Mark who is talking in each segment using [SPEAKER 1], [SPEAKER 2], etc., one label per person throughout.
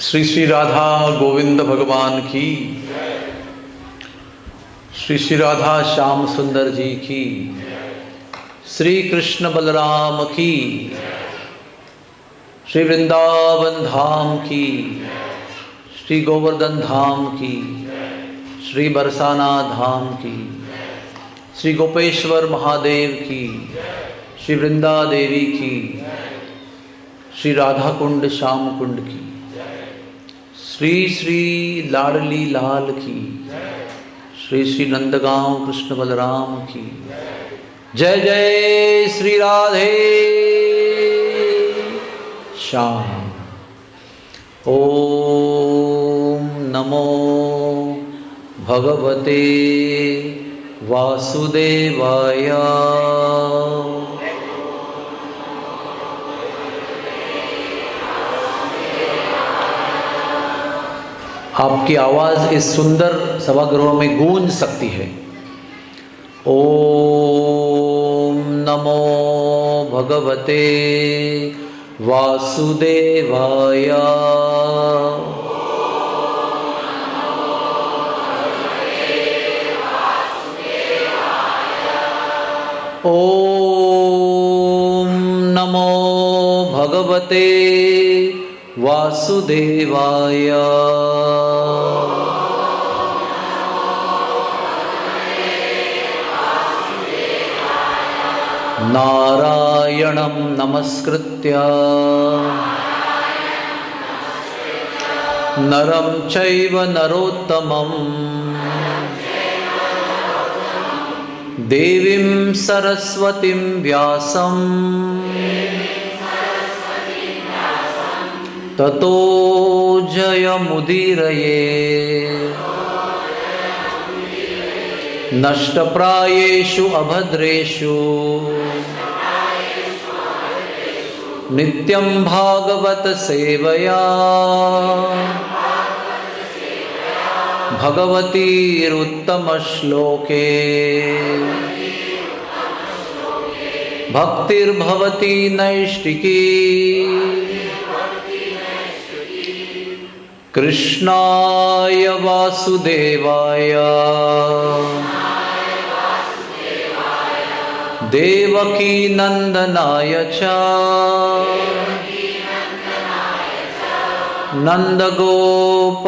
[SPEAKER 1] श्री श्री राधा गोविंद भगवान की, श्री श्री राधा श्याम सुंदर जी की, श्री कृष्ण बलराम की, श्री वृंदावन धाम की, श्री गोवर्धन धाम की, श्री बरसाना धाम की, श्री गोपेश्वर महादेव की, श्री वृंदा देवी की, श्री राधा कुंड श्याम कुंड की, श्री श्री लाडली लाल की, श्री श्री नंदगांव कृष्ण बलराम की। जय जय श्री राधे श्याम। ओम नमो भगवते वासुदेवाय। आपकी आवाज़ इस सुंदर सभागृह में गूंज सकती है। ओम नमो भगवते वासुदेवाय। ओम नमो भगवते वासुदेवाय। नारायणं नमस्कृत्य नरं चैव नरोत्तमं देवीं सरस्वतीं व्यासं ततो जयमुदीरये। नष्टप्रायेषु अभद्रेषु नित्यं भागवत सेवया भगवतीरुत्तमश्लोके भक्तिर्भवती नैष्टिकी। कृष्णाय वासुदेवाय देवकी नंदनाय च नंदगोपकुमाराय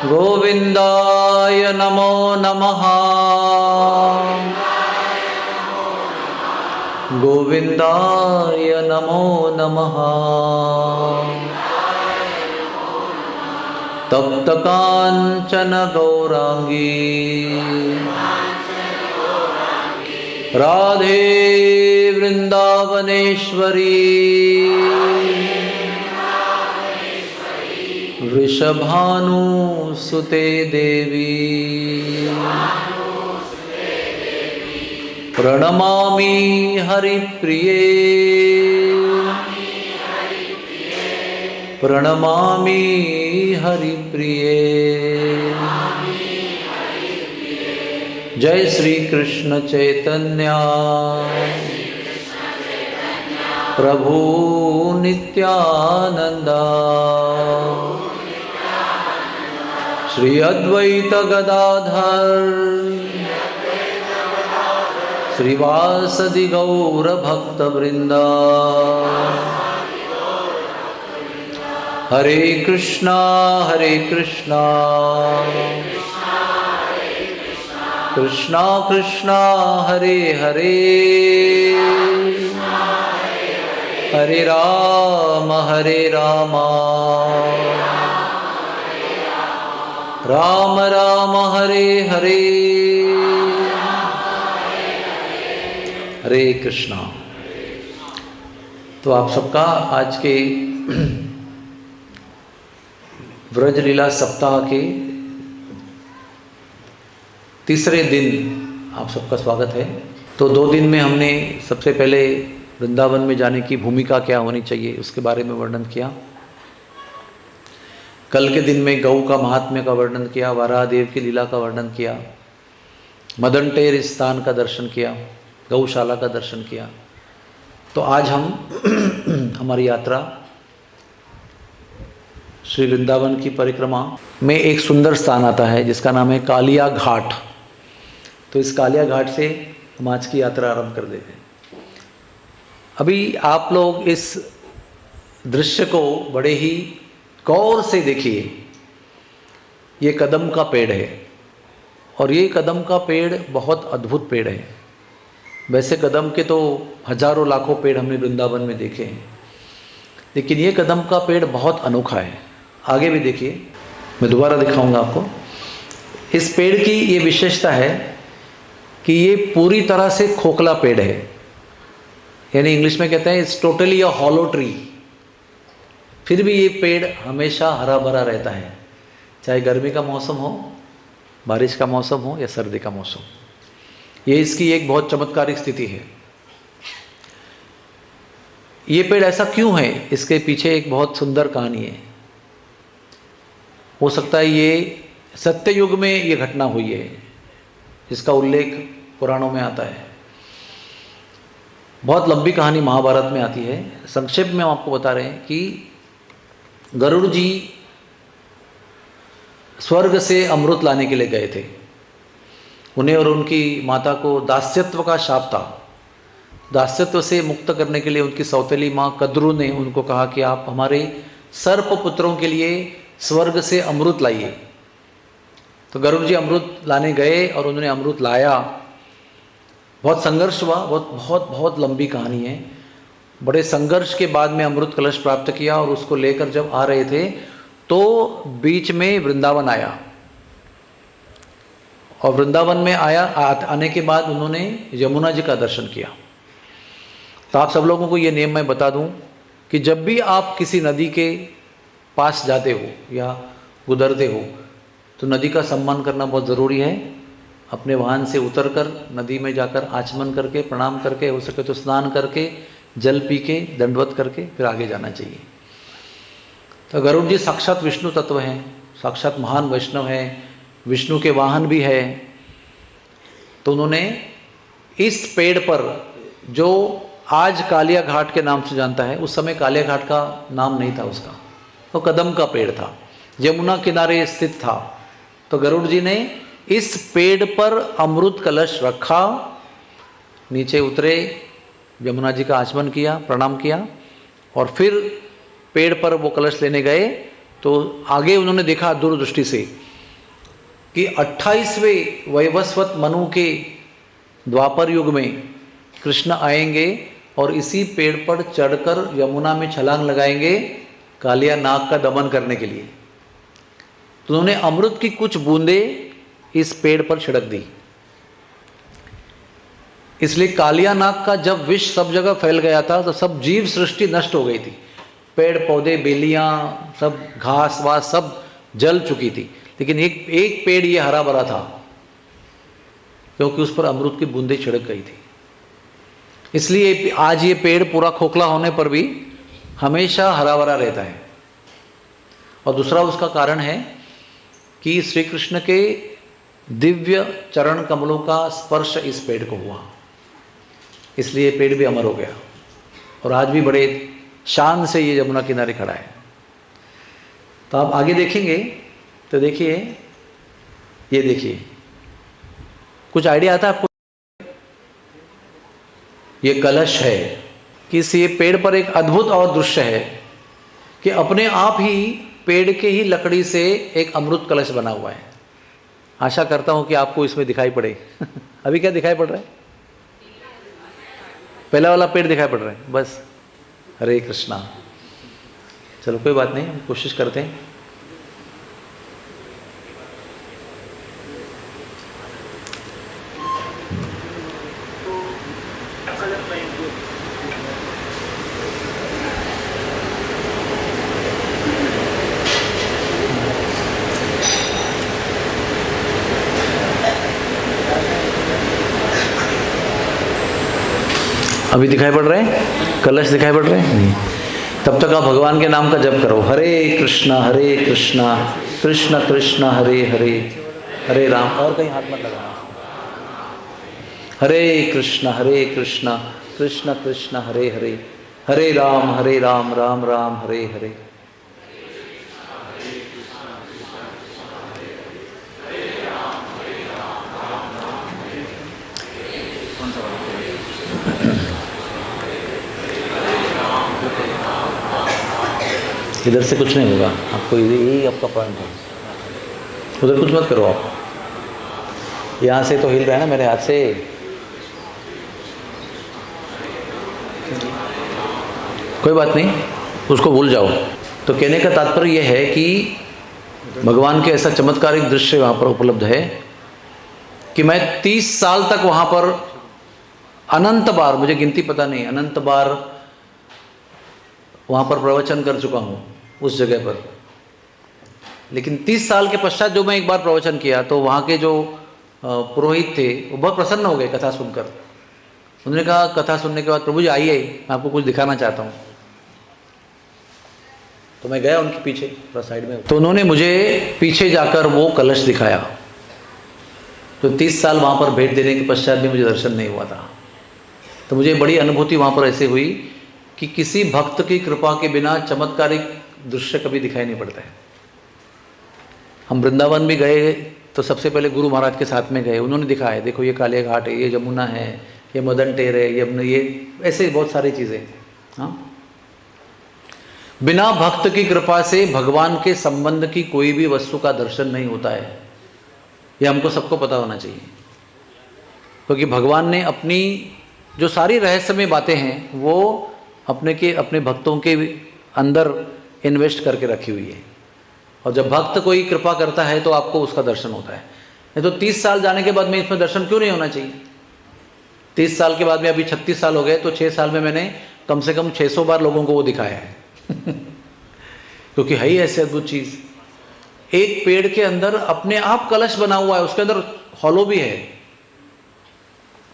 [SPEAKER 1] गोविंदाय नमो नमः। गोविंदाय नमो नमः। तप्त कांचन गौरांगी राधे वृंदावनेश्वरी वृषभानुसुते देवी प्रणमामि हरिप्रिये प्रणमामि हरिप्रिये। जय श्री कृष्ण चैतन्य प्रभु नित्यानंद श्री अद्वैत गदाधर श्रीवासदि गौर भक्त वृंदा। हरे कृष्णा कृष्णा कृष्णा हरे हरे हरे राम राम राम हरे हरे। हरे कृष्णा। तो आप सबका आज के व्रज लीला सप्ताह के तीसरे दिन आप सबका स्वागत है। तो 2 दिन में हमने सबसे पहले वृंदावन में जाने की भूमिका क्या होनी चाहिए उसके बारे में वर्णन किया। कल के दिन में गौ का महात्म्य का वर्णन किया, वराहदेव की लीला का वर्णन किया, मदन टेर स्थान का दर्शन किया, गौशाला का दर्शन किया। तो आज हम हमारी यात्रा श्री वृंदावन की परिक्रमा में एक सुंदर स्थान आता है जिसका नाम है कालिया घाट। तो इस कालिया घाट से हम आज की यात्रा आरंभ कर देते हैं। अभी आप लोग इस दृश्य को बड़े ही गौर से देखिए। ये कदम का पेड़ है और ये कदम का पेड़ बहुत अद्भुत पेड़ है। वैसे कदम के तो हजारों लाखों पेड़ हमने वृंदावन में देखे हैं, लेकिन ये कदम का पेड़ बहुत अनोखा है। आगे भी देखिए, मैं दोबारा दिखाऊंगा आपको। इस पेड़ की ये विशेषता है कि ये पूरी तरह से खोखला पेड़ है, यानी इंग्लिश में कहते हैं it's totally a hollow tree. फिर भी ये पेड़ हमेशा हरा भरा रहता है, चाहे गर्मी का मौसम हो, बारिश का मौसम हो या सर्दी का मौसम। ये इसकी एक बहुत चमत्कारिक स्थिति है। ये पेड़ ऐसा क्यों है, इसके पीछे एक बहुत सुंदर कहानी है। हो सकता है ये सत्ययुग में ये घटना हुई है, जिसका उल्लेख पुराणों में आता है। बहुत लंबी कहानी महाभारत में आती है। संक्षेप में हम आपको बता रहे हैं कि गरुड़ जी स्वर्ग से अमृत लाने के लिए गए थे। उन्हें और उनकी माता को दास्यत्व का शाप था। दास्यत्व से मुक्त करने के लिए उनकी सौतेली माँ कद्रू ने उनको कहा कि आप हमारे सर्प पुत्रों के लिए स्वर्ग से अमृत लाइए। तो गरुड़ जी अमृत लाने गए और उन्होंने अमृत लाया। बहुत संघर्ष हुआ, बहुत बहुत बहुत लंबी कहानी है। बड़े संघर्ष के बाद में अमृत कलश प्राप्त किया और उसको लेकर जब आ रहे थे तो बीच में वृंदावन आया। और वृंदावन में आने के बाद उन्होंने यमुना जी का दर्शन किया। तो आप सब लोगों को ये नियम मैं बता दूं कि जब भी आप किसी नदी के पास जाते हो या गुजरते हो तो नदी का सम्मान करना बहुत ज़रूरी है। अपने वाहन से उतरकर नदी में जाकर आचमन करके, प्रणाम करके, हो सके तो स्नान करके, जल पी के, दंडवत करके फिर आगे जाना चाहिए। तो गरुड़ जी साक्षात विष्णु तत्व हैं, साक्षात महान वैष्णव हैं, विष्णु के वाहन भी है। तो उन्होंने इस पेड़ पर, जो आज कालिया घाट के नाम से जानता है, उस समय कालिया घाट का नाम नहीं था उसका, वो कदम का पेड़ था, यमुना किनारे स्थित था। तो गरुड़ जी ने इस पेड़ पर अमृत कलश रखा, नीचे उतरे, यमुना जी का आचमन किया, प्रणाम किया और फिर पेड़ पर वो कलश लेने गए। तो आगे उन्होंने देखा दूरदृष्टि से कि 28वें वैवस्वत मनु के द्वापर युग में कृष्ण आएंगे और इसी पेड़ पर चढ़कर यमुना में छलांग लगाएंगे कालिया नाग का दमन करने के लिए। तो उन्होंने अमृत की कुछ बूंदें इस पेड़ पर छिड़क दी। इसलिए कालिया नाग का जब विष सब जगह फैल गया था तो सब जीव सृष्टि नष्ट हो गई थी। पेड़ पौधे, बेलियां, सब घास वास सब जल चुकी थी, लेकिन एक पेड़ ये हरा भरा था क्योंकि उस पर अमृत की बूंदें छिड़क गई थी। इसलिए आज ये पेड़ पूरा खोखला होने पर भी हमेशा हरा भरा रहता है। और दूसरा उसका कारण है कि श्री कृष्ण के दिव्य चरण कमलों का स्पर्श इस पेड़ को हुआ, इसलिए पेड़ भी अमर हो गया और आज भी बड़े शान से ये यमुना किनारे खड़ा है। तो आप आगे देखेंगे तो देखिए, ये देखिए, कुछ आइडिया आता है आपको? ये कलश है कि ये पेड़ पर एक अद्भुत और दृश्य है कि अपने आप ही पेड़ के ही लकड़ी से एक अमृत कलश बना हुआ है। आशा करता हूं कि आपको इसमें दिखाई पड़े। अभी क्या दिखाई पड़ रहा है? पहला वाला पेड़ दिखाई पड़ रहा है बस। हरे कृष्णा। चलो कोई बात नहीं, हम कोशिश करते हैं। अभी दिखाई पड़ रहे हैं? कलश दिखाई पड़ रहे हैं? नहीं। तब तक आप भगवान के नाम का जप करो। हरे कृष्णा कृष्ण कृष्ण हरे हरे, हरे राम। और कहीं हाथ मत लगाना। हरे कृष्णा कृष्ण कृष्ण हरे हरे, हरे राम राम राम हरे हरे। इधर से कुछ नहीं होगा आपको, यही आपका पॉइंट है, उधर कुछ मत करो आप। यहाँ से तो हिल रहा है ना मेरे हाथ से। कोई बात नहीं, उसको भूल जाओ। तो कहने का तात्पर्य यह है कि भगवान के ऐसा चमत्कारिक दृश्य वहाँ पर उपलब्ध है कि मैं 30 साल तक वहाँ पर अनंत बार, मुझे गिनती पता नहीं, अनंत बार वहाँ पर प्रवचन कर चुका हूँ उस जगह पर। लेकिन 30 साल के पश्चात जो मैं एक बार प्रवचन किया तो वहाँ के जो पुरोहित थे वो बहुत प्रसन्न हो गए कथा सुनकर। उन्होंने कहा कथा सुनने के बाद प्रभु जी आइए, मैं आपको कुछ दिखाना चाहता हूँ। तो मैं गया उनके पीछे, थोड़ा साइड में, तो उन्होंने मुझे पीछे जाकर वो कलश दिखाया। तो 30 साल वहाँ पर भेंट देने के पश्चात भी मुझे दर्शन नहीं हुआ था। तो मुझे बड़ी अनुभूति वहाँ पर ऐसे हुई कि किसी भक्त की कृपा के बिना चमत्कारिक दृश्य कभी दिखाई नहीं पड़ता है। हम वृंदावन भी गए तो सबसे पहले गुरु महाराज के साथ में गए, उन्होंने दिखाया, देखो ये कालिया घाट है, ये जमुना है, ये मदन टेर है, ये ऐसे बहुत सारी चीज़ें। हाँ, बिना भक्त की कृपा से भगवान के संबंध की कोई भी वस्तु का दर्शन नहीं होता है, यह हमको सबको पता होना चाहिए। क्योंकि भगवान ने अपनी जो सारी रहस्यमय बातें हैं वो अपने भक्तों के अंदर इन्वेस्ट करके रखी हुई है। और जब भक्त कोई कृपा करता है तो आपको उसका दर्शन होता है। नहीं तो 30 साल जाने के बाद में इसमें दर्शन क्यों नहीं होना चाहिए? 30 साल के बाद में, अभी 36 साल हो गए, तो 6 साल में मैंने कम से कम 600 बार लोगों को वो दिखाया है क्योंकि है ही ऐसी अद्भुत चीज़। एक पेड़ के अंदर अपने आप कलश बना हुआ है, उसके अंदर हॉलो भी है,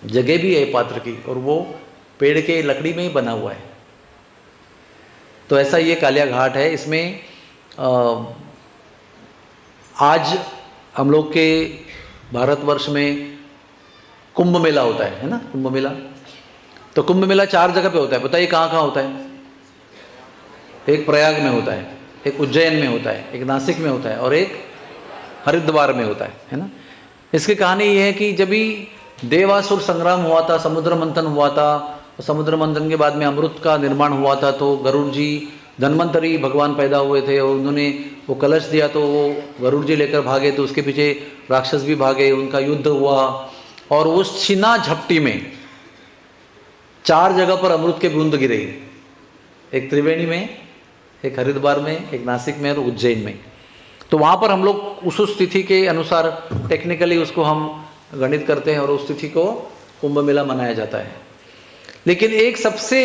[SPEAKER 1] जगह भी है पात्र की, और वो पेड़ के लकड़ी में ही बना हुआ है। तो ऐसा ये कालिया घाट है। इसमें आज हम लोग के भारतवर्ष में कुंभ मेला होता है ना, कुंभ मेला। तो कुंभ मेला 4 जगह पे होता है, बताइए कहाँ कहाँ होता है? एक प्रयाग में होता है, एक उज्जैन में होता है, एक नासिक में होता है, और एक हरिद्वार में होता है ना। इसकी कहानी ये है कि जब भी देवासुर संग्राम हुआ था, समुद्र मंथन हुआ था, और समुद्र मंथन के बाद में अमृत का निर्माण हुआ था, तो गरुड़ जी धन्वंतरी भगवान पैदा हुए थे और उन्होंने वो कलश दिया, तो वो गरुड़ जी लेकर भागे, तो उसके पीछे राक्षस भी भागे, उनका युद्ध हुआ। और उस छिना झपटी में 4 जगह पर अमृत के बूंद गिरे, एक त्रिवेणी में, एक हरिद्वार में, एक नासिक में और उज्जैन में। तो वहाँ पर हम लोग उस तिथि के अनुसार टेक्निकली उसको हम गणित करते हैं और उस तिथि को कुंभ मेला मनाया जाता है। लेकिन एक सबसे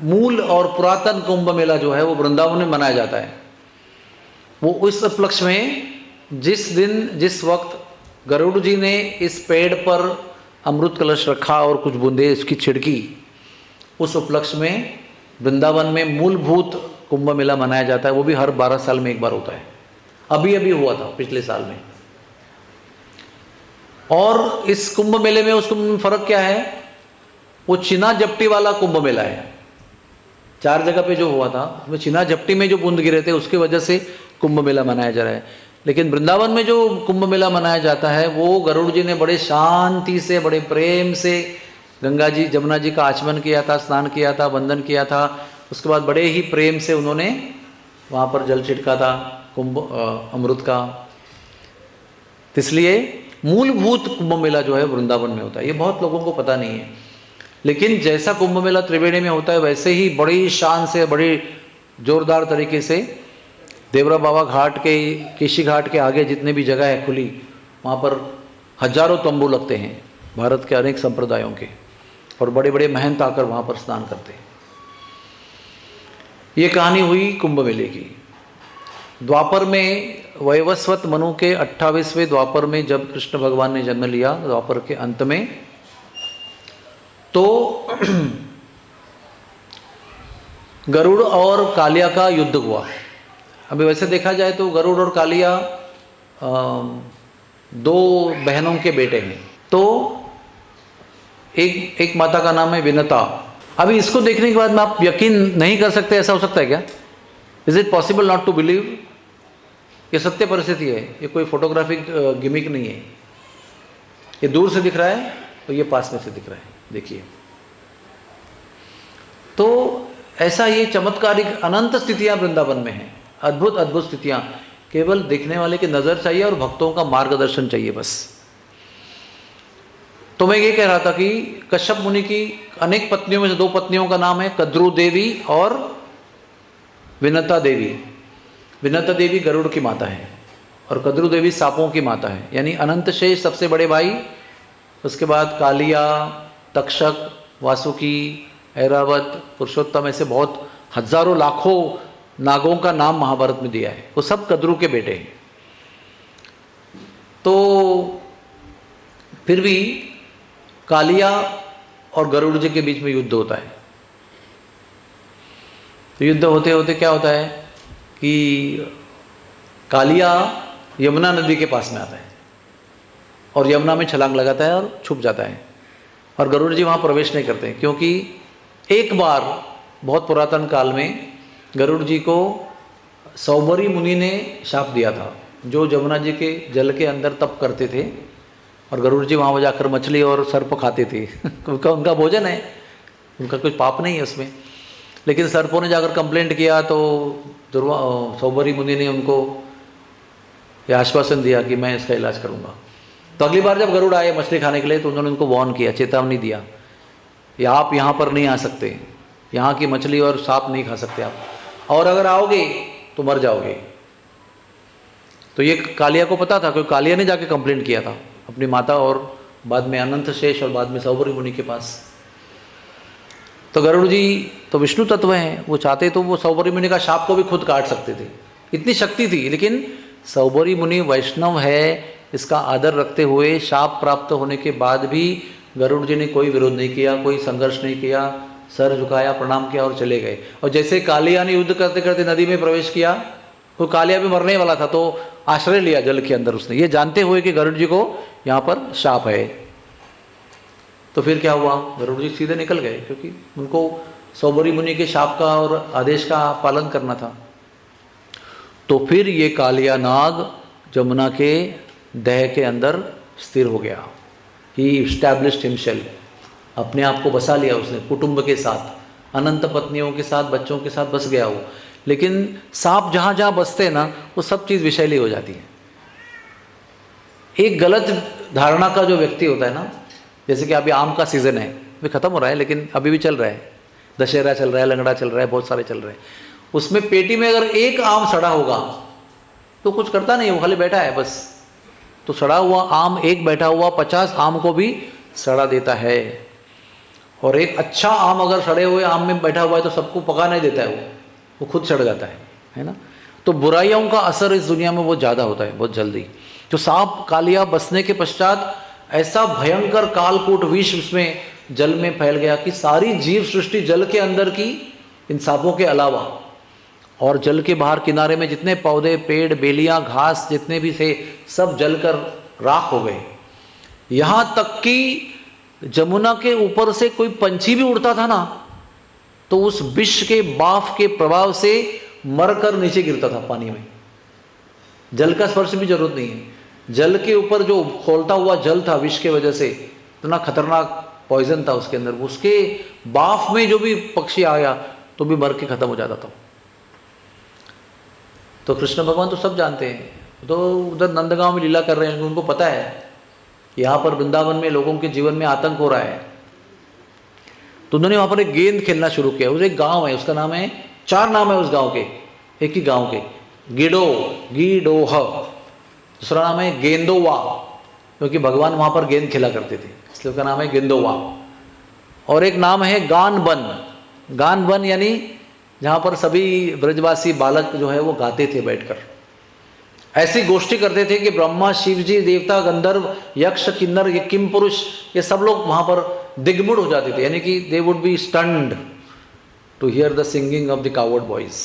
[SPEAKER 1] मूल और पुरातन कुंभ मेला जो है वो वृंदावन में मनाया जाता है। वो उस उपलक्ष्य में जिस वक्त गरुड़ जी ने इस पेड़ पर अमृत कलश रखा और कुछ बूंदे इसकी छिड़की, उस उपलक्ष्य में वृंदावन में मूलभूत कुंभ मेला मनाया जाता है। वो भी हर 12 साल में एक बार होता है। अभी हुआ था पिछले साल में। और इस कुंभ मेले में, उस कुंभ में फर्क क्या है? वो चिना जपटी वाला कुंभ मेला है। 4 जगह पे जो हुआ था उसमें चिना झपटी में जो बूंद गिरे थे उसकी वजह से कुंभ मेला मनाया जा रहा है। लेकिन वृंदावन में जो कुंभ मेला मनाया जाता है वो गरुड़ जी ने बड़े शांति से, बड़े प्रेम से गंगा जी जमुना जी का आचमन किया था, स्नान किया था, वंदन किया था। उसके बाद बड़े ही प्रेम से उन्होंने वहाँ पर जल छिड़का था कुंभ अमृत का। इसलिए मूलभूत कुंभ मेला जो है वृंदावन में होता है। ये बहुत लोगों को पता नहीं है। लेकिन जैसा कुंभ मेला त्रिवेणी में होता है वैसे ही बड़ी शान से, बड़ी जोरदार तरीके से देवरा बाबा घाट के, केशी घाट के आगे जितने भी जगह है खुली, वहाँ पर हजारों तंबू लगते हैं भारत के अनेक संप्रदायों के, और बड़े बड़े महंत आकर वहाँ पर स्नान करते हैं। ये कहानी हुई कुंभ मेले की। द्वापर में वैवस्वत मनु के 28वें द्वापर में जब कृष्ण भगवान ने जन्म लिया, द्वापर के अंत में, तो गरुड़ और कालिया का युद्ध हुआ। अभी वैसे देखा जाए तो गरुड़ और कालिया 2 बहनों के बेटे हैं। तो एक माता का नाम है विनता। अभी इसको देखने के बाद में आप यकीन नहीं कर सकते, ऐसा हो सकता है क्या? Is it possible not to believe? ये सत्य परिस्थिति है, ये कोई फोटोग्राफिक गिमिक नहीं है। ये दूर से दिख रहा है और ये पास में से दिख रहा है, देखिए। तो ऐसा ये चमत्कारिक अनंत स्थितियां वृंदावन में हैं, अद्भुत अद्भुत स्थितियां। केवल देखने वाले की नज़र चाहिए और भक्तों का मार्गदर्शन चाहिए बस। तो मैं ये कह रहा था कि कश्यप मुनि की अनेक पत्नियों में से 2 पत्नियों का नाम है कद्रू देवी और विनता देवी। विनता देवी गरुड़ की माता है और कद्रू देवी सांपों की माता है, यानी अनंत शेष सबसे बड़े भाई, उसके बाद कालिया, तक्षक, वासुकी, ऐरावत, पुरुषोत्तम, ऐसे बहुत हजारों लाखों नागों का नाम महाभारत में दिया है। वो सब कद्रू के बेटे हैं। तो फिर भी कालिया और गरुड़ जी के बीच में युद्ध होता है। तो युद्ध होते होते क्या होता है कि कालिया यमुना नदी के पास में आता है और यमुना में छलांग लगाता है और छुप जाता है, और गरुड़ जी वहाँ प्रवेश नहीं करते, क्योंकि एक बार बहुत पुरातन काल में गरुड़ जी को सौबरी मुनि ने शाप दिया था, जो यमुना जी के जल के अंदर तप करते थे, और गरुड़ जी वहाँ जाकर मछली और सर्प खाते थे उनका भोजन है, उनका कुछ पाप नहीं है उसमें। लेकिन सर्पों ने जाकर कंप्लेंट किया तो सौबरी मुनि ने उनको ये आश्वासन दिया कि मैं इसका इलाज करूँगा। तो अगली बार जब गरुड़ आए मछली खाने के लिए तो उन्होंने उनको वार्न किया, चेतावनी दिया, या आप यहाँ पर नहीं आ सकते, यहाँ की मछली और सांप नहीं खा सकते आप, और अगर आओगे तो मर जाओगे। तो ये कालिया को पता था, क्योंकि कालिया ने जाके कंप्लेंट किया था अपनी माता और बाद में अनंत शेष और बाद में सौबरी मुनि के पास। तो गरुड़ जी तो विष्णु तत्व हैं, वो चाहते तो वो सौबरी मुनि का शाप को भी खुद काट सकते थे, इतनी शक्ति थी। लेकिन सौबरी मुनि वैष्णव है, इसका आदर रखते हुए शाप प्राप्त होने के बाद भी गरुड़ जी ने कोई विरोध नहीं किया, कोई संघर्ष नहीं किया, सर झुकाया, प्रणाम किया और चले गए। और जैसे कालिया ने युद्ध करते करते नदी में प्रवेश किया, तो कालिया भी मरने वाला था तो आश्रय लिया जल के अंदर उसने, ये जानते हुए कि गरुड़ जी को यहाँ पर शाप है। तो फिर क्या हुआ, गरुड़ जी सीधे निकल गए, क्योंकि उनको सौबरी मुनि के शाप का और आदेश का पालन करना था। तो फिर ये कालिया नाग जमुना के दह के अंदर स्थिर हो गया। ही इस्टैब्लिश्ड हिमसेल्फ, अपने आप को बसा लिया उसने, कुटुंब के साथ, अनंत पत्नियों के साथ, बच्चों के साथ बस गया वो। लेकिन सांप जहाँ जहाँ बसते हैं ना, वो सब चीज़ विषैली हो जाती है। एक गलत धारणा का जो व्यक्ति होता है ना, जैसे कि अभी आम का सीज़न है, अभी ख़त्म हो रहा है लेकिन अभी भी चल रहा है, दशहरा चल रहा है, लंगड़ा चल रहा है, बहुत सारे चल रहे हैं। उसमें पेटी में अगर एक आम सड़ा होगा तो कुछ करता नहीं, वो खाली बैठा है बस। तो सड़ा हुआ आम एक बैठा हुआ 50 आम को भी सड़ा देता है, और एक अच्छा आम अगर सड़े हुए आम में बैठा हुआ है तो सबको पका नहीं देता है, वो खुद सड़ जाता है ना। तो बुराइयों का असर इस दुनिया में बहुत ज़्यादा होता है, बहुत जल्दी। तो सांप कालिया बसने के पश्चात ऐसा भयंकर कालकूट विष उसमें जल में फैल गया कि सारी जीव सृष्टि जल के अंदर की, इन सांपों के अलावा, और जल के बाहर किनारे में जितने पौधे, पेड़, बेलियां, घास जितने भी थे, सब जलकर राख हो गए। यहाँ तक कि जमुना के ऊपर से कोई पंछी भी उड़ता था ना, तो उस विष के बाफ के प्रभाव से मरकर नीचे गिरता था पानी में। जल का स्पर्श भी जरूरत नहीं है, जल के ऊपर जो खोलता हुआ जल था विष के वजह से, इतना खतरनाक पॉइजन था उसके अंदर, उसके बाफ में जो भी पक्षी आया तो भी मर के खत्म हो जाता था। तो कृष्ण भगवान तो सब जानते हैं, तो उधर नंदगांव में लीला कर रहे हैं, उनको पता है यहाँ पर वृंदावन में लोगों के जीवन में आतंक हो रहा है। तो उन्होंने वहाँ पर एक गेंद खेलना शुरू किया। उस एक गांव है, उसका नाम है, 4 नाम है उस गांव के, एक ही गांव के, गिडो, गीडोह, दूसरा नाम है गेंदोवा, क्योंकि भगवान वहाँ पर गेंद खेला करते थे, इसलिए उसका नाम है गेंदोवा। और एक नाम है गानबन। गानबन यानी जहाँ पर सभी ब्रजवासी बालक जो है वो गाते थे बैठकर, ऐसी गोष्ठी करते थे कि ब्रह्मा, शिव जी, देवता, गंधर्व, यक्ष, किन्नर, ये किम पुरुष, ये सब लोग वहाँ पर दिग्मुड़ हो जाते थे, यानी कि they would be stunned to hear the singing of the cowherd boys.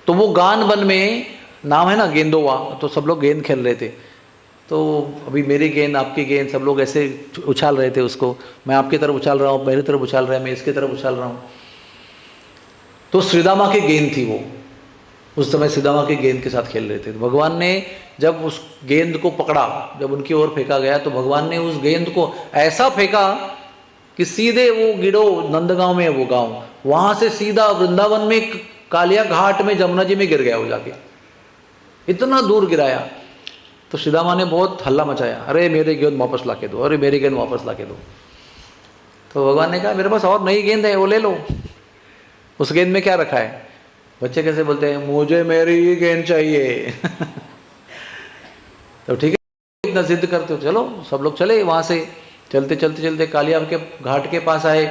[SPEAKER 1] तो वो गानबन में, नाम है ना गेंदोवा, तो सब लोग गेंद खेल रहे थे। तो अभी मेरी गेंद आपकी गेंद, सब लोग ऐसे उछाल रहे थे उसको, मैं आपकी तरफ उछाल रहा हूँ, मेरी तरफ उछाल रहा है, मैं इसकी तरफ उछाल रहा हूँ। तो श्रीदामा की गेंद थी वो, उस समय श्रीदामा की गेंद के साथ खेल रहे थे। तो भगवान ने जब उस गेंद को पकड़ा, जब उनकी ओर फेंका गया, तो भगवान ने उस गेंद को ऐसा फेंका कि सीधे वो गिडो, नंदगांव में है वो गांव, वहां से सीधा वृंदावन में कालिया घाट में जमुना जी में गिर गया वो जाके, इतना दूर गिराया। तो श्रीदामा ने बहुत हल्ला मचाया, अरे मेरी गेंद वापस ला के दो, अरे मेरी गेंद वापस ला के दो। तो भगवान ने कहा मेरे पास और नई गेंद है, वो ले लो। उस गेंद में क्या रखा है? बच्चे कैसे बोलते हैं, मुझे मेरी ही गेंद चाहिए। तो ठीक है, इतना जिद करते हो, चलो सब लोग चले वहां से। चलते चलते चलते कालिया के घाट के पास आए,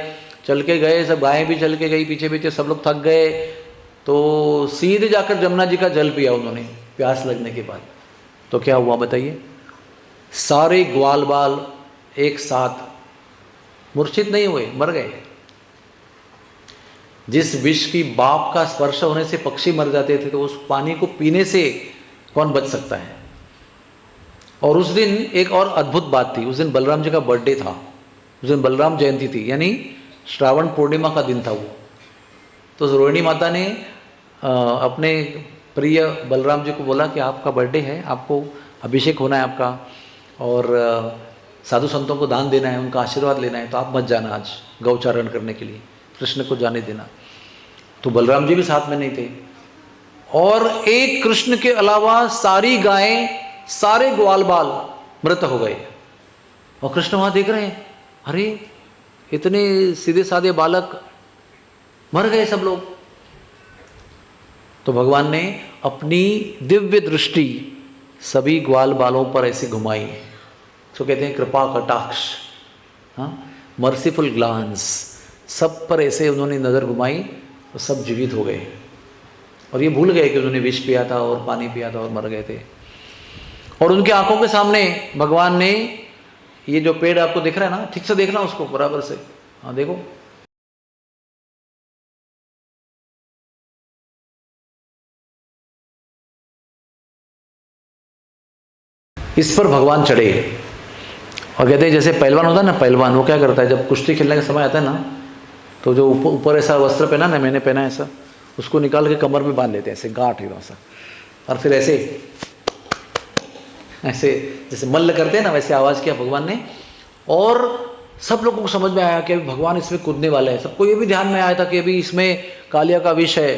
[SPEAKER 1] चल के गए, सब गायें भी चल के गई पीछे पीछे, सब लोग थक गए। तो सीधे जाकर जमुना जी का जल पिया उन्होंने, प्यास लगने के बाद। तो क्या हुआ बताइए? सारे ग्वाल बाल एक साथ मूर्छित नहीं हुए, मर गए। जिस विष की बाप का स्पर्श होने से पक्षी मर जाते थे, तो उस पानी को पीने से कौन बच सकता है? और उस दिन एक और अद्भुत बात थी, उस दिन बलराम जी का बर्थडे था, उस दिन बलराम जयंती थी, यानी श्रावण पूर्णिमा का दिन था वो। तो रोहिणी माता ने अपने प्रिय बलराम जी को बोला कि आपका बर्थडे है, आपको अभिषेक होना है आपका, और साधु संतों को दान देना है, उनका आशीर्वाद लेना है, तो आप मत जाना आज गौचारण करने के लिए, कृष्ण को जाने देना। तो बलराम जी भी साथ में नहीं थे, और एक कृष्ण के अलावा सारी गायें, सारे ग्वाल बाल मृत हो गए। और कृष्ण वहां देख रहे हैं, अरे इतने सीधे साधे बालक मर गए सब लोग। तो भगवान ने अपनी दिव्य दृष्टि सभी ग्वाल बालों पर ऐसे घुमाई, तो कहते हैं कृपा कटाक्ष, मर्सीफुल ग्लांस, सब पर ऐसे उन्होंने नज़र घुमाई, तो सब जीवित हो गए। और ये भूल गए कि उन्होंने विष पिया था और पानी पिया था और मर गए थे। और उनकी आंखों के सामने भगवान ने, ये जो पेड़ आपको दिख रहा है ना, ठीक से देखना उसको बराबर से, हाँ देखो, इस पर भगवान चढ़े। और कहते हैं जैसे पहलवान होता है ना, पहलवान वो क्या करता है, जब कुश्ती खेलने का समय आता है ना, तो जो ऊपर ऐसा वस्त्र पहना ना, मैंने पहना ऐसा, उसको निकाल के कमर में बांध लेते हैं ऐसे, गांठ है वैसा, और फिर ऐसे ऐसे जैसे मल्ल करते हैं ना, वैसे आवाज़ किया भगवान ने। और सब लोगों को समझ में आया कि अभी भगवान इसमें कूदने वाले हैं। सबको ये भी ध्यान में आया था कि अभी इसमें कालिया का विष है।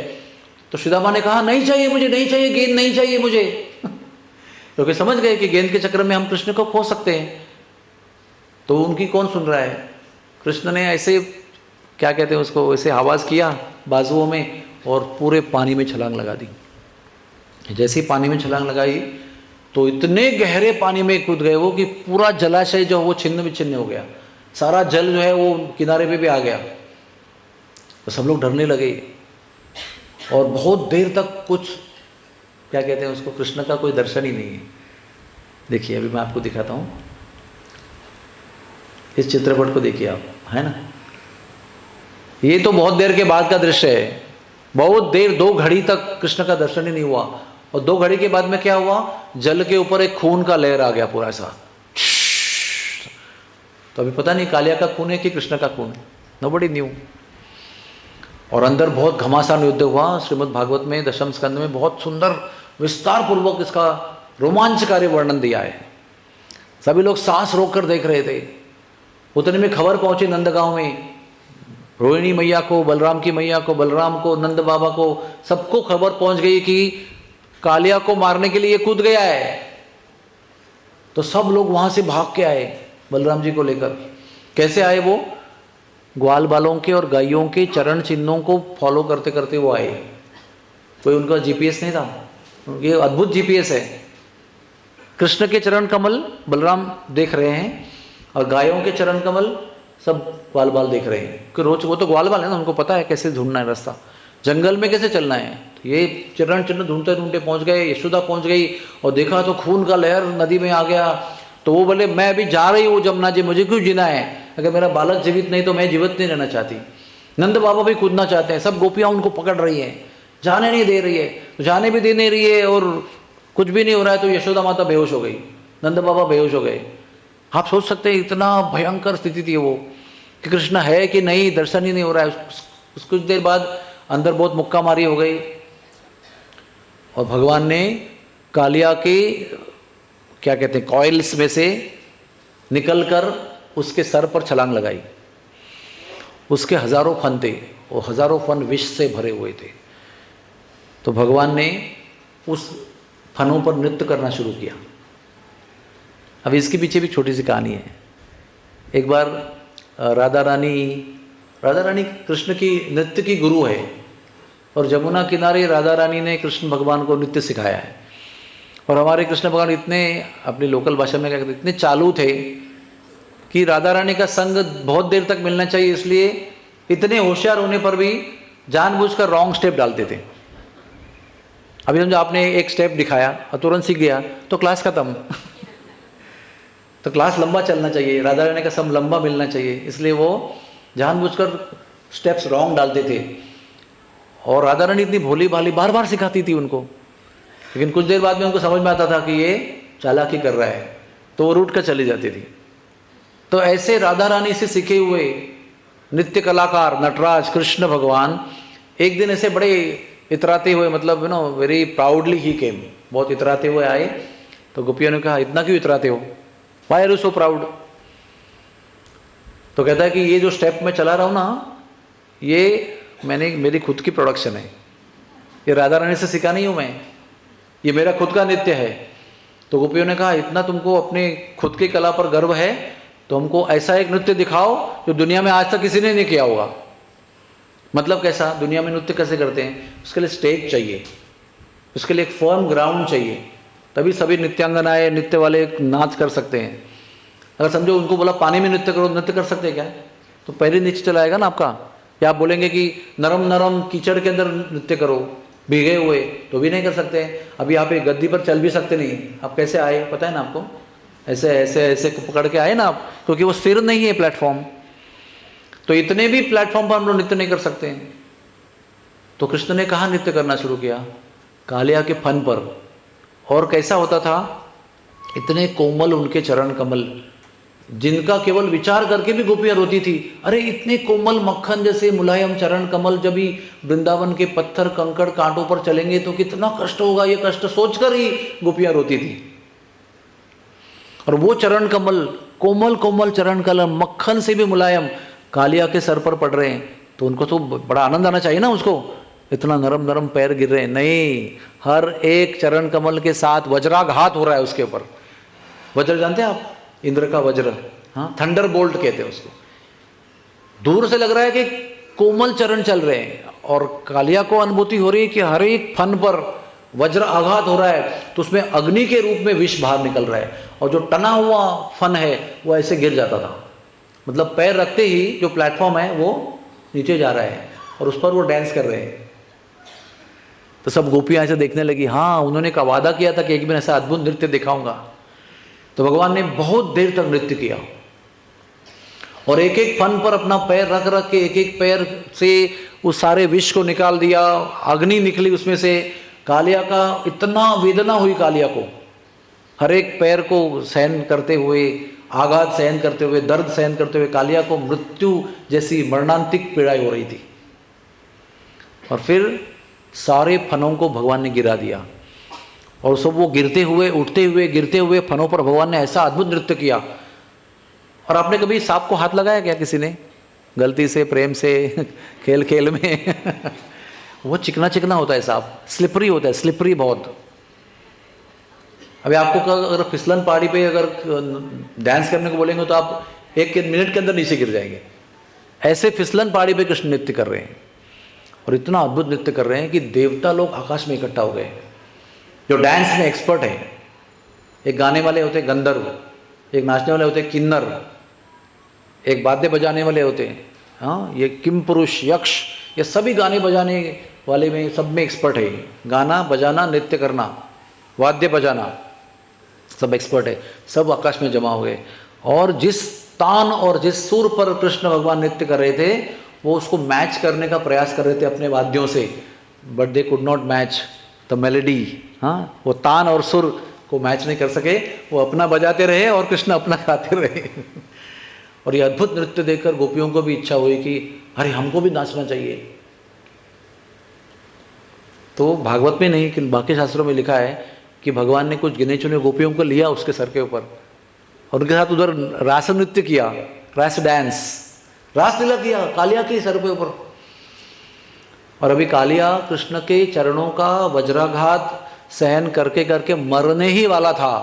[SPEAKER 1] तो श्रीदामा ने कहा नहीं चाहिए मुझे, नहीं चाहिए गेंद, नहीं चाहिए मुझे। क्योंकि समझ गए कि गेंद के चक्कर में हम कृष्ण को खो सकते हैं। तो उनकी कौन सुन रहा है? कृष्ण ने ऐसे, क्या कहते हैं उसको, ऐसे आवाज़ किया बाजुओं में, और पूरे पानी में छलांग लगा दी। जैसे ही पानी में छलांग लगाई, तो इतने गहरे पानी में कूद गए वो कि पूरा जलाशय जो वो छिन्न विच्छिन्न हो गया, सारा जल जो है वो किनारे पे भी आ गया। तो सब लोग डरने लगे, और बहुत देर तक कुछ, क्या कहते हैं उसको, कृष्ण का कोई दर्शन ही नहीं है। देखिए अभी मैं आपको दिखाता हूँ, इस चित्रपट को देखिए आप, है ना, ये तो बहुत देर के बाद का दृश्य है। बहुत देर, 2 घड़ी तक कृष्ण का दर्शन ही नहीं हुआ। और 2 घड़ी के बाद में क्या हुआ, जल के ऊपर एक खून का लहर आ गया पूरा ऐसा। तो अभी पता नहीं कालिया का खून है कि कृष्ण का खून, नोबडी न्यू। और अंदर बहुत घमासान युद्ध हुआ। श्रीमद् भागवत में 10वें स्कंद में बहुत सुंदर विस्तार पूर्वक इसका रोमांचकारी वर्णन दिया है। सभी लोग सांस रोककर देख रहे थे। उतने में खबर पहुंची नंदगांव में, रोहिणी मैया को, बलराम की मैया को, बलराम को, नंद बाबा को, सबको खबर पहुंच गई कि कालिया को मारने के लिए कूद गया है। तो सब लोग वहां से भाग के आए बलराम जी को लेकर। कैसे आए वो? ग्वाल बालों के और गायों के चरण चिन्हों को फॉलो करते करते वो आए। कोई उनका जीपीएस नहीं था, ये अद्भुत जीपीएस है। कृष्ण के चरण कमल बलराम देख रहे हैं, और गायों के चरण कमल सब ग्वाल बाल देख रहे हैं। कि रोज वो तो ग्वाल बाल है ना, उनको पता है कैसे ढूंढना है रास्ता, जंगल में कैसे चलना है। तो ये चरण चिन्ह ढूंढते ढूंढते पहुंच गए। यशोदा पहुंच गई और देखा तो खून का लहर नदी में आ गया। तो वो बोले मैं अभी जा रही हूँ जमुना जी, मुझे क्यों जीना है? अगर मेरा बालक जीवित नहीं तो मैं जीवित नहीं रहना चाहती। नंद बाबा भी कूदना चाहते हैं, सब गोपियाँ उनको पकड़ रही हैं, जाने नहीं दे रही है। तो जाने भी दे नहीं रही है और कुछ भी नहीं हो रहा है। तो यशोदा माता बेहोश हो गई। नंद बाबा बेहोश हो गए। आप सोच सकते हैं इतना भयंकर स्थिति थी वो कि कृष्ण है कि नहीं, दर्शन ही नहीं हो रहा है। कुछ देर बाद अंदर बहुत मुक्का मारी हो गई और भगवान ने कालिया के क्या कहते हैं कॉइल्स में से निकलकर उसके सर पर छलांग लगाई। उसके हजारों फन थे, वो हजारों फन विष से भरे हुए थे। तो भगवान ने उस फनों पर नृत्य करना शुरू किया। अब इसके पीछे भी छोटी सी कहानी है। एक बार राधा रानी कृष्ण की नृत्य की गुरु है और जमुना किनारे राधा रानी ने कृष्ण भगवान को नृत्य सिखाया है। और हमारे कृष्ण भगवान इतने, अपनी लोकल भाषा में क्या कहते, इतने चालू थे कि राधा रानी का संग बहुत देर तक मिलना चाहिए, इसलिए इतने होशियार होने पर भी जानबूझकर रॉन्ग स्टेप डालते थे। अभी समझो आपने एक स्टेप दिखाया और तुरंत सीख गया तो क्लास खत्म। तो क्लास लंबा चलना चाहिए, राधा रानी का सम लंबा मिलना चाहिए, इसलिए वो जानबूझकर स्टेप्स रॉन्ग डालते थे। और राधा रानी इतनी भोली भाली बार बार सिखाती थी उनको, लेकिन कुछ देर बाद में उनको समझ में आता था कि ये चालाकी कर रहा है, तो वो रूठ कर चली जाती थी। तो ऐसे राधा रानी से सीखे हुए नृत्य कलाकार नटराज कृष्ण भगवान एक दिन ऐसे बड़े इतराते हुए, मतलब वेरी प्राउडली ही केम, बहुत इतराते हुए आए। तो गोपियों ने कहा इतना क्यों इतराते हो, why are you so proud. तो कहता है कि ये जो स्टेप मैं चला रहा हूँ ना, ये मेरी खुद की प्रोडक्शन है, ये राधा रानी से सीखा नहीं हूँ मैं, ये मेरा खुद का नृत्य है। तो गोपियों ने कहा इतना तुमको अपने खुद की कला पर गर्व है तो हमको ऐसा एक नृत्य दिखाओ जो दुनिया में आज तक किसी ने नहीं किया होगा। मतलब कैसा, दुनिया में नृत्य कैसे करते हैं, उसके लिए स्टेज चाहिए, उसके लिए एक फर्म ग्राउंड चाहिए, तभी सभी नृत्यांगनाएं नृत्य वाले नाच कर सकते हैं। अगर समझो उनको बोला पानी में नृत्य करो, नृत्य कर सकते हैं क्या? तो पहले नीचे चला आएगा ना आपका। या आप बोलेंगे कि नरम नरम कीचड़ के अंदर नृत्य करो भीगे हुए, तो भी नहीं कर सकते। अभी आप एक गद्दी पर चल भी सकते नहीं, आप कैसे आए पता है ना आपको, ऐसे ऐसे ऐसे पकड़ के आए ना आप, क्योंकि वो स्थिर नहीं है प्लेटफॉर्म। तो इतने भी प्लेटफॉर्म पर हम लोग नृत्य नहीं कर सकते हैं। तो कृष्ण ने कहाँ नृत्य करना शुरू किया, कालिया के फन पर। और कैसा होता था, इतने कोमल उनके चरण कमल, जिनका केवल विचार करके भी गोपियां रोती थी। अरे इतने कोमल मक्खन जैसे मुलायम चरण कमल जब भी वृंदावन के पत्थर कंकड़ कांटों पर चलेंगे तो कितना कष्ट होगा, ये कष्ट सोचकर ही गोपियां रोती थी। और वो चरण कमल, कोमल कोमल चरण कमल, मक्खन से भी मुलायम, कालिया के सर पर पड़ रहे हैं, तो उनको तो बड़ा आनंद आना चाहिए ना उसको, इतना नरम नरम पैर गिर रहे हैं। नहीं, हर एक चरण कमल के साथ वज्राघात हो रहा है उसके ऊपर। वज्र जानते हैं आप, इंद्र का वज्र, हाँ, थंडर बोल्ट कहते हैं उसको। दूर से लग रहा है कि कोमल चरण चल रहे हैं और कालिया को अनुभूति हो रही है कि हर एक फन पर वज्र आघात हो रहा है, तो उसमें अग्नि के रूप में विष बाहर निकल रहा है और जो टना हुआ फन है वो ऐसे गिर जाता था। मतलब पैर रखते ही जो प्लेटफॉर्म है वो नीचे जा रहा है और उस पर वो डांस कर रहे हैं। तो सब गोपियां ऐसे देखने लगी, हाँ उन्होंने का वादा किया था कि एक दिन ऐसा अद्भुत नृत्य दिखाऊंगा। तो भगवान ने बहुत देर तक नृत्य किया और एक एक फन पर अपना पैर रख रख के एक एक पैर से उस सारे विष को निकाल दिया, अग्नि निकली उसमें से। कालिया का इतना वेदना हुई, कालिया को हर एक पैर को सहन करते हुए, आघात सहन करते हुए, दर्द सहन करते हुए कालिया को मृत्यु जैसी मरणांतिक पीड़ा हो रही थी। और फिर सारे फनों को भगवान ने गिरा दिया और सब वो गिरते हुए उठते हुए गिरते हुए फनों पर भगवान ने ऐसा अद्भुत नृत्य किया। और आपने कभी सांप को हाथ लगाया क्या किसी ने, गलती से, प्रेम से, खेल खेल में? वो चिकना चिकना होता है सांप, स्लिपरी होता है, स्लिपरी बहुत। अभी आपको अगर फिसलन पहाड़ी पे अगर डांस करने को बोलेंगे तो आप एक मिनट के अंदर नीचे गिर जाएंगे। ऐसे फिसलन पहाड़ी पे कृष्ण नृत्य कर रहे हैं और इतना अद्भुत नृत्य कर रहे हैं कि देवता लोग आकाश में इकट्ठा हो गए। जो डांस में एक्सपर्ट है, एक गाने वाले होते हैं गंधर्व, एक नाचने वाले होते हैं किन्नर, एक वाद्य बजाने वाले होते हैं, हाँ, ये किम पुरुष, यक्ष, ये सभी गाने बजाने वाले में सब में एक्सपर्ट है। गाना बजाना, नृत्य करना, वाद्य बजाना, सब एक्सपर्ट है। सब आकाश में जमा हुए और जिस तान और जिस सुर पर कृष्ण भगवान नृत्य कर रहे थे वो उसको मैच करने का प्रयास कर रहे थे अपने वाद्यों से, but they could not match the melody. हाँ, वो तान और सुर को मैच नहीं कर सके, वो अपना बजाते रहे और कृष्ण अपना गाते रहे। और ये अद्भुत नृत्य देखकर गोपियों को भी इच्छा हुई कि अरे हमको भी नाचना चाहिए। तो भागवत में नहीं कि बाकी शास्त्रों में लिखा है कि भगवान ने कुछ गिने चुने गोपियों को लिया उसके सर के ऊपर और उनके साथ उधर रास नृत्य किया, रास डांस, रास लीला किया कालिया के सर के ऊपर। और अभी कालिया कृष्ण के चरणों का वज्राघात सहन करके करके मरने ही वाला था,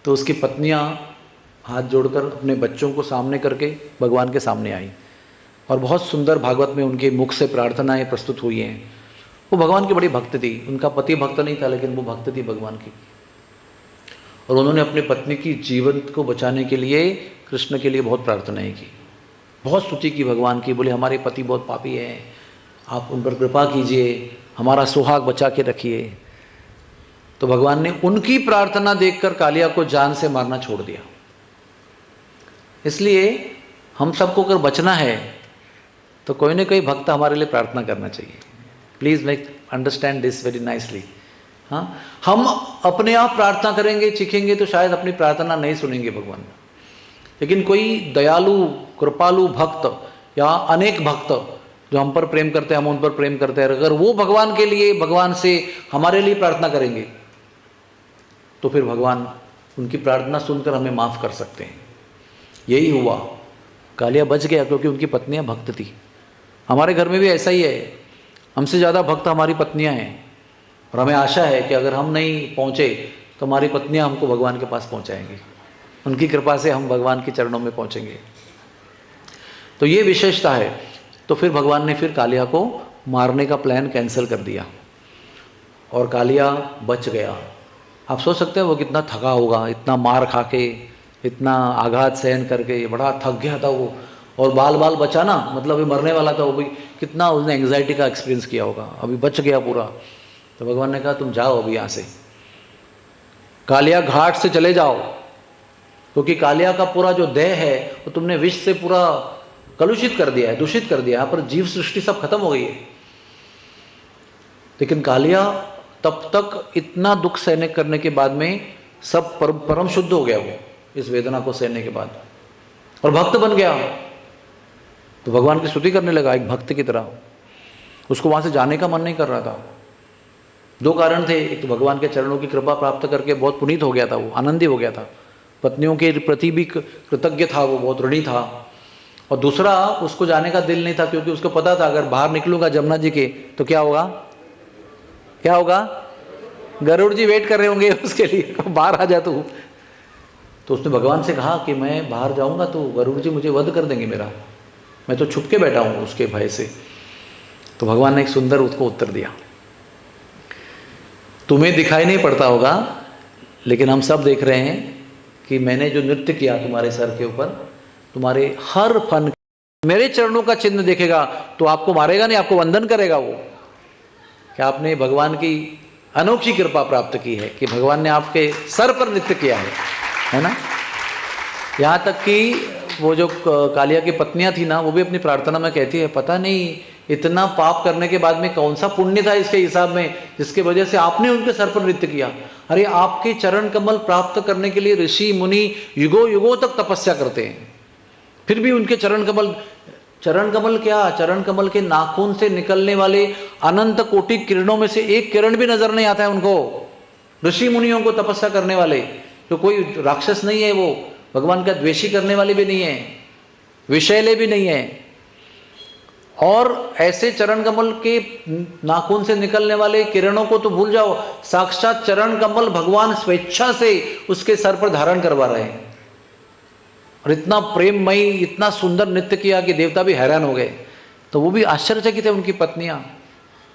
[SPEAKER 1] तो उसकी पत्नियां हाथ जोड़कर अपने बच्चों को सामने करके भगवान के सामने आई और बहुत सुंदर भागवत में उनके मुख से प्रार्थनाएं प्रस्तुत हुई हैं। वो भगवान की बड़ी भक्त थी, उनका पति भक्त नहीं था लेकिन वो भक्त थी भगवान की। और उन्होंने अपनी पत्नी की जीवन को बचाने के लिए कृष्ण के लिए बहुत प्रार्थनाएं की, बहुत स्तुति की भगवान की। बोले हमारे पति बहुत पापी हैं, आप उन पर कृपा कीजिए, हमारा सुहाग बचा के रखिए। तो भगवान ने उनकी प्रार्थना देखकर कालिया को जान से मारना छोड़ दिया। इसलिए हम सबको अगर बचना है तो कोई ना कोई भक्त हमारे लिए प्रार्थना करना चाहिए। Please make understand this very nicely. हाँ, हम अपने आप प्रार्थना करेंगे चीखेंगे तो शायद अपनी प्रार्थना नहीं सुनेंगे भगवान, लेकिन कोई दयालु कृपालु भक्त या अनेक भक्त जो हम पर प्रेम करते हैं, हम उन पर प्रेम करते हैं, अगर वो भगवान के लिए भगवान से हमारे लिए प्रार्थना करेंगे तो फिर भगवान उनकी प्रार्थना सुनकर हमें माफ़ कर सकते हैं। यही हुआ, कालिया बच गया क्योंकि उनकी पत्नियां भक्त थी। हमारे घर में भी ऐसा ही है, हमसे ज़्यादा भक्त हमारी पत्नियां हैं और हमें आशा है कि अगर हम नहीं पहुँचे तो हमारी पत्नियां हमको भगवान के पास पहुँचाएंगी, उनकी कृपा से हम भगवान के चरणों में पहुँचेंगे। तो ये विशेषता है। तो फिर भगवान ने फिर कालिया को मारने का प्लान कैंसिल कर दिया और कालिया बच गया। आप सोच सकते हैं वो कितना थका होगा, इतना मार खा के, इतना आघात सहन करके बड़ा थक गया था वो, और बाल बाल बचा ना, मतलब अभी मरने वाला था वो भी, कितना उसने एंग्जाइटी का एक्सपीरियंस किया होगा, अभी बच गया पूरा। तो भगवान ने कहा तुम जाओ अभी यहाँ से, कालिया घाट से चले जाओ, क्योंकि कालिया का पूरा जो देह है वो तुमने विष से पूरा कलुषित कर दिया है, दूषित कर दिया है, यहाँ पर जीव सृष्टि सब खत्म हो गई है। लेकिन कालिया तब तक इतना दुख सहने करने के बाद में सब परम शुद्ध हो गया वो, इस वेदना को सहने के बाद, और भक्त बन गया। तो भगवान की स्तुति करने लगा एक भक्त की तरह। उसको वहाँ से जाने का मन नहीं कर रहा था। दो कारण थे, एक तो भगवान के चरणों की कृपा प्राप्त करके बहुत पुनीत हो गया था, वो आनंदी हो गया था, पत्नियों के प्रति भी कृतज्ञ था, वो बहुत ऋणी था। और दूसरा, उसको जाने का दिल नहीं था क्योंकि उसको पता था अगर बाहर निकलूंगा जमुना जी के तो क्या होगा, क्या होगा, गरुड़ जी वेट कर रहे होंगे उसके लिए, बाहर आ जा तो उसने भगवान से कहा कि मैं बाहर जाऊंगा तो गरुड़ जी मुझे वध कर देंगे मेरा, मैं तो छुप के बैठा हूँ उसके भय से। तो भगवान ने एक सुंदर उसको उत्तर दिया, तुम्हें दिखाई नहीं पड़ता होगा लेकिन हम सब देख रहे हैं कि मैंने जो नृत्य किया तुम्हारे सर के ऊपर, तुम्हारे हर फन मेरे चरणों का चिन्ह देखेगा तो आपको मारेगा नहीं, आपको वंदन करेगा वो। क्या आपने भगवान की अनोखी कृपा प्राप्त की है कि भगवान ने आपके सर पर नृत्य किया है ना। यहाँ तक कि वो जो कालिया की पत्नियां थी ना, वो भी अपनी प्रार्थना में कहती है पता नहीं इतना पाप करने के बाद में कौन सा पुण्य था इसके हिसाब में जिसके वजह से आपने उनके सर पर नृत्य किया। अरे आपके चरण कमल प्राप्त करने के लिए ऋषि मुनि युगों युगों तक तपस्या करते हैं, फिर भी उनके चरण कमल क्या, चरण कमल के नाखून से निकलने वाले अनंत कोटि किरणों में से एक किरण भी नजर नहीं आता है उनको। ऋषि मुनियों को तपस्या करने वाले, तो कोई राक्षस नहीं है वो, भगवान का द्वेषी करने वाले भी नहीं है, विषैले भी नहीं है। और ऐसे चरण कमल के नाखून से निकलने वाले किरणों को तो भूल जाओ, साक्षात चरण कमल भगवान स्वेच्छा से उसके सर पर धारण करवा रहे हैं। और इतना प्रेममयी, इतना सुंदर नृत्य किया कि देवता भी हैरान हो गए। तो वो भी आश्चर्यचकित है उनकी पत्नियां,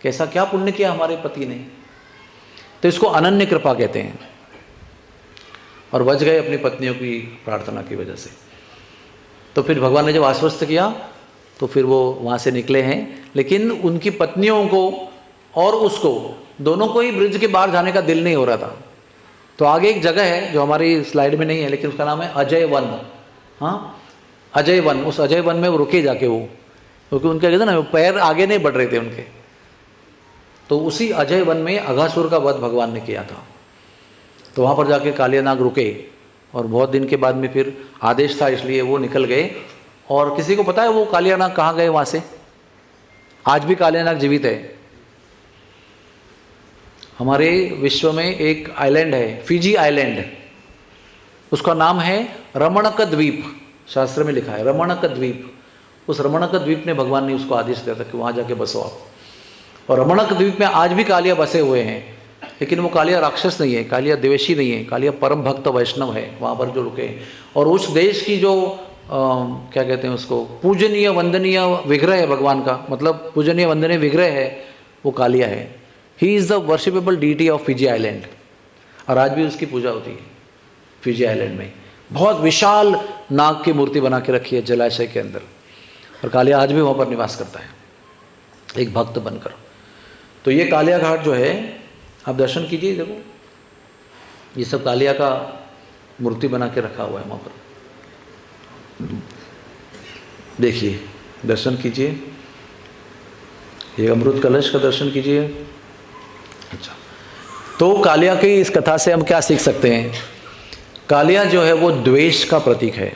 [SPEAKER 1] कैसा क्या पुण्य किया हमारे पति ने। तो इसको अनन्य कृपा कहते हैं। और बच गए अपनी पत्नियों की प्रार्थना की वजह से। तो फिर भगवान ने जब आश्वस्त किया तो फिर वो वहाँ से निकले हैं, लेकिन उनकी पत्नियों को और उसको दोनों को ही ब्रिज के बाहर जाने का दिल नहीं हो रहा था। तो आगे एक जगह है जो हमारी स्लाइड में नहीं है, लेकिन उसका नाम है अजय वन। हाँ, अजय वन, उस अजय वन में वो रुके जाके वो, क्योंकि उनके कहते ना पैर आगे नहीं बढ़ रहे थे उनके। तो उसी अजय वन में अघासुर का वध भगवान ने किया था। तो वहाँ पर जाके कालिया नाग रुके और बहुत दिन के बाद में फिर आदेश था इसलिए वो निकल गए। और किसी को पता है वो कालिया नाग कहाँ गए वहाँ से? आज भी कालिया नाग जीवित है। हमारे विश्व में एक आइलैंड है, फिजी आइलैंड, उसका नाम है रमणक द्वीप। शास्त्र में लिखा है रमणक द्वीप। उस रमणक द्वीप ने भगवान ने उसको आदेश दिया था कि वहाँ जाके बसो आप। और रमणक द्वीप में आज भी कालिया बसे हुए हैं, लेकिन वो कालिया राक्षस नहीं है, कालिया द्वेषी नहीं है, कालिया परम भक्त वैष्णव है वहाँ पर जो रुके हैं। और उस देश की जो क्या कहते हैं उसको, पूजनीय वंदनीय विग्रह है भगवान का, मतलब पूजनीय वंदनीय विग्रह है, वो कालिया है। He is the worshipable deity of Fiji island. और आज भी उसकी पूजा होती है फिजी आइलैंड में। बहुत विशाल नाग की मूर्ति बना के रखी है जलाशय के अंदर, और कालिया आज भी वहाँ पर निवास करता है एक भक्त बनकर। तो ये कालिया घाट जो है आप दर्शन कीजिए, देखो ये सब कालिया का मूर्ति बना के रखा हुआ है वहाँ पर, देखिए दर्शन कीजिए। ये अमृत कलश का दर्शन कीजिए। अच्छा, तो कालिया की इस कथा से हम क्या सीख सकते हैं? कालिया जो है वो द्वेष का प्रतीक है।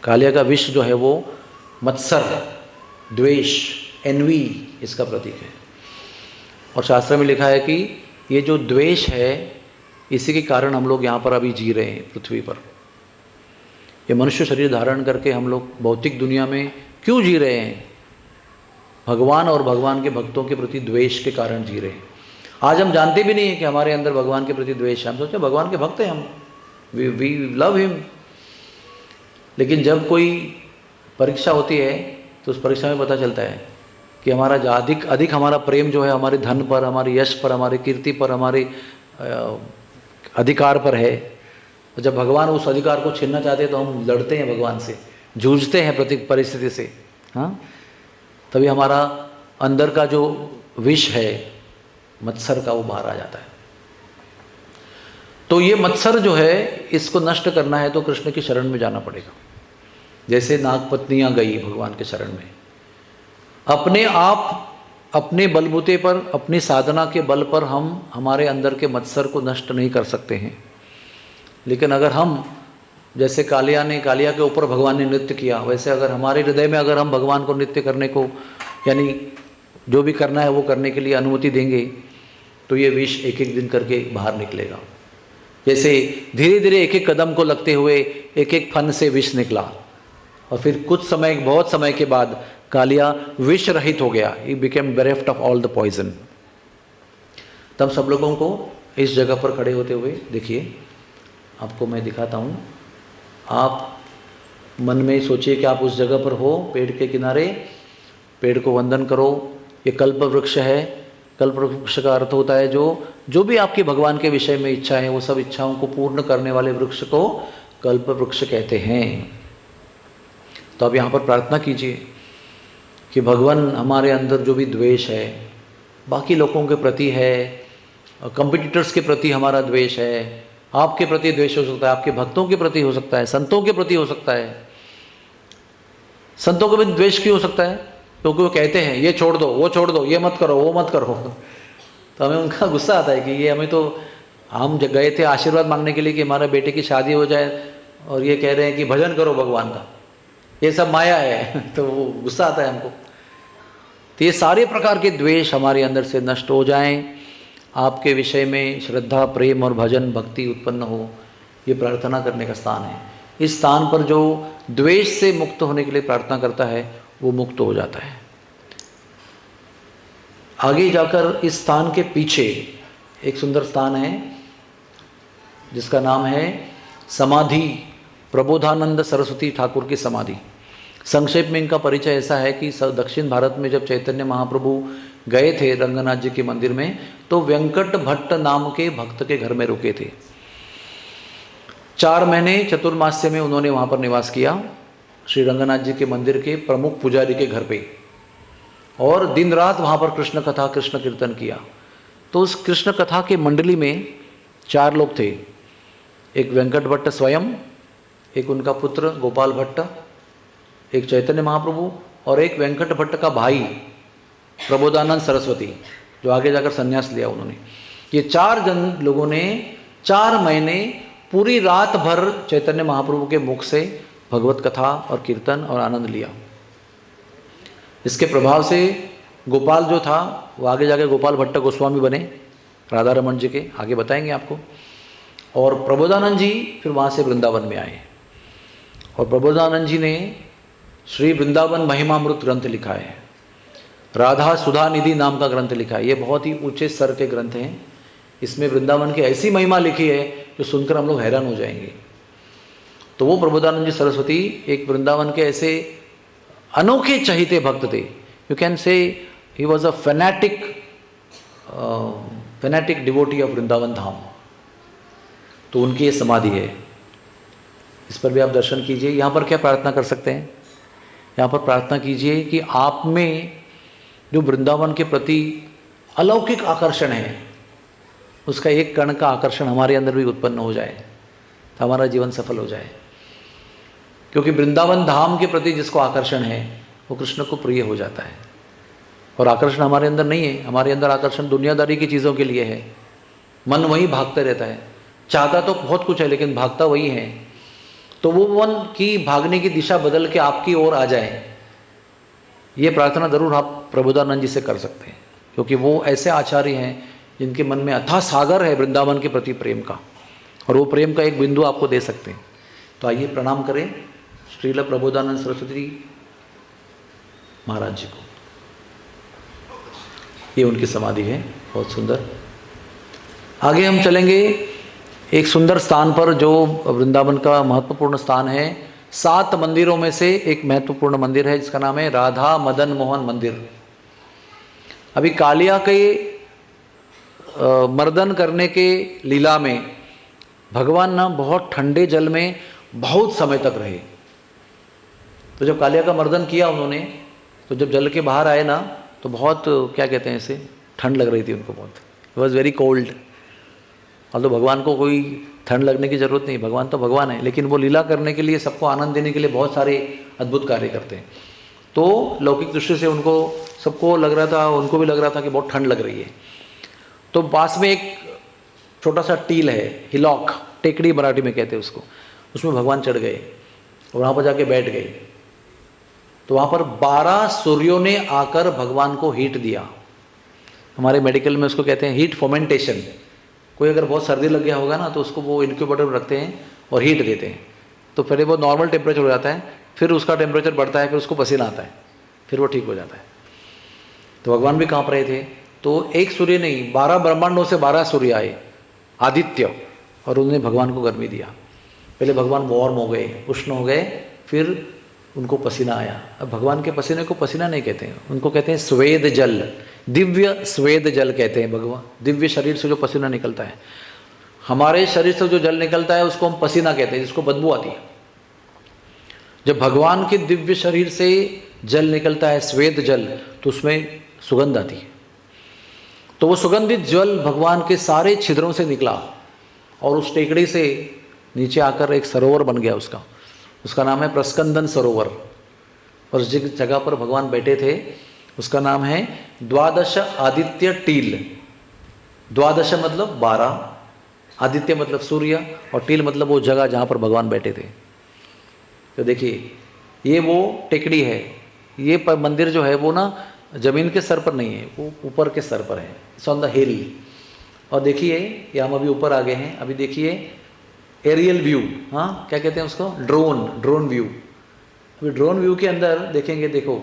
[SPEAKER 1] कालिया का विष जो है वो मत्सर, द्वेष, एनवी इसका प्रतीक है। और शास्त्र में लिखा है कि ये जो द्वेष है इसी के कारण हम लोग यहाँ पर अभी जी रहे हैं पृथ्वी पर। ये मनुष्य शरीर धारण करके हम लोग भौतिक दुनिया में क्यों जी रहे हैं? भगवान और भगवान के भक्तों के प्रति द्वेष के कारण जी रहे हैं। आज हम जानते भी नहीं हैं कि हमारे अंदर भगवान के प्रति द्वेष है। हम सोचते हैं भगवान के भक्त हैं हम, वी लव हिम। लेकिन जब कोई परीक्षा होती है तो उस परीक्षा में पता चलता है कि हमारा अधिक हमारा प्रेम जो है हमारे धन पर, हमारे यश पर, हमारे कीर्ति पर, हमारे अधिकार पर है। और जब भगवान उस अधिकार को छीनना चाहते हैं तो हम लड़ते हैं भगवान से, जूझते हैं प्रति परिस्थिति से। हाँ, तभी हमारा अंदर का जो विष है मत्सर का वो बाहर आ जाता है। तो ये मत्सर जो है इसको नष्ट करना है तो कृष्ण की शरण में जाना पड़ेगा। जैसे नागपत्नियाँ गई भगवान के शरण में, अपने आप अपने बलबूते पर, अपनी साधना के बल पर हम हमारे अंदर के मत्सर को नष्ट नहीं कर सकते हैं। लेकिन अगर हम, जैसे कालिया के ऊपर भगवान ने नृत्य किया, वैसे अगर हमारे हृदय में अगर हम भगवान को नृत्य करने को, यानी जो भी करना है वो करने के लिए अनुमति देंगे तो ये विष एक एक दिन करके बाहर निकलेगा। जैसे धीरे धीरे एक एक कदम को लगते हुए एक एक फन से विष निकला, और फिर कुछ समय, बहुत समय के बाद कालिया विष रहित हो गया। He became bereft of all the poison. तब सब लोगों को इस जगह पर खड़े होते हुए देखिए, आपको मैं दिखाता हूँ। आप मन में सोचिए कि आप उस जगह पर हो, पेड़ के किनारे, पेड़ को वंदन करो। ये कल्प वृक्ष है। कल्प वृक्ष का अर्थ होता है जो भी आपकी भगवान के विषय में इच्छा है, वो सब इच्छाओं को पूर्ण करने वाले वृक्ष को कल्प वृक्ष कहते हैं। तो आप यहाँ पर प्रार्थना कीजिए कि भगवान, हमारे अंदर जो भी द्वेष है, बाकी लोगों के प्रति है, कंपिटिटर्स के प्रति हमारा द्वेष है, आपके प्रति द्वेष हो सकता है, आपके भक्तों के प्रति हो सकता है, संतों के प्रति हो सकता है। संतों के प्रति द्वेष क्यों हो सकता है? क्योंकि वो कहते हैं ये छोड़ दो, वो छोड़ दो, ये मत करो, वो मत करो। तो हमें उनका गुस्सा आता है कि ये हमें, तो हम गए थे आशीर्वाद मांगने के लिए कि हमारे बेटे की शादी हो जाए, और ये कह रहे हैं कि भजन करो भगवान का, ये सब माया है। तो वो गुस्सा आता है हमको। तो ये सारे प्रकार के द्वेष हमारे अंदर से नष्ट हो जाएं, आपके विषय में श्रद्धा, प्रेम और भजन भक्ति उत्पन्न हो, ये प्रार्थना करने का स्थान है। इस स्थान पर जो द्वेष से मुक्त होने के लिए प्रार्थना करता है वो मुक्त हो जाता है। आगे जाकर इस स्थान के पीछे एक सुंदर स्थान है जिसका नाम है समाधि, प्रबोधानंद सरस्वती ठाकुर की समाधि। संक्षेप में इनका परिचय ऐसा है कि दक्षिण भारत में जब चैतन्य महाप्रभु गए थे रंगनाथ जी के मंदिर में, तो वेंकट भट्ट नाम के भक्त के घर में रुके थे। 4 महीने चतुर्मास्य में उन्होंने वहाँ पर निवास किया, श्री रंगनाथ जी के मंदिर के प्रमुख पुजारी के घर पे, और दिन रात वहाँ पर कृष्ण कथा, कृष्ण कीर्तन किया। तो उस कृष्ण कथा के मंडली में 4 लोग थे। एक वेंकट भट्ट स्वयं, एक उनका पुत्र गोपाल भट्ट, एक चैतन्य महाप्रभु, और एक वेंकट भट्ट का भाई प्रबोधानंद सरस्वती, जो आगे जाकर संन्यास लिया उन्होंने। ये 4 जन लोगों ने 4 महीने पूरी रात भर चैतन्य महाप्रभु के मुख से भगवत कथा और कीर्तन और आनंद लिया। इसके प्रभाव से गोपाल जो था वो आगे जाके गोपाल भट्ट गोस्वामी बने, राधा रमन जी के, आगे बताएंगे आपको। और प्रबोधानंद जी फिर वहाँ से वृंदावन में आए और प्रबोधानंद जी ने श्री वृंदावन महिमामृत ग्रंथ लिखा है, राधा सुधा निधि नाम का ग्रंथ लिखा है। ये बहुत ही ऊंचे स्तर के ग्रंथ हैं। इसमें वृंदावन की ऐसी महिमा लिखी है जो सुनकर हम लोग हैरान हो जाएंगे। तो वो प्रबोधानंद जी सरस्वती एक वृंदावन के ऐसे अनोखे चहीते भक्त थे। You can say he was a fanatic devotee of Vrindavan Dham. तो उनकी ये समाधि है, इस पर भी आप दर्शन कीजिए। यहाँ पर क्या प्रार्थना कर सकते हैं? यहाँ पर प्रार्थना कीजिए कि आप में जो वृंदावन के प्रति अलौकिक आकर्षण है, उसका एक कण का आकर्षण हमारे अंदर भी उत्पन्न हो जाए तो हमारा जीवन सफल हो जाए। क्योंकि वृंदावन धाम के प्रति जिसको आकर्षण है वो कृष्ण को प्रिय हो जाता है। और आकर्षण हमारे अंदर नहीं है, हमारे अंदर आकर्षण दुनियादारी की चीज़ों के लिए है। मन वही भागता रहता है, चाहता तो बहुत कुछ है लेकिन भागता वही है। तो वो मन की भागने की दिशा बदल के आपकी ओर आ जाए, ये प्रार्थना जरूर आप प्रबोधानंद जी से कर सकते हैं। क्योंकि वो ऐसे आचार्य हैं जिनके मन में अथाह सागर है वृंदावन के प्रति प्रेम का, और वो प्रेम का एक बिंदु आपको दे सकते हैं। तो आइए प्रणाम करें श्रील प्रबोधानंद सरस्वती महाराज जी को। ये उनकी समाधि है, बहुत सुंदर। आगे हम चलेंगे एक सुंदर स्थान पर जो वृंदावन का महत्वपूर्ण स्थान है। 7 मंदिरों में से एक महत्वपूर्ण मंदिर है जिसका नाम है राधा मदन मोहन मंदिर। अभी कालिया के मर्दन करने के लीला में भगवान ना बहुत ठंडे जल में बहुत समय तक रहे। तो जब कालिया का मर्दन किया उन्होंने, तो जब जल के बाहर आए ना तो बहुत क्या कहते हैं इसे, ठंड लग रही थी उनको बहुत। It was very cold. और तो भगवान को कोई ठंड लगने की ज़रूरत नहीं, भगवान तो भगवान है, लेकिन वो लीला करने के लिए, सबको आनंद देने के लिए बहुत सारे अद्भुत कार्य करते हैं। तो लौकिक दृष्टि से उनको सबको लग रहा था, उनको भी लग रहा था कि बहुत ठंड लग रही है। तो पास में एक छोटा सा टील है, हिलॉक, टेकड़ी मराठी में कहते हैं उसको, उसमें भगवान चढ़ गए और वहाँ पर जाके बैठ गए। तो वहाँ पर 12 सूर्यों ने आकर भगवान को हीट दिया। हमारे मेडिकल में उसको कहते हैं हीट फोमेंटेशन। कोई अगर बहुत सर्दी लग गया होगा ना तो उसको वो इनक्यूबेटर में रखते हैं और हीट देते हैं। तो पहले वो नॉर्मल टेम्परेचर हो जाता है, फिर उसका टेम्परेचर बढ़ता है, फिर उसको पसीना आता है, फिर वो ठीक हो जाता है। तो भगवान भी काँप रहे थे। तो एक सूर्य नहीं, 12 ब्रह्मांडों से 12 सूर्य आए, आदित्य, और उन्होंने भगवान को गर्मी दिया। पहले भगवान वार्म हो गए, उष्ण हो गए, फिर उनको पसीना आया। अब भगवान के पसीने को पसीना नहीं कहते हैं, उनको कहते हैं स्वेद जल, दिव्य स्वेद जल कहते हैं। भगवान दिव्य शरीर से जो पसीना निकलता है, हमारे शरीर से जो जल निकलता है उसको हम पसीना कहते हैं, जिसको बदबू आती है। जब भगवान के दिव्य शरीर से जल निकलता है, स्वेद जल, तो उसमें सुगंध आती है। तो वो सुगंधित जल भगवान के सारे छिद्रों से निकला और उस टेकड़ी से नीचे आकर एक सरोवर बन गया उसका नाम है प्रस्कंदन सरोवर। और जिस जगह पर भगवान बैठे थे उसका नाम है द्वादश आदित्य टील। द्वादश मतलब 12, आदित्य मतलब सूर्य, और टील मतलब वो जगह जहाँ पर भगवान बैठे थे। तो देखिए ये वो टेकड़ी है। ये मंदिर जो है वो ना जमीन के स्तर पर नहीं है, वो ऊपर के स्तर पर है, इट्स ऑन द हिल। और देखिए ये हम अभी ऊपर आ गए हैं। अभी देखिए एरियल व्यू, हाँ क्या कहते हैं उसको, ड्रोन व्यू। अभी ड्रोन व्यू के अंदर देखेंगे, देखो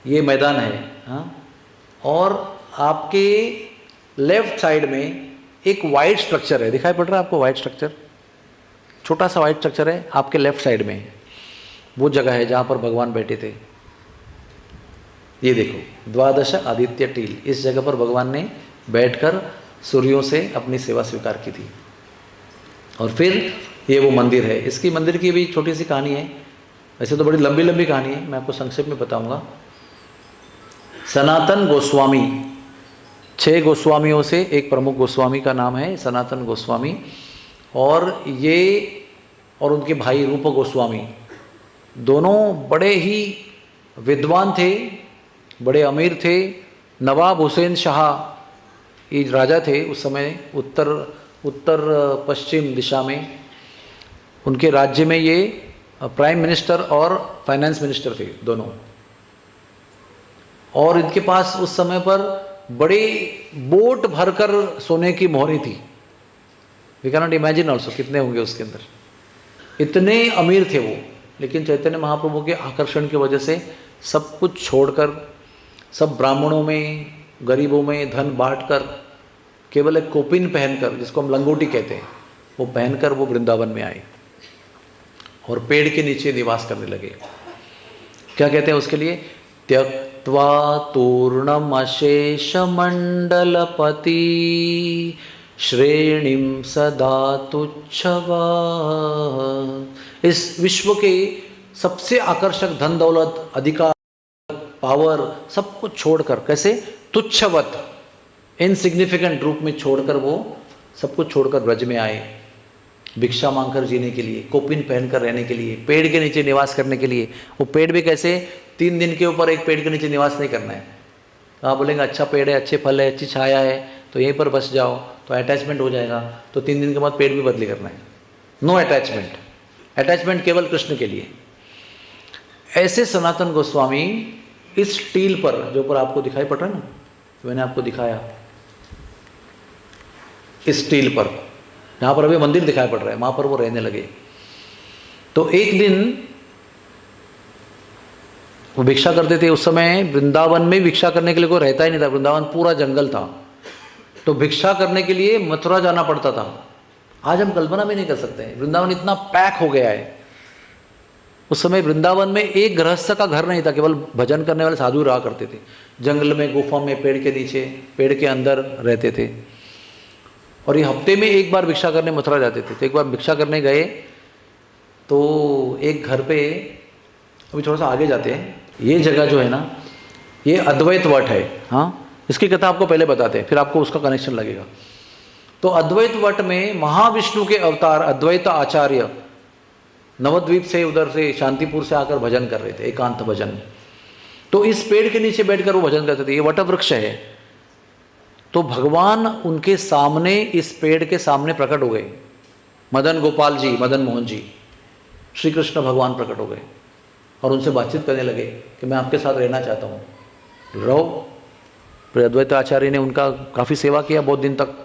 [SPEAKER 1] ये मैदान है, हाँ, और आपके लेफ्ट साइड में एक वाइट स्ट्रक्चर है, दिखाई पड़ रहा है आपको वाइट स्ट्रक्चर, छोटा सा वाइट स्ट्रक्चर है आपके लेफ्ट साइड में। वो जगह है जहाँ पर भगवान बैठे थे। ये देखो द्वादश आदित्य टील, इस जगह पर भगवान ने बैठकर सूर्यों से अपनी सेवा स्वीकार की थी। और फिर ये वो मंदिर है। इसकी मंदिर की भी छोटी सी कहानी है, वैसे तो बड़ी लंबी लंबी कहानी है, मैं आपको संक्षेप में बताऊंगा। सनातन गोस्वामी, 6 गोस्वामियों से एक प्रमुख गोस्वामी का नाम है सनातन गोस्वामी, और ये और उनके भाई रूप गोस्वामी दोनों बड़े ही विद्वान थे, बड़े अमीर थे। नवाब हुसैन शाह ये राजा थे उस समय, उत्तर उत्तर पश्चिम दिशा में, उनके राज्य में ये प्राइम मिनिस्टर और फाइनेंस मिनिस्टर थे दोनों। और इनके पास उस समय पर बड़े बोट भरकर सोने की मोहरें थी। We can not imagine also कितने होंगे उसके अंदर, इतने अमीर थे वो। लेकिन चैतन्य महाप्रभु के आकर्षण की वजह से सब कुछ छोड़कर, सब ब्राह्मणों में, गरीबों में धन बांटकर, केवल एक कोपिन पहनकर, जिसको हम लंगोटी कहते हैं, वो पहनकर वो वृंदावन में आए और पेड़ के नीचे निवास करने लगे। क्या कहते हैं उसके लिए? त्यक्त्वा तूर्णम अशेष मंडलपति श्रेणीम सदा तुच्छवा। इस विश्व के सबसे आकर्षक धन दौलत, अधिकार, पावर, सब कुछ छोड़कर, कैसे? तुच्छवत, इनसिग्निफिकेंट रूप में छोड़कर वो सब कुछ छोड़कर ब्रज में आए, भिक्षा मांगकर जीने के लिए, कोपिन पहनकर रहने के लिए, पेड़ के नीचे निवास करने के लिए। वो पेड़ भी कैसे? 3 दिन के ऊपर एक पेड़ के नीचे निवास नहीं करना है। आप बोलेंगे अच्छा पेड़ है, अच्छे फल है, अच्छी छाया है, तो यहीं पर बस जाओ, तो अटैचमेंट हो जाएगा, तो 3 दिन के बाद पेड़ भी बदली करना है। नो अटैचमेंट, अटैचमेंट केवल कृष्ण के लिए। ऐसे सनातन गोस्वामी इस टील पर, जो ऊपर आपको दिखाई पड़ रहा है ना, मैंने आपको दिखाया, इस टील पर जहाँ पर अभी मंदिर दिखाई पड़ रहा है, वहाँ पर वो रहने लगे। तो एक दिन वो भिक्षा करते थे। उस समय वृंदावन में भिक्षा करने के लिए कोई रहता ही नहीं था, वृंदावन पूरा जंगल था, तो भिक्षा करने के लिए मथुरा जाना पड़ता था। आज हम कल्पना भी नहीं कर सकते हैं, वृंदावन इतना पैक हो गया है। उस समय वृंदावन में एक गृहस्थ का घर नहीं था, केवल भजन करने वाले साधु रहा करते थे, जंगल में, गुफा में, पेड़ के नीचे, पेड़ के अंदर रहते थे। और ये हफ्ते में एक बार भिक्षा करने मथुरा जाते थे। तो एक बार भिक्षा करने गए तो एक घर पे, अभी थोड़ा सा आगे जाते हैं, ये जगह जो है ना, ये अद्वैत वट है। हाँ, इसकी कथा आपको पहले बताते हैं, फिर आपको उसका कनेक्शन लगेगा। तो अद्वैत वट में महाविष्णु के अवतार अद्वैत आचार्य नवद्वीप से, उधर से शांतिपुर से आकर भजन कर रहे थे, एकांत भजन। तो इस पेड़ के नीचे बैठकर वो भजन करते थे। ये वट वृक्ष है। तो भगवान उनके सामने, इस पेड़ के सामने प्रकट हो गए। मदन गोपाल जी, मदन मोहन जी, श्री कृष्ण भगवान प्रकट हो गए और उनसे बातचीत करने लगे कि मैं आपके साथ रहना चाहता हूँ, रहो। फिर अद्वैत आचार्य ने उनका काफ़ी सेवा किया बहुत दिन तक।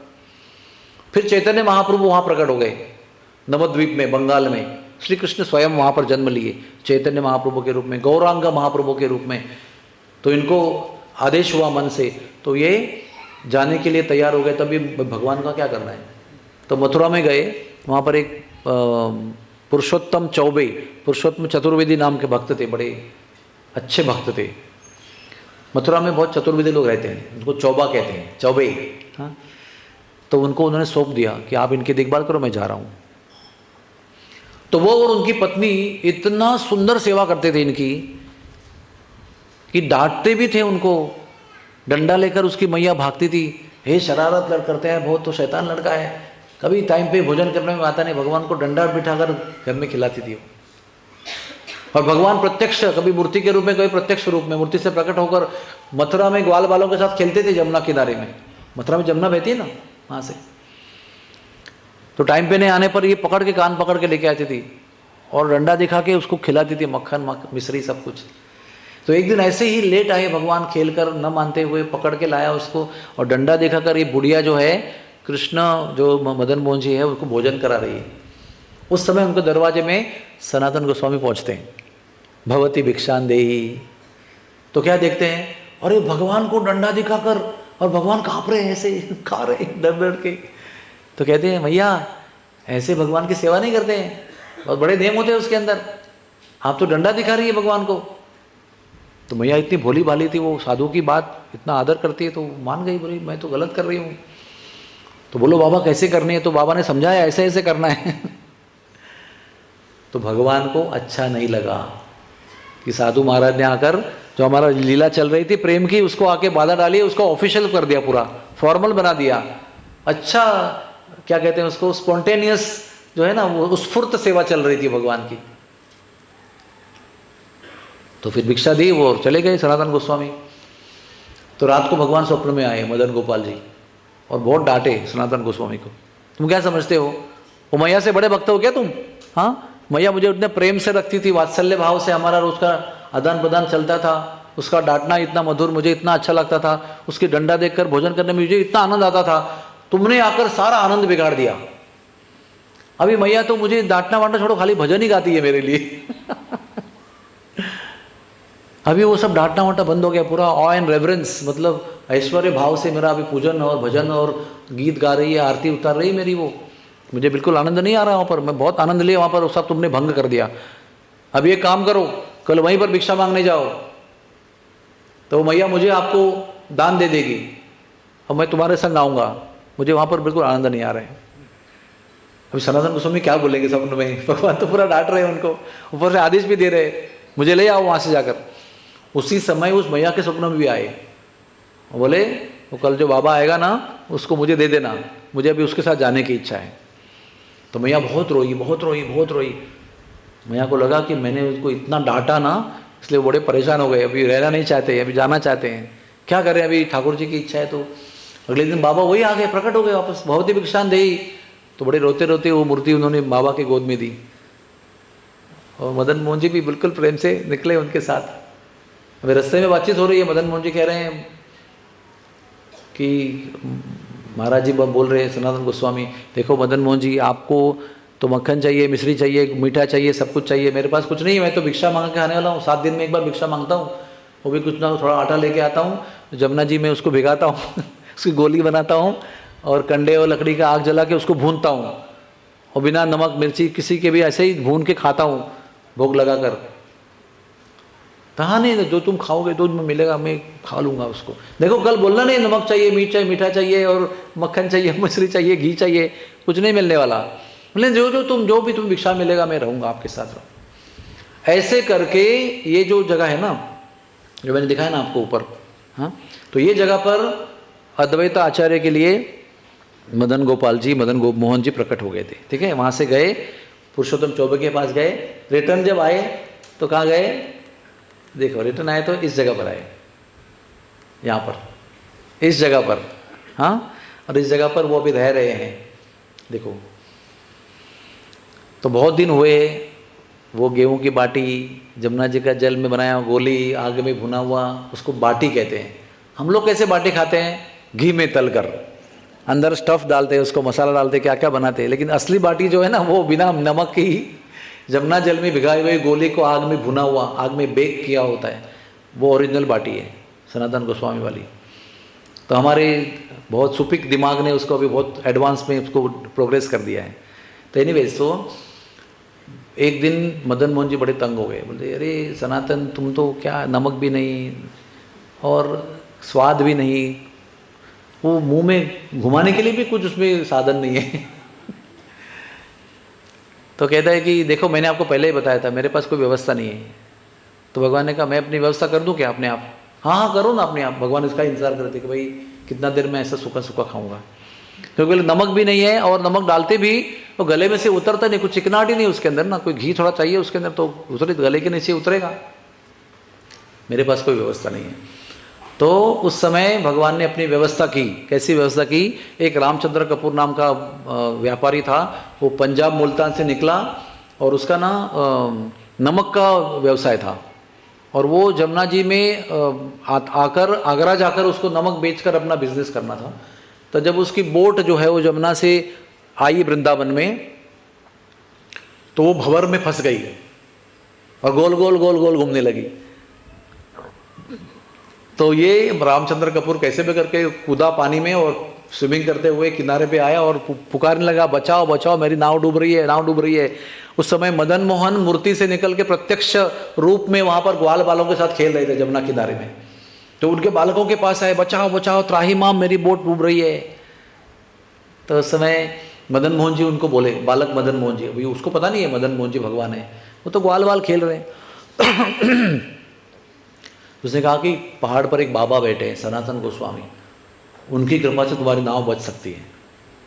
[SPEAKER 1] फिर चैतन्य महाप्रभु वहाँ प्रकट हो गए, नवद्वीप में, बंगाल में। श्री कृष्ण स्वयं वहाँ पर जन्म लिए, चैतन्य महाप्रभु के रूप में, गौरांग महाप्रभु के रूप में। तो इनको आदेश हुआ मन से, तो ये जाने के लिए तैयार हो गए। तभी भगवान का क्या करना है, तो मथुरा में गए। वहाँ पर एक पुरुषोत्तम चौबे, पुरुषोत्तम चतुर्वेदी नाम के भक्त थे, बड़े अच्छे भक्त थे। मथुरा में बहुत चतुर्वेदी लोग रहते हैं, उनको चौबा कहते हैं, चौबे। हाँ, तो उनको उन्होंने सौंप दिया कि आप इनकी देखभाल करो, मैं जा रहा हूँ। तो वो और उनकी पत्नी इतना सुंदर सेवा करते थे इनकी कि डांटते भी थे उनको। डंडा लेकर उसकी मैया भागती थी, हे शरारत करते हैं बहुत, तो शैतान लड़का है, कभी टाइम पे भोजन करने में आता नहीं। भगवान को डंडा बिठाकर घर में खिलाती थी वो। और भगवान प्रत्यक्ष, कभी मूर्ति के रूप में, कभी प्रत्यक्ष रूप में मूर्ति से प्रकट होकर मथुरा में ग्वाल बालों के साथ खेलते थे जमुना किनारे में। मथुरा में जमुना बहती है ना, वहाँ से। तो टाइम पे नहीं आने पर ये पकड़ के, कान पकड़ के लेके आती थी और डंडा दिखा के उसको खिलाती थी, मक्खन मिश्री सब कुछ। तो एक दिन ऐसे ही लेट आए भगवान, खेलकर न मानते हुए पकड़ के लाया उसको, और डंडा दिखाकर ये बुढ़िया जो है, कृष्ण जो मदन मोहन जी है, उसको भोजन करा रही है। उस समय उनके दरवाजे में सनातन गोस्वामी पहुंचते हैं, भगवती भिक्षान देही। तो क्या देखते हैं, अरे भगवान को डंडा दिखाकर, और भगवान काँप रहे हैं, ऐसे खा रहे डर डर के। तो कहते हैं, भैया ऐसे भगवान की सेवा नहीं करते हैं, बहुत बड़े नियम होते हैं उसके अंदर, आप तो डंडा दिखा रही है भगवान को। तो मैया इतनी भोली भाली थी, वो साधु की बात इतना आदर करती है, तो मान गई, बोली मैं तो गलत कर रही हूँ। तो बोलो बाबा कैसे करनी है, तो बाबा ने समझाया ऐसे ऐसे करना है। तो भगवान को अच्छा नहीं लगा कि साधु महाराज ने आकर, जो हमारा लीला चल रही थी प्रेम की, उसको आके बाधा डाली, उसको ऑफिशियल कर दिया, पूरा फॉर्मल बना दिया। अच्छा, क्या कहते हैं उसको, स्पॉन्टेनियस जो है ना, वो स्फूर्त सेवा चल रही थी भगवान की। तो फिर भिक्षा दी वो और चले गए सनातन गोस्वामी। तो रात को भगवान स्वप्न में आए, मदन गोपाल जी, और बहुत डांटे सनातन गोस्वामी को तुम क्या समझते हो, वो मैया से बड़े भक्त हो क्या तुम? हाँ, मैया मुझे उतने प्रेम से रखती थी, वात्सल्य भाव से हमारा रोज का आदान प्रदान चलता था, उसका डांटना इतना मधुर, मुझे इतना अच्छा लगता था, उसकी डंडा देखकर भोजन करने में मुझे इतना आनंद आता था। तुमने आकर सारा आनंद बिगाड़ दिया। अभी मैया तो मुझे डांटना वाटना छोड़ो, खाली भजन ही गाती है मेरे लिए। अभी वो सब डांटना वाटना बंद हो गया, पूरा ऑ एंड रेवरेंस, मतलब ऐश्वर्य भाव से मेरा अभी पूजन और भजन और गीत गा रही है, आरती उतार रही है मेरी वो। मुझे बिल्कुल आनंद नहीं आ रहा वहाँ पर, मैं बहुत आनंद लिया वहाँ पर, वो सब तुमने भंग कर दिया। अब ये काम करो, कल वहीं पर भिक्षा मांगने जाओ, तो मैया मुझे आपको दान दे देगी और मैं तुम्हारे संग आऊँगा। मुझे वहाँ पर बिल्कुल आनंद नहीं आ रहा है। अभी सनातन गोस्वामी क्या बोलेंगे सपन में, भगवान तो पूरा डांट रहे हैं उनको, ऊपर से आदेश भी दे रहे, मुझे ले आओ वहाँ से जाकर। उसी समय उस मैया के स्वप्न में भी आए, बोले वो कल जो बाबा आएगा ना उसको मुझे दे देना, मुझे अभी उसके साथ जाने की इच्छा है। तो मैया बहुत रोई, बहुत रोई, बहुत रोई। मैया को लगा कि मैंने उसको इतना डांटा ना, इसलिए बड़े परेशान हो गए, अभी रहना नहीं चाहते, अभी जाना चाहते हैं, क्या करें, अभी ठाकुर जी की इच्छा है। तो अगले दिन बाबा वही आ गए, प्रकट हो गए वापस, भगवती भिक्षान देई। तो बड़े रोते रोते वो मूर्ति उन्होंने बाबा के गोद में दी, और मदन मोहन जी भी बिल्कुल प्रेम से निकले उनके साथ। अभी रास्ते में बातचीत हो रही है, मदन मोहन जी कह रहे हैं कि महाराज जी बोल रहे हैं सनातन गोस्वामी, देखो मदन मोहन जी, आपको तो मक्खन चाहिए, मिश्री चाहिए, मीठा चाहिए, सब कुछ चाहिए, मेरे पास कुछ नहीं है, मैं तो भिक्षा मांग के आने वाला हूँ, 7 दिन में एक बार भिक्षा मांगता हूँ, वो भी कुछ ना थोड़ा आटा लेके आता हूँ, जमुना जी में उसको भिगाता हूँ उसकी गोली बनाता हूँ और कंडे और लकड़ी का आग जला के उसको भूनता हूँ, और बिना नमक मिर्ची किसी के भी ऐसे ही भून के खाता हूँ भोग लगा कर। कहा नहीं, जो तुम खाओगे दूध में मिलेगा, मैं खा लूँगा उसको। देखो कल बोलना नहीं नमक चाहिए, मीठा चाहिए और मक्खन चाहिए, मछली चाहिए, घी चाहिए, कुछ नहीं मिलने वाला। बोले जो भी तुम भिक्षा मिलेगा मैं रहूँगा आपके साथ रहूँ। ऐसे करके ये जो जगह है ना, जो मैंने दिखाया ना आपको ऊपर, हाँ, तो ये जगह पर अद्वैत आचार्य के लिए मदन गोपाल जी, मदन मोहन जी प्रकट हो गए थे। ठीक है, वहाँ से गए, पुरुषोत्तम चौबे के पास गए, रिटर्न जब आए तो कहाँ गए, देखो रिटर्न आए तो इस जगह पर आए, यहाँ पर इस जगह पर, हाँ, और इस जगह पर वो अभी रह रहे हैं। देखो तो बहुत दिन हुए, वो गेहूं की बाटी, जमुना जी का जल में बनाया गोली, आग में भुना हुआ, उसको बाटी कहते हैं। हम लोग कैसे बाटी खाते हैं, घी में तल कर, अंदर स्टफ़ डालते हैं, उसको मसाला डालते, क्या क्या बनाते हैं। लेकिन असली बाटी जो है ना, वो बिना नमक की जमुना जल में भिगाई हुई गोली को आग में भुना हुआ, आग में बेक किया होता है, वो ओरिजिनल बाटी है सनातन गोस्वामी वाली। तो हमारे बहुत सुपिक दिमाग ने उसको अभी बहुत एडवांस में उसको प्रोग्रेस कर दिया है। तो एनीवेज, तो एक दिन मदन मोहन जी बड़े तंग हो गए, बोलते अरे सनातन तुम तो क्या, नमक भी नहीं और स्वाद भी नहीं, वो मुंह में घुमाने के लिए भी कुछ उसमें साधन नहीं है। तो कहता है कि देखो मैंने आपको पहले ही बताया था, मेरे पास कोई व्यवस्था नहीं है। तो भगवान ने कहा मैं अपनी व्यवस्था कर दूं क्या अपने आप? हाँ हाँ करो ना अपने आप। भगवान इसका इंतजार करते कि भाई कितना देर में ऐसा सूखा सूखा खाऊंगा, क्योंकि नमक भी नहीं है, और नमक डालते भी तो गले में से उतरता नहीं, कुछ चिकनाहट ही नहीं उसके अंदर ना, कोई घी थोड़ा चाहिए उसके अंदर तो उतरे, गले के नीचे उतरेगा। मेरे पास कोई व्यवस्था नहीं है। तो उस समय भगवान ने अपनी व्यवस्था की। कैसी व्यवस्था की? एक रामचंद्र कपूर नाम का व्यापारी था, वो पंजाब मुल्तान से निकला और उसका ना नमक का व्यवसाय था, और वो जमुना जी में आकर आगरा जाकर उसको नमक बेचकर अपना बिजनेस करना था। तो जब उसकी बोट जो है वो जमुना से आई वृंदावन में, तो वो भंवर में फंस गई और गोल गोल गोल गोल घूमने लगी। तो ये रामचंद्र कपूर कैसे भी करके कूदा पानी में और स्विमिंग करते हुए किनारे पे आया और पुकारने लगा, बचाओ बचाओ मेरी नाव डूब रही है, नाव डूब रही है। उस समय मदन मोहन मूर्ति से निकल के प्रत्यक्ष रूप में वहाँ पर ग्वाल बालों के साथ खेल रहे थे जमुना किनारे में। तो उनके बालकों के पास आए, बचाओ बचाओ त्राही माम मेरी बोट डूब रही है। तो उस समय मदन मोहन जी उनको बोले, बालक मदन मोहन जी, अभी उसको पता नहीं है मदन मोहन जी भगवान है, वो तो ग्वाल बाल खेल रहे हैं। उसने कहा कि पहाड़ पर एक बाबा बैठे हैं सनातन गोस्वामी, उनकी कृपा से तुम्हारी नाव बच सकती है।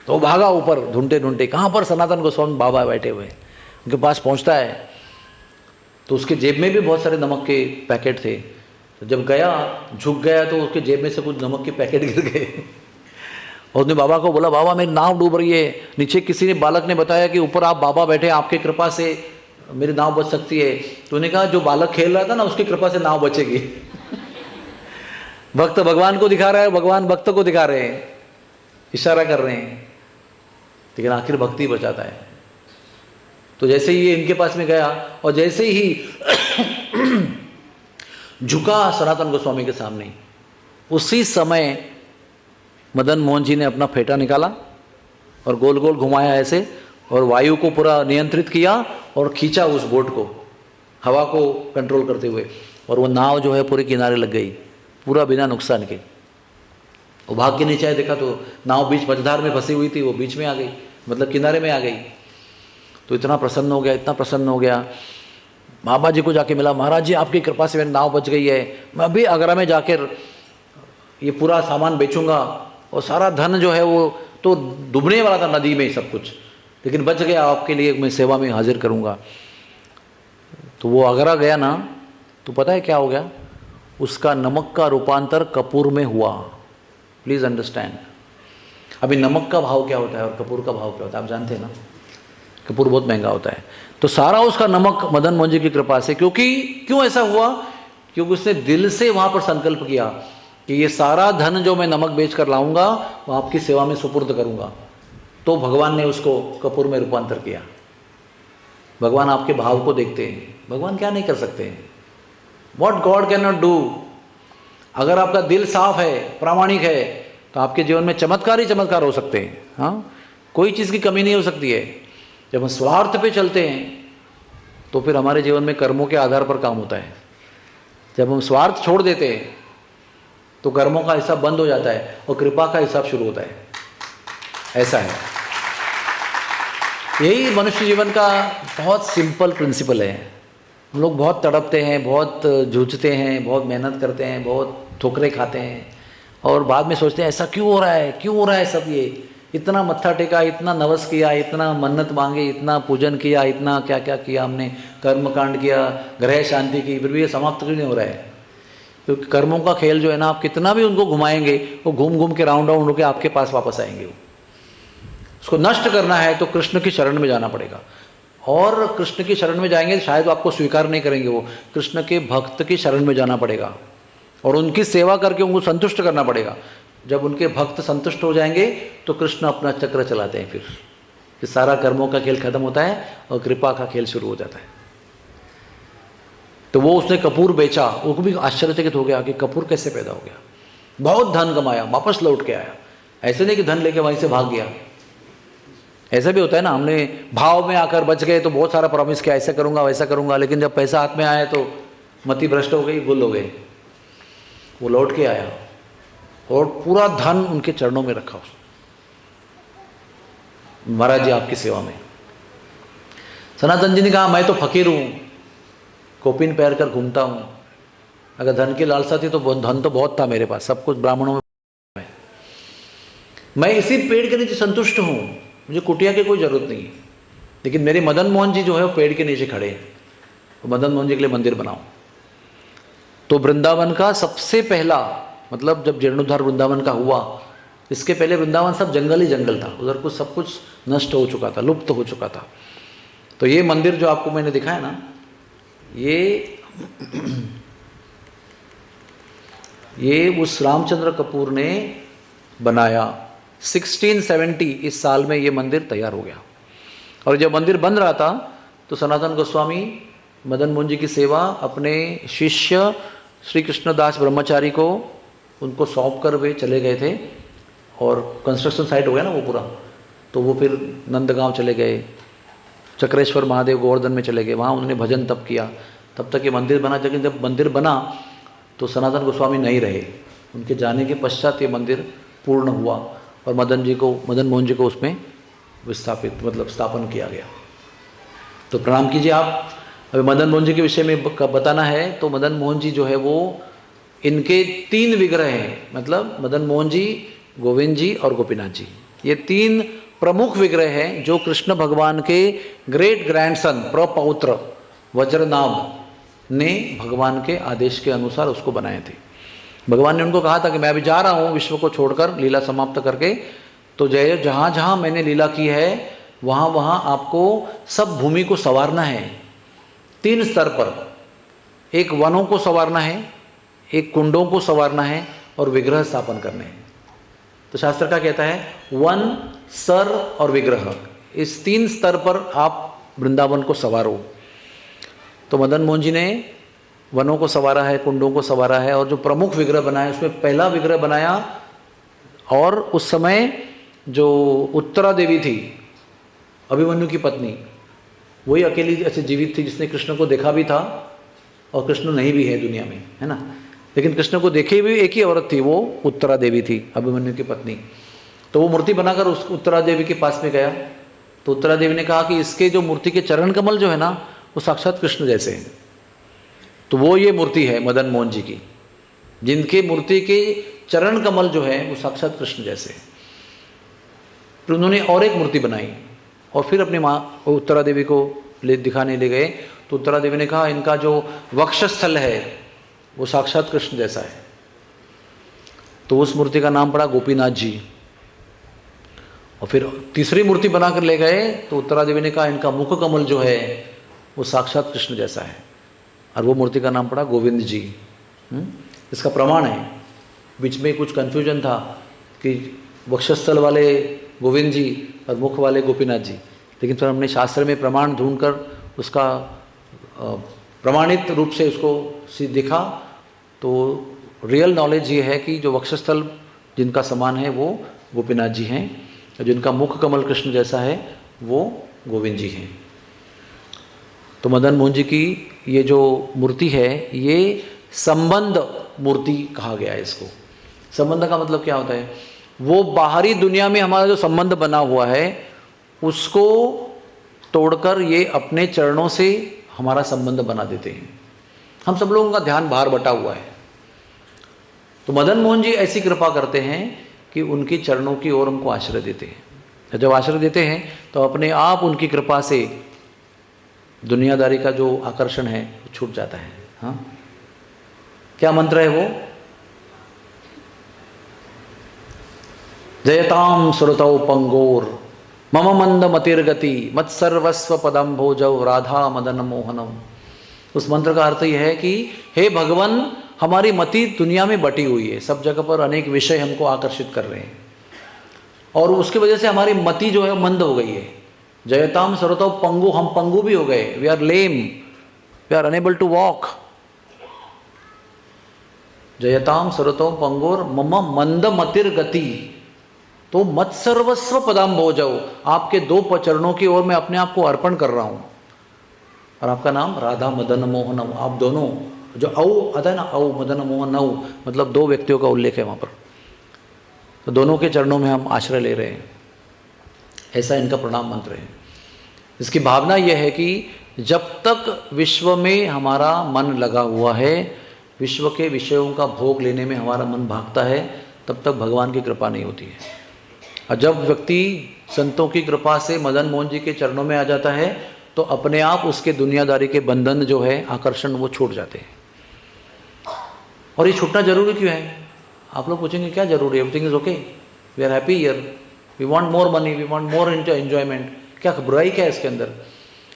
[SPEAKER 1] तो वो भागा ऊपर ढूंढते ढूंढते, कहाँ पर सनातन गोस्वामी बाबा बैठे हुए, उनके पास पहुँचता है। तो उसके जेब में भी बहुत सारे नमक के पैकेट थे। तो जब गया, झुक गया, तो उसके जेब में से कुछ नमक के पैकेट गिर गए और उसने बाबा को बोला, बाबा मेरी नाव डूब रही है। नीचे किसी ने बालक ने बताया कि ऊपर आप बाबा बैठे, आपकी कृपा से मेरी नाव बच सकती है। तो उन्होंने कहा जो बालक खेल रहा था ना, उसकी कृपा से नाव बचेगी। भक्त भगवान को दिखा रहा है, भगवान भक्त को दिखा रहे हैं, इशारा कर रहे हैं, लेकिन आखिर भक्ति बचाता है। तो जैसे ही ये इनके पास में गया और जैसे ही झुका सनातन गोस्वामी के सामने, उसी समय मदन मोहन जी ने अपना फेटा निकाला और गोल गोल घुमाया ऐसे, और वायु को पूरा नियंत्रित किया और खींचा उस बोट को, हवा को कंट्रोल करते हुए, और वो नाव जो है पूरे किनारे लग गई, पूरा बिना नुकसान के। वो भाग के नीचे आए, देखा तो नाव बीच मझधार में फंसी हुई थी, वो बीच में आ गई, मतलब किनारे में आ गई। तो इतना प्रसन्न हो गया, इतना प्रसन्न हो गया, बाबा जी को जाके मिला, महाराज जी आपकी कृपा से मेरी नाव बच गई है, मैं अभी आगरा में जाकर ये पूरा सामान बेचूंगा, और सारा धन जो है वो तो डूबने वाला था नदी में सब कुछ, लेकिन बच गया, आपके लिए मैं सेवा में हाजिर करूंगा। तो वो आगरा गया ना, तो पता है क्या हो गया, उसका नमक का रूपांतर कपूर में हुआ। प्लीज़ अंडरस्टैंड, अभी नमक का भाव क्या होता है और कपूर का भाव क्या होता है आप जानते हैं ना, कपूर बहुत महंगा होता है। तो सारा उसका नमक मदन मोहन जी की कृपा से, क्यों ऐसा हुआ, क्योंकि उसने दिल से वहाँ पर संकल्प किया कि ये सारा धन जो मैं नमक बेच कर लाऊंगा वो आपकी सेवा में सुपुर्द करूंगा। तो भगवान ने उसको कपूर में रूपांतर किया। भगवान आपके भाव को देखते हैं, भगवान क्या नहीं कर सकते हैं, what God can not do. अगर आपका दिल साफ है, प्रामाणिक है, तो आपके जीवन में चमत्कार ही चमत्कार हो सकते हैं। हाँ, कोई चीज़ की कमी नहीं हो सकती है। जब हम स्वार्थ पे चलते हैं तो फिर हमारे जीवन में कर्मों के आधार पर काम होता है। जब हम स्वार्थ छोड़ देते हैं तो कर्मों का हिसाब बंद हो जाता है और कृपा का हिसाब शुरू होता है। ऐसा है, यही मनुष्य जीवन का बहुत सिंपल प्रिंसिपल है। हम लोग बहुत तड़पते हैं, बहुत जूझते हैं, बहुत मेहनत करते हैं, बहुत ठोकरें खाते हैं, और बाद में सोचते हैं ऐसा क्यों हो रहा है, क्यों हो रहा है सब ये, इतना मत्था टेका, इतना नवस किया, इतना मन्नत मांगे, इतना पूजन किया, इतना क्या क्या किया हमने, कर्म कांड किया, ग्रह शांति की, फिर भी ये समाप्त क्यों नहीं हो रहा है। क्योंकि कर्मों का खेल जो है ना, आप कितना भी उनको घुमाएंगे वो घूम घूम के राउंड राउंड होकर आपके पास वापस आएंगे। उसको नष्ट करना है तो कृष्ण की शरण में जाना पड़ेगा, और कृष्ण की शरण में जाएंगे शायद आपको स्वीकार नहीं करेंगे, वो कृष्ण के भक्त की शरण में जाना पड़ेगा और उनकी सेवा करके उनको संतुष्ट करना पड़ेगा। जब उनके भक्त संतुष्ट हो जाएंगे तो कृष्ण अपना चक्र चलाते हैं, फिर सारा कर्मों का खेल खत्म होता है और कृपा का खेल शुरू हो जाता है। तो वो उसने कपूर बेचा, वो भी आश्चर्यचकित हो गया कि कपूर कैसे पैदा हो गया। बहुत धन कमाया, वापस लौट के आया। ऐसे नहीं कि धन लेके वहीं से भाग गया, ऐसा भी होता है ना, हमने भाव में आकर बच गए तो बहुत सारा प्रॉमिस किया, ऐसा करूंगा वैसा करूंगा, लेकिन जब पैसा हाथ में आया तो मति भ्रष्ट हो गई, गुल हो गए। वो लौट के आया और पूरा धन उनके चरणों में रखा उसने, महाराज जी आपकी सेवा में। सनातन जी ने कहा मैं तो फकीर हूं, कोपिन पहन कर घूमता हूं, अगर धन की लालसा थी तो धन तो बहुत था मेरे पास, सब कुछ ब्राह्मणों में, मैं इसी पेड़ के नीचे संतुष्ट हूं, मुझे कुटिया की कोई जरूरत नहीं है। लेकिन मेरे मदन मोहन जी जो है वो पेड़ के नीचे खड़े हैं, तो मदन मोहन जी के लिए मंदिर बनाओ। तो वृंदावन का सबसे पहला, मतलब जब जीर्णोद्धार वृंदावन का हुआ, इसके पहले वृंदावन सब जंगल ही जंगल था, उधर कुछ सब कुछ नष्ट हो चुका था, लुप्त हो चुका था। तो ये मंदिर जो आपको मैंने दिखाया ना, ये उस रामचंद्र कपूर ने बनाया। 1670 इस साल में ये मंदिर तैयार हो गया। और जब मंदिर बन रहा था तो सनातन गोस्वामी मदन मोहन जी की सेवा अपने शिष्य श्री कृष्णदास ब्रह्मचारी को उनको सौंप कर वे चले गए थे, और कंस्ट्रक्शन साइट हो गया ना वो पूरा, तो वो फिर नंदगांव चले गए, चक्रेश्वर महादेव गोवर्धन में चले गए, वहाँ उन्होंने भजन तप किया, तब तक ये मंदिर बना। लेकिन जब मंदिर बना तो सनातन गोस्वामी नहीं रहे, उनके जाने के पश्चात ये मंदिर पूर्ण हुआ और मदन मोहन जी को उसमें विस्थापित, मतलब स्थापन किया गया। तो प्रणाम कीजिए आप। अभी मदन मोहन जी के विषय में बताना है तो मदन मोहन जी जो है वो, इनके 3 विग्रह हैं, मतलब मदन मोहन जी, गोविंद जी और गोपीनाथ जी, ये 3 प्रमुख विग्रह हैं जो कृष्ण भगवान के ग्रेट ग्रैंडसन प्रपौत्र वज्रनाभ ने भगवान के आदेश के अनुसार उसको बनाए थे। भगवान ने उनको कहा था कि मैं अभी जा रहा हूँ विश्व को छोड़कर, लीला समाप्त करके, तो जय जहाँ जहाँ मैंने लीला की है वहाँ वहाँ आपको सब भूमि को संवारना है 3 स्तर पर। एक वनों को संवारना है, एक कुंडों को संवारना है और विग्रह स्थापन करने हैं। तो शास्त्र का कहता है वन, सर और विग्रह, इस 3 स्तर पर आप वृंदावन को संवारो। तो मदन मोहन जी ने वनों को संवारा है, कुंडों को संवारा है, और जो प्रमुख विग्रह बनाया उसमें पहला विग्रह बनाया। और उस समय जो उत्तरा देवी थी, अभिमन्यु की पत्नी, वही अकेली ऐसे जीवित थी जिसने कृष्ण को देखा भी था और कृष्ण नहीं भी है दुनिया में, है ना। लेकिन कृष्ण को देखे भी एक ही औरत थी, वो उत्तरा देवी थी, अभिमन्यु की पत्नी। तो वो मूर्ति बनाकर उस उत्तरा देवी के पास में गया। तो उत्तरा देवी ने कहा कि इसके जो मूर्ति के चरण कमल जो है ना वो साक्षात कृष्ण जैसे हैं। तो वो ये मूर्ति है मदन मोहन जी की, जिनके मूर्ति के चरण कमल जो है वो साक्षात कृष्ण जैसे हैं। फिर उन्होंने और एक मूर्ति बनाई और फिर अपनी माँ उत्तरा देवी को दिखाने ले गए। तो उत्तरा देवी ने कहा इनका जो वक्षस्थल है वो साक्षात कृष्ण जैसा है। तो उस मूर्ति का नाम पड़ा गोपीनाथ जी। और फिर तीसरी मूर्ति बनाकर ले गए तो उत्तरा देवी ने कहा इनका मुख कमल जो है वो साक्षात कृष्ण जैसा है, और वो मूर्ति का नाम पड़ा गोविंद जी। इसका प्रमाण है, बीच में कुछ कन्फ्यूजन था कि वक्षस्थल वाले गोविंद जी और मुख वाले गोपीनाथ जी, लेकिन फिर हमने शास्त्र में प्रमाण ढूंढकर उसका प्रमाणित रूप से उसको देखा। तो रियल नॉलेज ये है कि जो वक्षस्थल जिनका समान है वो गोपीनाथ जी हैं, और जिनका मुख कमल कृष्ण जैसा है वो गोविंद जी हैं। तो मदन मोहन जी की ये जो मूर्ति है ये संबंध मूर्ति कहा गया है इसको। संबंध का मतलब क्या होता है? वो बाहरी दुनिया में हमारा जो संबंध बना हुआ है उसको तोड़कर ये अपने चरणों से हमारा संबंध बना देते हैं। हम सब लोगों का ध्यान बाहर बटा हुआ है, तो मदन मोहन जी ऐसी कृपा करते हैं कि उनके चरणों की ओर हमको आश्रय देते हैं। जब आश्रय देते हैं तो अपने आप उनकी कृपा से दुनियादारी का जो आकर्षण है वो छूट जाता है। हाँ, क्या मंत्र है वो? जयताम सुरतौ पंगोर मम मंद मतिर्गति मत सर्वस्व पदम भोजौ राधा मदन मोहनम। उस मंत्र का अर्थ यह है कि हे भगवान, हमारी मति दुनिया में बटी हुई है, सब जगह पर अनेक विषय हमको आकर्षित कर रहे हैं, और उसकी वजह से हमारी मति जो है मंद हो गई है। जयताम सुरतौ पंगु, हम पंगु भी हो गए, we are lame, we are unable to walk. जयताम सुरतौ पंगोर मम मंद मतिर गति, तो मत सर्वस्व पदाम भोजौ, आपके 2 चरणों की ओर मैं अपने आप को अर्पण कर रहा हूं। और आपका नाम राधा मदन मोहनम, आप दोनों जो औ आता है ना, औ मदन मोहन औ, मतलब 2 व्यक्तियों का उल्लेख है वहां पर। तो दोनों के चरणों में हम आश्रय ले रहे हैं, ऐसा इनका प्रणाम मंत्र है। इसकी भावना यह है कि जब तक विश्व में हमारा मन लगा हुआ है, विश्व के विषयों का भोग लेने में हमारा मन भागता है, तब तक भगवान की कृपा नहीं होती है। और जब व्यक्ति संतों की कृपा से मदन मोहन जी के चरणों में आ जाता है तो अपने आप उसके दुनियादारी के बंधन जो है, आकर्षण, वो छूट जाते हैं। और ये छूटना जरूरी क्यों है? आप लोग पूछेंगे क्या जरूरी है? Everything is okay, we are happy here, we want more money, we want more enjoyment. क्या बुराई क्या है इसके अंदर?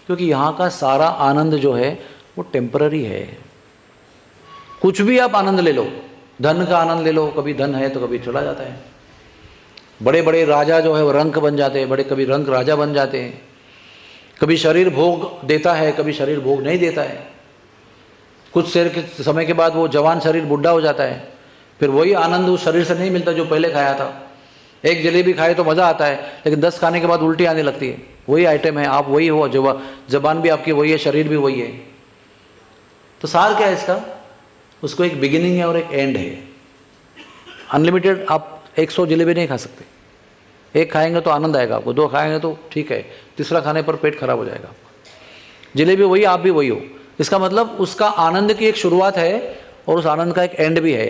[SPEAKER 1] क्योंकि यहाँ का सारा आनंद जो है वो टेम्पररी है। कुछ भी आप आनंद ले लो, धन का आनंद ले लो, कभी धन है तो कभी चला जाता है। बड़े बड़े राजा जो है वो रंक बन जाते हैं, कभी रंक राजा बन जाते हैं। कभी शरीर भोग देता है, कभी शरीर भोग नहीं देता है। कुछ देर के समय के बाद वो जवान शरीर बुढ़ा हो जाता है, फिर वही आनंद उस शरीर से नहीं मिलता जो पहले खाया था। एक जलेबी खाए तो मज़ा आता है, लेकिन 10 खाने के बाद उल्टी आने लगती है। वही आइटम है, आप वही हो, जबान भी आपकी वही है, शरीर भी वही है। तो सार क्या है इसका? उसको एक बिगिनिंग है और एक एंड है। अनलिमिटेड आप 100 जलेबी नहीं खा सकते। एक खाएंगे तो आनंद आएगा आपको, 2 खाएंगे तो ठीक है, तीसरा खाने पर पेट खराब हो जाएगा। जलेबी वही, आप भी वही हो। इसका मतलब उसका आनंद की एक शुरुआत है और उस आनंद का एक एंड भी है।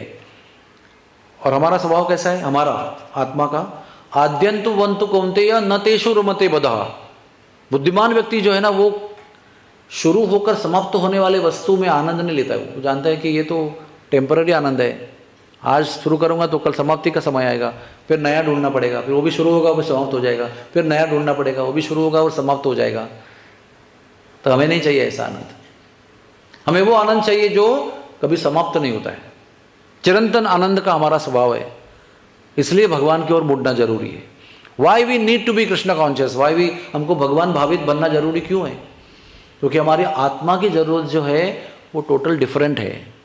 [SPEAKER 1] और हमारा स्वभाव कैसा है? हमारा आत्मा का आद्यंतु वंतु कौन्तेय न तेषु रमते बधा। बुद्धिमान व्यक्ति जो है ना, वो शुरू होकर समाप्त होने वाले वस्तु में आनंद नहीं लेता है। वो जानता है कि ये तो टेम्पररी आनंद है, आज शुरू करूँगा तो कल समाप्ति का समय आएगा, फिर नया ढूंढना पड़ेगा, फिर वो भी शुरू होगा वो समाप्त हो जाएगा, फिर नया ढूंढना पड़ेगा, वो भी शुरू होगा और समाप्त हो जाएगा। तो हमें नहीं चाहिए ऐसा आनंद। हमें वो आनंद चाहिए जो कभी समाप्त नहीं होता है। चिरंतन आनंद का हमारा स्वभाव है, इसलिए भगवान की ओर मुड़ना जरूरी है। Why we need to be Krishna conscious, why we, हमको भगवान भावित बनना जरूरी क्यों है? क्योंकि हमारी आत्मा की जरूरत जो है वो टोटल डिफरेंट है,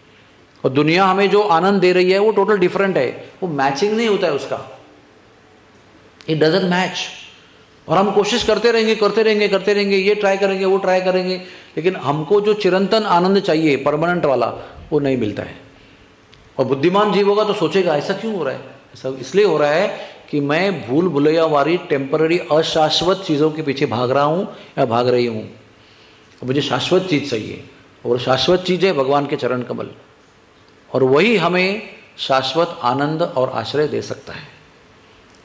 [SPEAKER 1] और दुनिया हमें जो आनंद दे रही है वो टोटल डिफरेंट है, वो मैचिंग नहीं होता है उसका, इट डजंट मैच। और हम कोशिश करते रहेंगे करते रहेंगे करते रहेंगे, ये ट्राई करेंगे वो ट्राई करेंगे, लेकिन हमको जो चिरंतन आनंद चाहिए परमानेंट वाला वो नहीं मिलता है। और बुद्धिमान जीव होगा तो सोचेगा ऐसा क्यों हो रहा है? ऐसा इसलिए हो रहा है कि मैं भूल भुलैया वाली टेम्पररी अशाश्वत चीज़ों के पीछे भाग रहा हूँ या भाग रही हूँ। मुझे शाश्वत चीज़ चाहिए, और शाश्वत चीज़ है भगवान के चरण कमल, और वही हमें शाश्वत आनंद और आश्रय दे सकता है।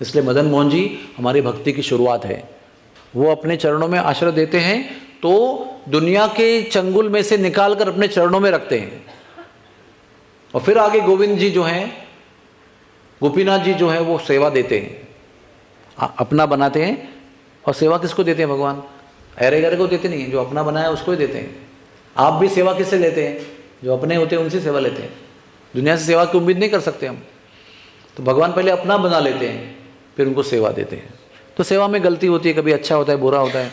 [SPEAKER 1] इसलिए मदन मोहन जी हमारी भक्ति की शुरुआत है, वो अपने चरणों में आश्रय देते हैं तो दुनिया के चंगुल में से निकाल कर अपने चरणों में रखते हैं। और फिर आगे गोविंद जी जो हैं, गोपीनाथ जी जो हैं, वो सेवा देते हैं, अपना बनाते हैं। और सेवा किसको देते हैं भगवान? अरे गरे को देते नहीं हैं, जो अपना बनाया उसको ही देते हैं। आप भी सेवा किससे लेते हैं? जो अपने होते हैं उनसे सेवा लेते हैं। दुनिया से सेवा की उम्मीद नहीं कर सकते हम। तो भगवान पहले अपना बना लेते हैं, फिर उनको सेवा देते हैं। तो सेवा में गलती होती है, कभी अच्छा होता है बुरा होता है,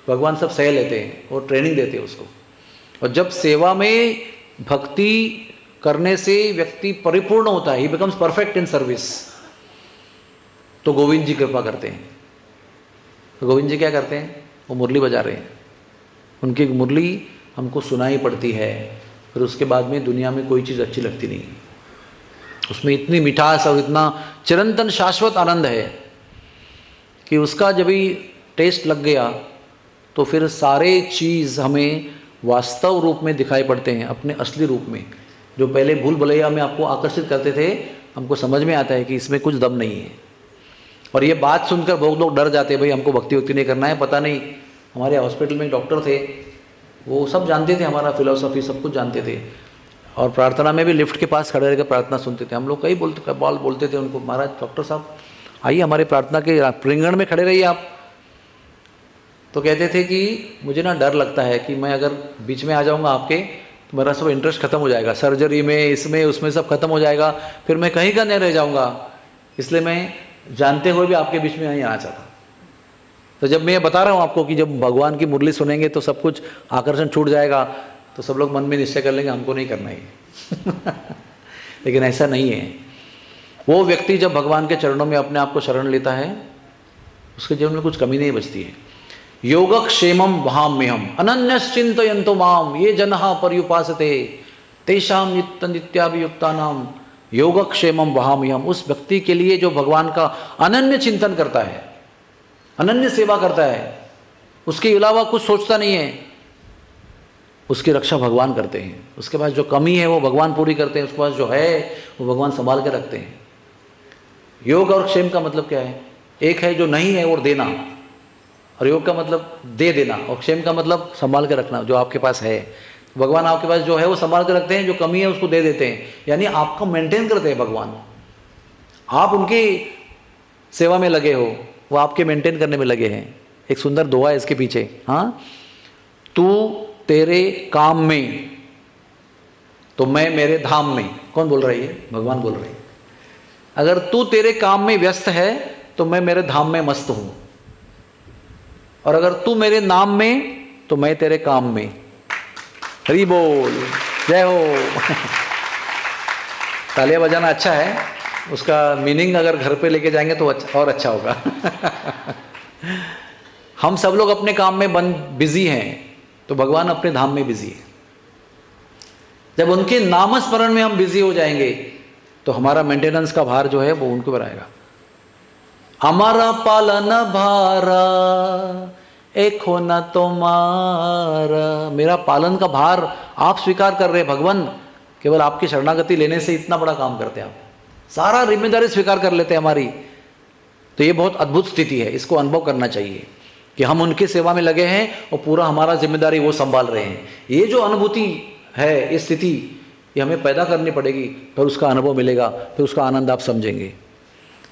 [SPEAKER 1] भगवान सब सह लेते हैं और ट्रेनिंग देते हैं उसको। और जब सेवा में भक्ति करने से व्यक्ति परिपूर्ण होता है, ही बिकम्स परफेक्ट इन सर्विस, तो गोविंद जी कृपा करते हैं। तो गोविंद जी क्या करते हैं? वो मुरली बजा रहे हैं, उनकी मुरली हमको सुनाई पड़ती है, फिर उसके बाद में दुनिया में कोई चीज़ अच्छी लगती नहीं, उसमें इतनी मिठास और इतना चिरंतन शाश्वत आनंद है कि उसका जब भी टेस्ट लग गया तो फिर सारे चीज़ हमें वास्तव रूप में दिखाई पड़ते हैं, अपने असली रूप में। जो पहले भूल भुलैया में आपको आकर्षित करते थे, हमको समझ में आता है कि इसमें कुछ दम नहीं है। और ये बात सुनकर बहुत लोग डर जाते हैं, भाई हमको भक्ति वक्ति नहीं करना है। पता नहीं, हमारे हॉस्पिटल में एक डॉक्टर थे, वो सब जानते थे, हमारा फिलोसफी सब कुछ जानते थे, और प्रार्थना में भी लिफ्ट के पास खड़े रहकर प्रार्थना सुनते थे। हम लोग कई बोलते थे उनको, महाराज डॉक्टर साहब आइए हमारे प्रार्थना के प्रांगण में खड़े रहिए आप। तो कहते थे कि मुझे ना डर लगता है कि मैं अगर बीच में आ जाऊंगा आपके तो मेरा सब इंटरेस्ट खत्म हो जाएगा, सर्जरी में, इसमें उसमें सब खत्म हो जाएगा, फिर मैं कहीं का नहीं रह जाऊंगा, इसलिए मैं जानते हुए भी आपके बीच में नहीं आना चाहता। तो जब मैं ये बता रहा हूँ आपको कि जब भगवान की मुरली सुनेंगे तो सब कुछ आकर्षण छूट जाएगा, तो सब लोग मन में निश्चय कर लेंगे हमको नहीं करना है। लेकिन ऐसा नहीं है। वो व्यक्ति जब भगवान के चरणों में अपने आप को शरण लेता है, उसके जीवन में कुछ कमी नहीं बचती है। योगक्षेमम वहाम्यहम अनन्यश्चिन्तयन्तो माम ये जनः पर्युपासते तेषां नित्याभियुक्तानाम योगक्षेमम वहाम्यहम। उस व्यक्ति के लिए जो भगवान का अनन्य चिंतन करता है, अनन्य सेवा करता है, उसके अलावा कुछ सोचता नहीं है, उसकी रक्षा भगवान करते हैं। उसके पास जो कमी है वो भगवान पूरी करते हैं, उसके पास जो है वो भगवान संभाल के रखते हैं। योग और क्षेम का मतलब क्या है? एक है जो नहीं है और देना, और योग का मतलब दे देना, और क्षेम का मतलब संभाल के रखना जो आपके पास है। भगवान आपके पास जो है वो संभाल के रखते हैं, जो कमी है उसको दे देते हैं, यानी आपको मेंटेन करते हैं भगवान। आप उनकी सेवा में लगे हो, वो आपके मेंटेन करने में लगे हैं। एक सुंदर दुआ है इसके पीछे, हाँ, तू तेरे काम में तो मैं मेरे धाम में। कौन बोल रही है? भगवान बोल रही है। अगर तू तेरे काम में व्यस्त है तो मैं मेरे धाम में मस्त हूं, और अगर तू मेरे नाम में तो मैं तेरे काम में। हरि बोल, जय हो। तालियां बजाना अच्छा है, उसका मीनिंग अगर घर पे लेके जाएंगे तो अच्छा, और अच्छा होगा। हम सब लोग अपने काम में बिजी हैं, तो भगवान अपने धाम में बिजी है। जब उनके नामस्मरण में हम बिजी हो जाएंगे तो हमारा मेंटेनेंस का भार जो है वो उनको पर आएगा। हमारा पालन भारा एक होना तुम्हारा। मेरा पालन का भार आप स्वीकार कर रहे हैं भगवान, केवल आपकी शरणागति लेने से इतना बड़ा काम करते हैं आप, सारा जिम्मेदारी स्वीकार कर लेते हैं हमारी। तो ये बहुत अद्भुत स्थिति है, इसको अनुभव करना चाहिए कि हम उनकी सेवा में लगे हैं और पूरा हमारा जिम्मेदारी वो संभाल रहे हैं। ये जो अनुभूति है, ये स्थिति, ये हमें पैदा करनी पड़ेगी, फिर उसका अनुभव मिलेगा, फिर उसका आनंद आप समझेंगे।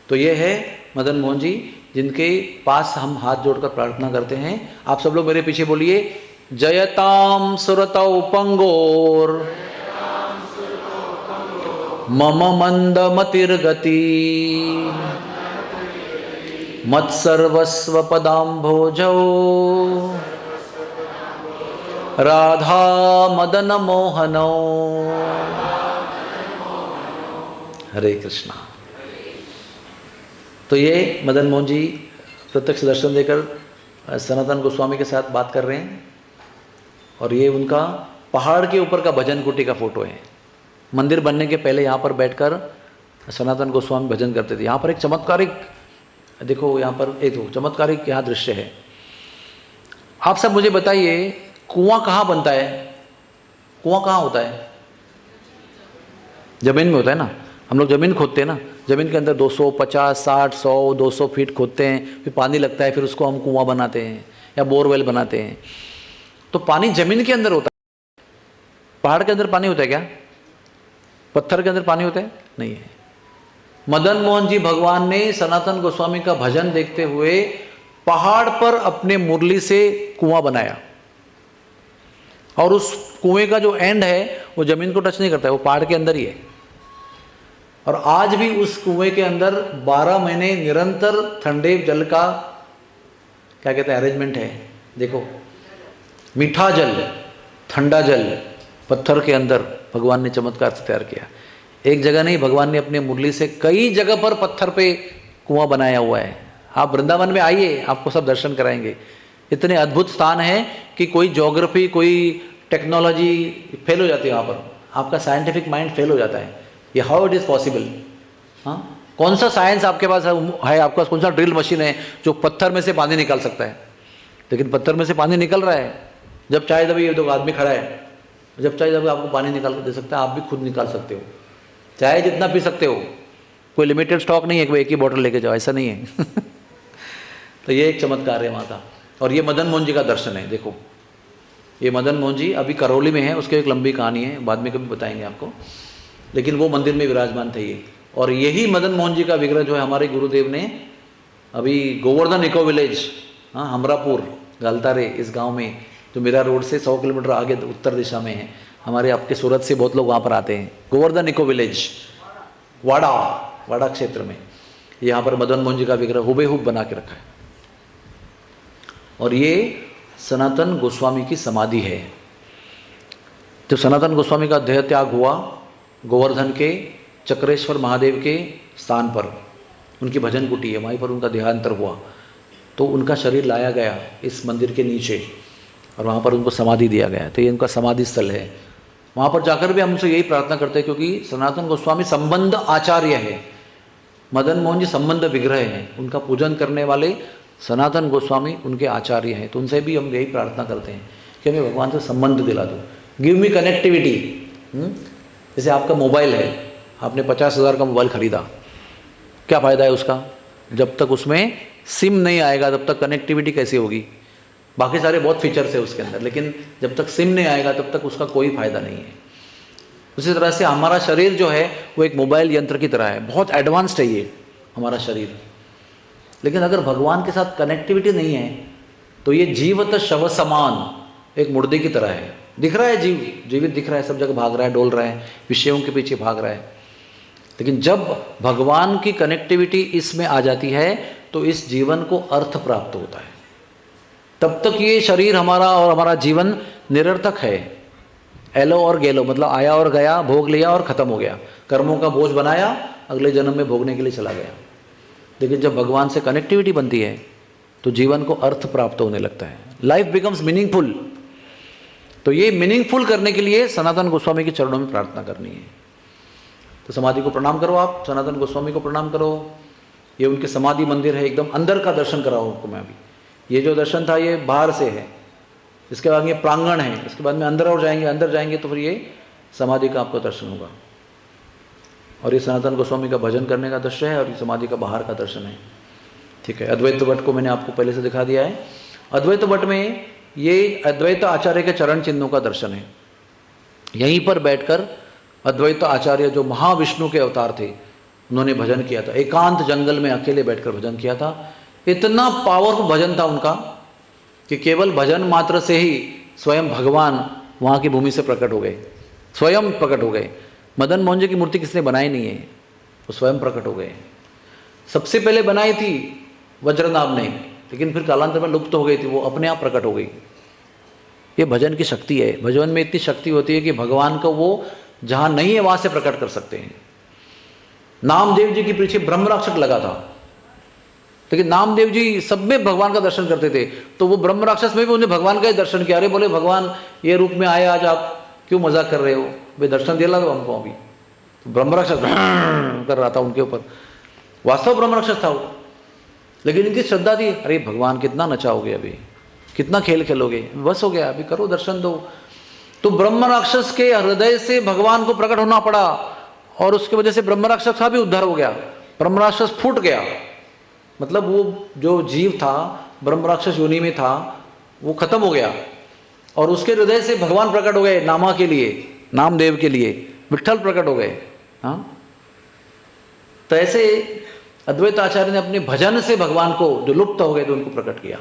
[SPEAKER 1] तो ये है मदन मोहन जी, जिनके पास हम हाथ जोड़कर प्रार्थना करते हैं। आप सब लोग मेरे पीछे बोलिए, जयताम सुरतौ पंगोर मम मंद मतिर्गति मत्सर्वस्व पदाम्भोजौ राधा मदन मोहनौ। हरे कृष्णा। तो ये मदन मोहन जी प्रत्यक्ष दर्शन देकर सनातन गोस्वामी के साथ बात कर रहे हैं, और ये उनका पहाड़ के ऊपर का भजन कुटी का फोटो है। मंदिर बनने के पहले यहाँ पर बैठकर सनातन गोस्वामी भजन करते थे। यहाँ पर एक चमत्कारिक, देखो यहाँ पर एक चमत्कारिक यहाँ दृश्य है। आप सब मुझे बताइए, कुआं कहाँ बनता है? कुआं कहाँ होता है? जमीन में होता है ना। हम लोग जमीन खोदते हैं ना, जमीन के अंदर 250, 60, 100, 200 फीट खोदते हैं, फिर पानी लगता है, फिर उसको हम कुआं बनाते हैं या बोरवेल बनाते हैं। तो पानी जमीन के अंदर होता है। पहाड़ के अंदर पानी होता है क्या? पत्थर के अंदर पानी होता है? नहीं है। मदन मोहन जी भगवान ने सनातन गोस्वामी का भजन देखते हुए पहाड़ पर अपने मुरली से कुआं बनाया, और उस कुएं का जो एंड है वो जमीन को टच नहीं करता है, वो पहाड़ के अंदर ही है। और आज भी उस कुएं के अंदर 12 महीने निरंतर ठंडे जल का क्या कहते हैं अरेंजमेंट है। देखो, मीठा जल, ठंडा जल पत्थर के अंदर भगवान ने चमत्कार से तैयार किया। एक जगह नहीं, भगवान ने अपने मुरली से कई जगह पर पत्थर पे कुआं बनाया हुआ है। आप वृंदावन में आइए, आपको सब दर्शन कराएंगे। इतने अद्भुत स्थान है कि कोई ज्योग्राफी, कोई टेक्नोलॉजी फेल हो जाती है वहाँ पर, आपका साइंटिफिक माइंड फेल हो जाता है। ये हाउ इट इज़ पॉसिबल? हाँ, कौन सा साइंस आपके पास है? आपके पास कौन सा ड्रिल मशीन है जो पत्थर में से पानी निकाल सकता है? लेकिन पत्थर में से पानी निकल रहा है। जब चाहे तभी ये दो आदमी खड़ा है, जब चाहे तभी आपको पानी निकाल कर दे सकता है। आप भी खुद निकाल सकते हो, चाहे जितना पी सकते हो। कोई लिमिटेड स्टॉक नहीं है कि एक ही बॉटल लेके जाओ, ऐसा नहीं है। तो ये एक चमत्कार है वहाँ का। और ये मदन मोहन जी का दर्शन है। देखो, ये मदन मोहन जी अभी करौली में है, उसकी एक लंबी कहानी है, बाद में कभी बताएंगे आपको। लेकिन वो मंदिर में विराजमान थे ये। और यही मदन मोहन जी का विग्रह जो है हमारे गुरुदेव ने अभी गोवर्धन इको विलेज, हाँ, हमरापुर गालतारे, इस गांव में, जो मीरा रोड से 100 किलोमीटर आगे उत्तर दिशा में है। हमारे आपके सूरत से बहुत लोग वहाँ पर आते हैं। गोवर्धन इको विलेज, वाड़ा क्षेत्र में यहाँ पर मदन मोहन जी का विग्रह हुबेहूब बना के रखा है। और ये सनातन गोस्वामी की समाधि है। जब सनातन गोस्वामी का देह त्याग हुआ, गोवर्धन के चक्रेश्वर महादेव के स्थान पर उनकी भजन कुटी है, वहीं पर उनका देहांतर हुआ, तो उनका शरीर लाया गया इस मंदिर के नीचे और वहाँ पर उनको समाधि दिया गया। तो ये उनका समाधि स्थल है। वहाँ पर जाकर भी हम उनसे यही प्रार्थना करते हैं, क्योंकि सनातन गोस्वामी संबंध आचार्य है, मदन मोहन जी संबंध विग्रह हैं। उनका पूजन करने वाले सनातन गोस्वामी उनके आचार्य हैं। तो उनसे भी हम यही प्रार्थना करते हैं कि हमें भगवान से संबंध दिला दो, गिव मी कनेक्टिविटी। जैसे आपका मोबाइल है, आपने 50,000 का मोबाइल खरीदा, क्या फ़ायदा है उसका? जब तक उसमें सिम नहीं आएगा तब तक कनेक्टिविटी कैसी होगी? बाकी सारे बहुत फीचर्स है उसके अंदर, लेकिन जब तक सिम नहीं आएगा तब तक उसका कोई फ़ायदा नहीं है। उसी तरह से हमारा शरीर जो है वो एक मोबाइल यंत्र की तरह है, बहुत एडवांस्ड है ये हमारा शरीर। लेकिन अगर भगवान के साथ कनेक्टिविटी नहीं है तो ये जीवत शव समान एक मुर्दे की तरह है। दिख रहा है जीवित दिख रहा है, सब जगह भाग रहा है, डोल रहा है, विषयों के पीछे भाग रहा है। लेकिन जब भगवान की कनेक्टिविटी इसमें आ जाती है तो इस जीवन को अर्थ प्राप्त होता है। तब तक ये शरीर हमारा और हमारा जीवन निरर्थक है। एलो और गेलो, मतलब आया और गया, भोग लिया और ख़त्म हो गया, कर्मों का बोझ बनाया, अगले जन्म में भोगने के लिए चला गया। लेकिन जब भगवान से कनेक्टिविटी बनती है तो जीवन को अर्थ प्राप्त होने लगता है, लाइफ बिकम्स मीनिंगफुल। तो ये मीनिंगफुल करने के लिए सनातन गोस्वामी के चरणों में प्रार्थना करनी है। तो समाधि को प्रणाम करो, आप सनातन गोस्वामी को प्रणाम करो। ये उनके समाधि मंदिर है, एकदम अंदर का दर्शन कराओ उनको मैं अभी। ये जो दर्शन था ये बाहर से है, इसके बाद ये प्रांगण है, इसके बाद में अंदर और जाएंगे, अंदर जाएंगे तो फिर ये समाधि का आपको दर्शन होगा। और ये सनातन गोस्वामी का भजन करने का दृश्य है और ये समाधि का बाहर का दर्शन है। ठीक है, अद्वैत वट को मैंने आपको पहले से दिखा दिया है। अद्वैत वट में ये अद्वैत आचार्य के चरण चिन्हों का दर्शन है। यहीं पर बैठकर अद्वैत आचार्य जो महाविष्णु के अवतार थे, उन्होंने भजन किया था, एकांत जंगल में अकेले बैठकर भजन किया था। इतना पावरफुल भजन था उनका कि केवल भजन मात्र से ही स्वयं भगवान वहाँ की भूमि से प्रकट हो गए, स्वयं प्रकट हो गए। मदन मोहन जी की मूर्ति किसने बनाई नहीं है, वो स्वयं प्रकट हो गए। सबसे पहले बनाई थी वज्रनाभ ने, लेकिन फिर कालांतर में लुप्त हो गई थी, वो अपने आप प्रकट हो गई। ये भजन की शक्ति है। भजन में इतनी शक्ति होती है कि भगवान को वो जहाँ नहीं है वहाँ से प्रकट कर सकते हैं। नामदेव जी के पीछे ब्रह्म राक्षस लगा था, लेकिन नामदेव जी सब में भगवान का दर्शन करते थे, तो वो ब्रह्म राक्षस में भी उन्हें भगवान का ही दर्शन किया। अरे बोले भगवान ये रूप में आए, आज आप क्यों मजाक कर रहे हो, वे दर्शन दिला दो हमको अभी। तो ब्रह्म राक्षस कर रहा था उनके ऊपर, वास्तव ब्रह्म राक्षस था वो, लेकिन इनकी श्रद्धा थी, अरे भगवान कितना नचाओगे अभी, कितना खेल खेलोगे, बस हो गया, अभी करो दर्शन दो। तो ब्रह्म राक्षस के हृदय से भगवान को प्रकट होना पड़ा, और उसकी वजह से ब्रह्म राक्षस का भी उद्धार हो गया। ब्रह्म राक्षस फूट गया, मतलब वो जो जीव था ब्रह्म राक्षस योनि में था वो खत्म हो गया, और उसके हृदय से भगवान प्रकट हो गए, नामा के लिए, नामदेव के लिए विट्ठल प्रकट हो गए। हाँ, तो ऐसे अद्वैत आचार्य ने अपने भजन से भगवान को जो लुप्त हो गए थे उनको प्रकट किया।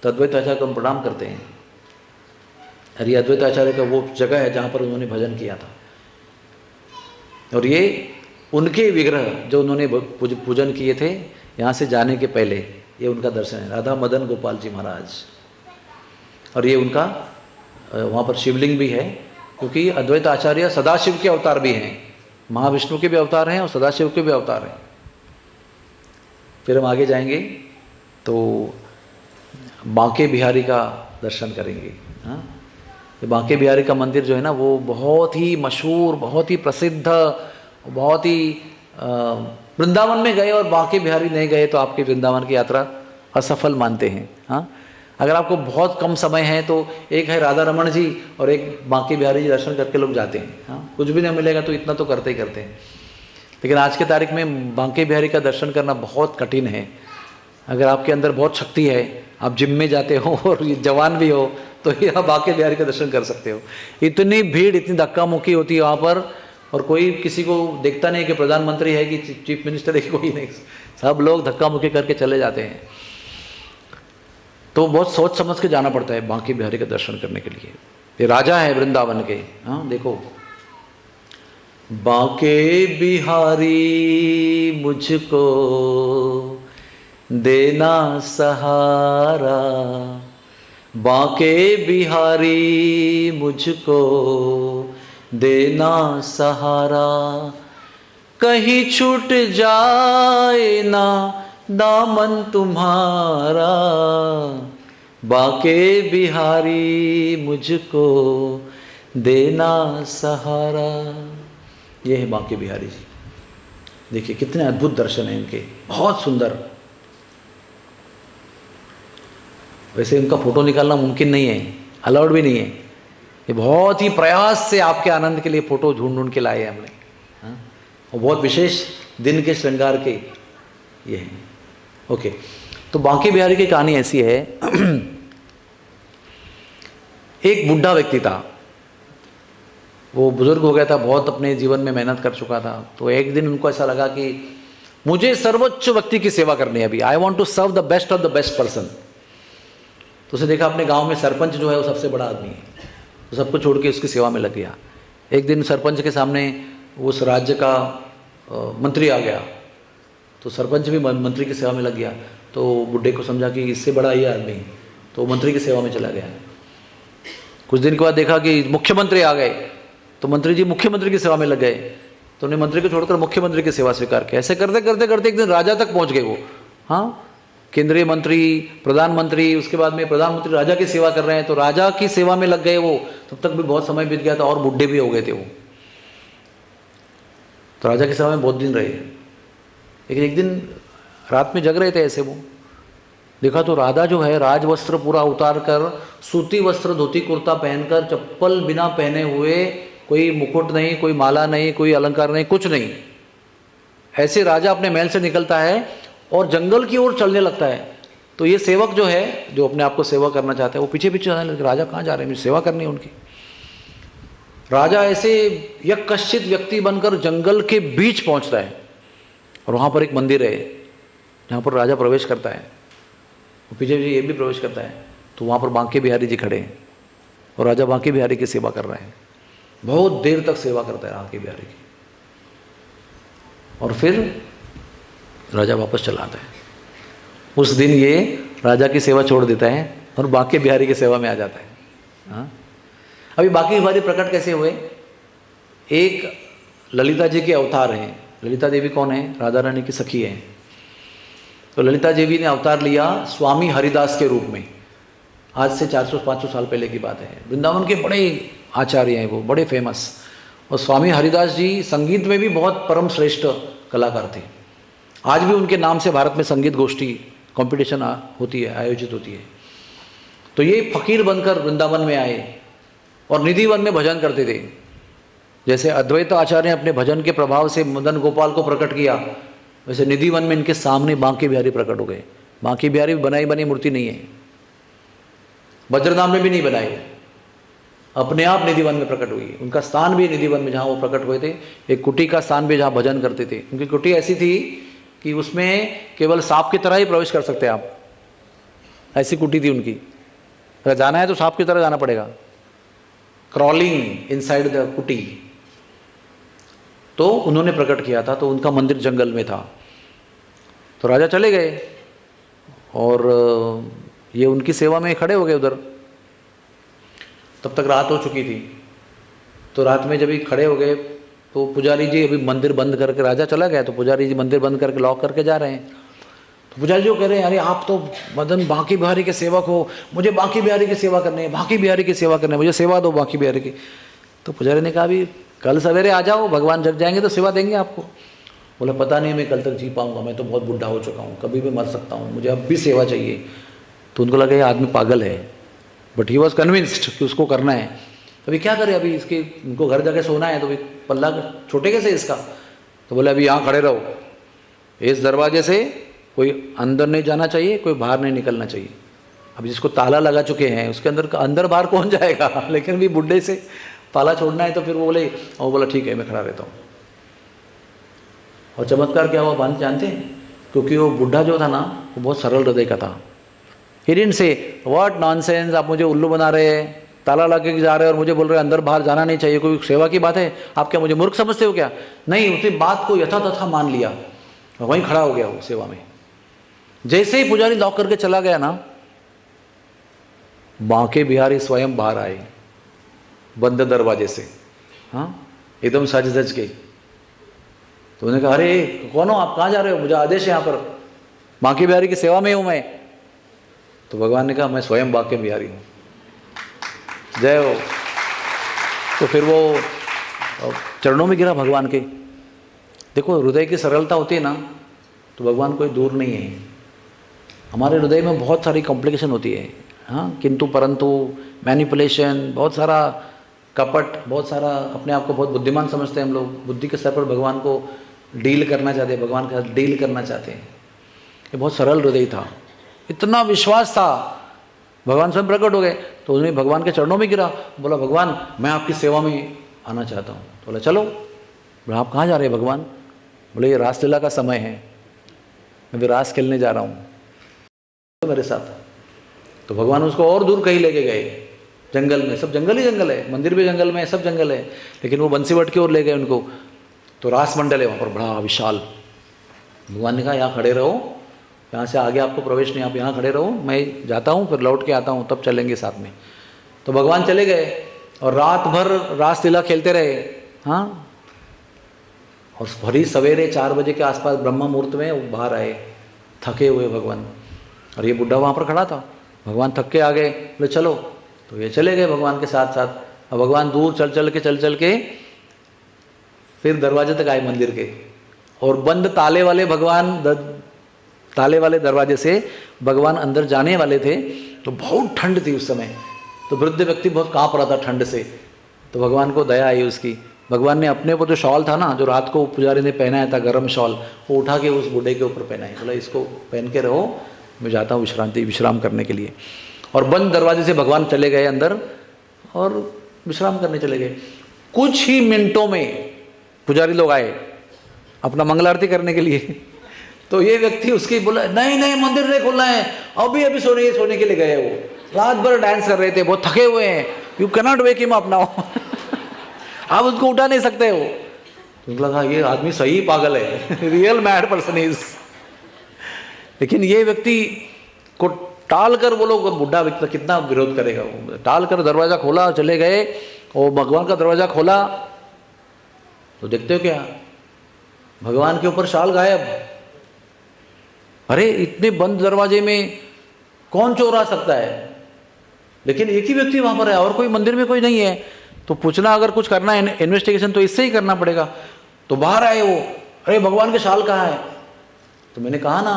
[SPEAKER 1] तो अद्वैत आचार्य को हम प्रणाम करते हैं। और ये अद्वैत आचार्य का वो जगह है जहाँ पर उन्होंने भजन किया था, और ये उनके विग्रह जो उन्होंने पूजन किए थे यहाँ से जाने के पहले, ये उनका दर्शन है, राधा मदन गोपाल जी महाराज। और ये उनका वहाँ पर शिवलिंग भी है, क्योंकि अद्वैत आचार्य सदाशिव के अवतार भी हैं, महाविष्णु के भी अवतार हैं और सदाशिव के भी अवतार हैं। फिर हम आगे जाएंगे तो बांके बिहारी का दर्शन करेंगे। हाँ, ये बांके बिहारी का मंदिर जो है ना, वो बहुत ही मशहूर, बहुत ही प्रसिद्ध, बहुत ही वृंदावन में गए और बांके बिहारी नहीं गए तो आपके वृंदावन की यात्रा असफल मानते हैं। हाँ, अगर आपको बहुत कम समय है तो एक है राधा रमन जी और एक बांके बिहारी जी दर्शन करके लोग जाते हैं। हाँ, कुछ भी नहीं मिलेगा तो इतना तो करते ही करते हैं, लेकिन आज के तारीख में बांके बिहारी का दर्शन करना बहुत कठिन है। अगर आपके अंदर बहुत शक्ति है, आप जिम में जाते हो और जवान भी हो, तो ये आप बांके बिहारी का दर्शन कर सकते हो। इतनी भीड़, इतनी धक्का मुक्की होती है वहाँ पर, और कोई किसी को देखता नहीं कि प्रधानमंत्री है कि चीफ मिनिस्टर है, कोई नहीं, सब लोग धक्का मुक्की करके चले जाते हैं। तो बहुत सोच समझ के जाना पड़ता है बांके बिहारी का दर्शन करने के लिए। ये राजा है वृंदावन के। हाँ, देखो, बांके बिहारी मुझको देना सहारा, बांके बिहारी मुझको देना सहारा, कहीं छूट जाए ना दामन तुम्हारा, बांके बिहारी मुझको देना सहारा। ये है बांके बिहारी जी। देखिए कितने अद्भुत दर्शन हैं इनके, बहुत सुंदर। वैसे इनका फोटो निकालना मुमकिन नहीं है, अलाउड भी नहीं है। ये बहुत ही प्रयास से आपके आनंद के लिए फोटो ढूंढ के लाए हैं हमने। हाँ, और बहुत विशेष दिन के श्रृंगार के ये हैं। ओके, तो बांके बिहारी की कहानी ऐसी है। एक बुढ़ा व्यक्ति था, वो बुजुर्ग हो गया था, बहुत अपने जीवन में मेहनत कर चुका था। तो एक दिन उनको ऐसा लगा कि मुझे सर्वोच्च व्यक्ति की सेवा करनी है अभी, I want to serve the best of the best person. तो उसे देखा अपने गांव में सरपंच जो है वो सबसे बड़ा आदमी है, तो सबको छोड़ के उसकी सेवा में लग गया। एक दिन सरपंच के सामने उस राज्य का मंत्री आ गया, तो सरपंच भी मंत्री की सेवा में लग गया। तो बुढ़े को समझा कि इससे बड़ा ये आदमी, तो मंत्री की सेवा में चला गया। कुछ दिन के बाद देखा कि मुख्यमंत्री आ गए, तो मंत्री जी मुख्यमंत्री की सेवा में लग गए। तो उन्हें मंत्री को छोड़कर मुख्यमंत्री की सेवा स्वीकार किया। ऐसे करते करते करते एक दिन राजा तक पहुंच गए वो। हाँ, केंद्रीय मंत्री, प्रधानमंत्री, उसके बाद में प्रधानमंत्री राजा की सेवा कर रहे हैं, तो राजा की सेवा में लग गए वो। तब तक भी बहुत समय बीत गया था और बुढ़े भी हो गए थे वो। तो राजा की सेवा में बहुत दिन रहे, लेकिन एक दिन रात में जग रहे थे ऐसे, वो देखा तो राधा जो है राज वस्त्र पूरा उतार कर, सूती वस्त्र धोती कुर्ता पहनकर, चप्पल बिना पहने हुए, कोई मुकुट नहीं, कोई माला नहीं, कोई अलंकार नहीं, कुछ नहीं, ऐसे राजा अपने महल से निकलता है और जंगल की ओर चलने लगता है। तो ये सेवक जो है, जो अपने आप को सेवा करना चाहता है, वो पीछे पीछे जाने लगे, राजा कहाँ जा रहे हैं, मुझे सेवा करनी है उनकी। राजा ऐसे यकश्चित व्यक्ति बनकर जंगल के बीच पहुंचता है और वहाँ पर एक मंदिर है जहाँ पर राजा प्रवेश करता है, पीछे ये भी प्रवेश करता है, तो वहाँ पर बांके बिहारी जी खड़े हैं और राजा बांके बिहारी की सेवा कर रहे हैं। बहुत देर तक सेवा करता है बांके बिहारी की, और फिर राजा वापस चला आता है। उस दिन ये राजा की सेवा छोड़ देता है और बांके बिहारी की सेवा में आ जाता है। हाँ, अभी बांके बिहारी प्रकट कैसे हुए? एक ललिता जी के अवतार हैं। ललिता देवी कौन है? राधा रानी की सखी है। तो ललिता देवी ने अवतार लिया स्वामी हरिदास के रूप में। आज से 400-500 साल पहले की बात है। वृंदावन के बड़े आचार्य हैं वो, बड़े फेमस। और स्वामी हरिदास जी संगीत में भी बहुत परम श्रेष्ठ कलाकार थे। आज भी उनके नाम से भारत में संगीत गोष्ठी कंपटीशन होती है, आयोजित होती है। तो ये फकीर बनकर वृंदावन में आए और निधिवन में भजन करते थे। जैसे अद्वैत आचार्य ने अपने भजन के प्रभाव से मदन गोपाल को प्रकट किया, वैसे निधिवन में इनके सामने बांके बिहारी प्रकट हो गए। बांके बिहारी बनाई बनी मूर्ति नहीं है, वज्रधाम में भी नहीं बनाई, अपने आप निधिवन में प्रकट हुई। उनका स्थान भी निधिवन में जहाँ वो प्रकट हुए थे। एक कुटी का स्थान भी जहाँ भजन करते थे। उनकी कुटी ऐसी थी कि उसमें केवल सांप की तरह ही प्रवेश कर सकते हैं आप, ऐसी कुटी थी उनकी। अगर जाना है तो सांप की तरह जाना पड़ेगा, क्रॉलिंग इनसाइड द कुटी। तो उन्होंने प्रकट किया था, तो उनका मंदिर जंगल में था। तो राजा चले गए और ये उनकी सेवा में खड़े हो गए उधर। तब तक रात हो चुकी थी। तो रात में जब ये खड़े हो गए तो पुजारी जी अभी मंदिर बंद करके, राजा चला गया तो पुजारी जी मंदिर बंद करके लॉक करके जा रहे हैं। तो पुजारी जी को कह रहे हैं, अरे आप तो मदन बांके बिहारी के सेवक हो, मुझे बांके बिहारी की सेवा करनी है, बांके बिहारी की सेवा करनी है, मुझे सेवा दो बांके बिहारी की। तो पुजारी ने कहा, अभी कल सवेरे आ जाओ, भगवान जग जाएंगे तो सेवा देंगे आपको। बोला, पता नहीं मैं कल तक जी पाऊंगा, मैं तो बहुत बुढ़ा हो चुका हूँ, कभी भी मर सकता हूँ, मुझे अब भी सेवा चाहिए। तो उनको लगा ये आदमी पागल है, बट ही वॉज कन्विंस्ड कि उसको करना है। अभी क्या करे, अभी इसके उनको घर जाके सोना है, तो अभी पल्ला छोटे कैसे इसका। तो बोले, अभी यहाँ खड़े रहो, इस दरवाजे से कोई अंदर नहीं जाना चाहिए, कोई बाहर नहीं निकलना चाहिए। अभी जिसको ताला लगा चुके हैं उसके अंदर बाहर कौन जाएगा, लेकिन अभी बुढ़े से ताला छोड़ना है। तो फिर वो बोला ठीक है मैं खड़ा रहता हूँ। और चमत्कार क्या हुआ बांध जानते हैं? क्योंकि वो बुढ़ा जो था ना वो बहुत सरल हृदय का था। He didn't say what nonsense, आप मुझे उल्लू बना रहे हैं, ताला लगा के जा रहे हैं और मुझे बोल रहे हैं अंदर बाहर जाना नहीं चाहिए, कोई सेवा की बात है, आप क्या मुझे मूर्ख समझते हो क्या? नहीं, उसने बात को यथा तथा मान लिया, वहीं खड़ा हो गया वो सेवा में। जैसे ही पुजारी लॉक करके चला गया ना, बांके बिहारी स्वयं बाहर आए बंद दरवाजे से, हाँ एकदम सज धज के। तो उन्होंने कहा, अरे कौन हो आप, कहाँ जा रहे हो, मुझे आदेश है यहाँ पर, बांके बिहारी की सेवा में हूँ मैं। तो भगवान ने कहा, मैं स्वयं बांके बिहारी हूँ, जय हो। तो फिर वो चरणों में गिरा भगवान के। देखो हृदय की सरलता होती है ना तो भगवान कोई दूर नहीं है। हमारे हृदय में बहुत सारी कॉम्प्लिकेशन होती है, हाँ, किंतु परंतु, मैनिपुलेशन, बहुत सारा कपट, बहुत सारा अपने आप को बहुत बुद्धिमान समझते हैं हम लोग। बुद्धि के स्तर पर भगवान को डील करना चाहते हैं, भगवान के साथ डील करना चाहते हैं। ये बहुत सरल हृदय था, इतना विश्वास था। भगवान स्वयं प्रकट हो गए तो उन्होंने भगवान के चरणों में गिरा, बोला भगवान मैं आपकी सेवा में आना चाहता हूँ। तो बोला चलो। बोला आप कहाँ जा रहे हैं भगवान? बोले ये रासलीला का समय है, मैं भी रास खेलने जा रहा हूँ तो मेरे साथ। तो भगवान उसको और दूर कहीं लेके गए, जंगल में, सब जंगल ही जंगल है, मंदिर भी जंगल में है, सब जंगल है, लेकिन वो बंसीवट की ओर ले गए उनको। तो रास मंडल है वहाँ पर बड़ा विशाल। भगवान ने कहा यहाँ खड़े रहो, यहाँ से आगे आपको प्रवेश नहीं, आप यहाँ खड़े रहो, मैं जाता हूँ फिर लौट के आता हूँ, तब चलेंगे साथ में। तो भगवान चले गए और रात भर रासलीला खेलते रहे, हाँ। और भरी सवेरे 4 बजे के आसपास ब्रह्म मुहूर्त में वो बाहर आए, थके हुए भगवान, और ये बुढ़ा वहाँ पर खड़ा था। भगवान थक के आ गए, बोले चलो। तो ये चले गए भगवान के साथ साथ। और भगवान दूर चल चल के फिर दरवाजे तक आए मंदिर के, और बंद ताले वाले ताले वाले दरवाजे से भगवान अंदर जाने वाले थे। तो बहुत ठंड थी उस समय, तो वृद्ध व्यक्ति बहुत काँप रहा था ठंड से। तो भगवान को दया आई उसकी। भगवान ने अपने ऊपर जो शॉल था ना, जो रात को पुजारी ने पहनाया था गर्म शॉल, वो उठा के उस बूढ़े के ऊपर पहनाई। बोला इसको पहन के रहो, मैं जाता हूँ विश्राम करने के लिए। और बंद दरवाजे से भगवान चले गए अंदर और विश्राम करने चले गए। कुछ ही मिनटों में पुजारी लोग आए अपना मंगल आरती करने के लिए। तो ये व्यक्ति उसकी बोला नहीं नहीं मंदिर नहीं खोलना है, अभी अभी सोने के लिए गए। वो रात भर डांस कर रहे थे, बहुत थके हुए हैं, you cannot wake him up now. आप उसको उठा नहीं सकते हो। तो लगा ये आदमी सही पागल है, रियल मैड पर्सन इज। लेकिन ये व्यक्ति को टाल कर, वो लोग बुढ़ा व्यक्ति कितना विरोध करेगा, वो टाल कर दरवाजा खोला, चले गए और भगवान का दरवाजा खोला तो देखते हो क्या, भगवान के ऊपर शाल गायब। अरे इतने बंद दरवाजे में कौन चोर आ सकता है? लेकिन एक ही व्यक्ति वहां पर है और कोई मंदिर में कोई नहीं है। तो पूछना, अगर कुछ करना है इन्वेस्टिगेशन तो इससे ही करना पड़ेगा। तो बाहर आए वो, अरे भगवान के शाल कहाँ है? तो मैंने कहा ना,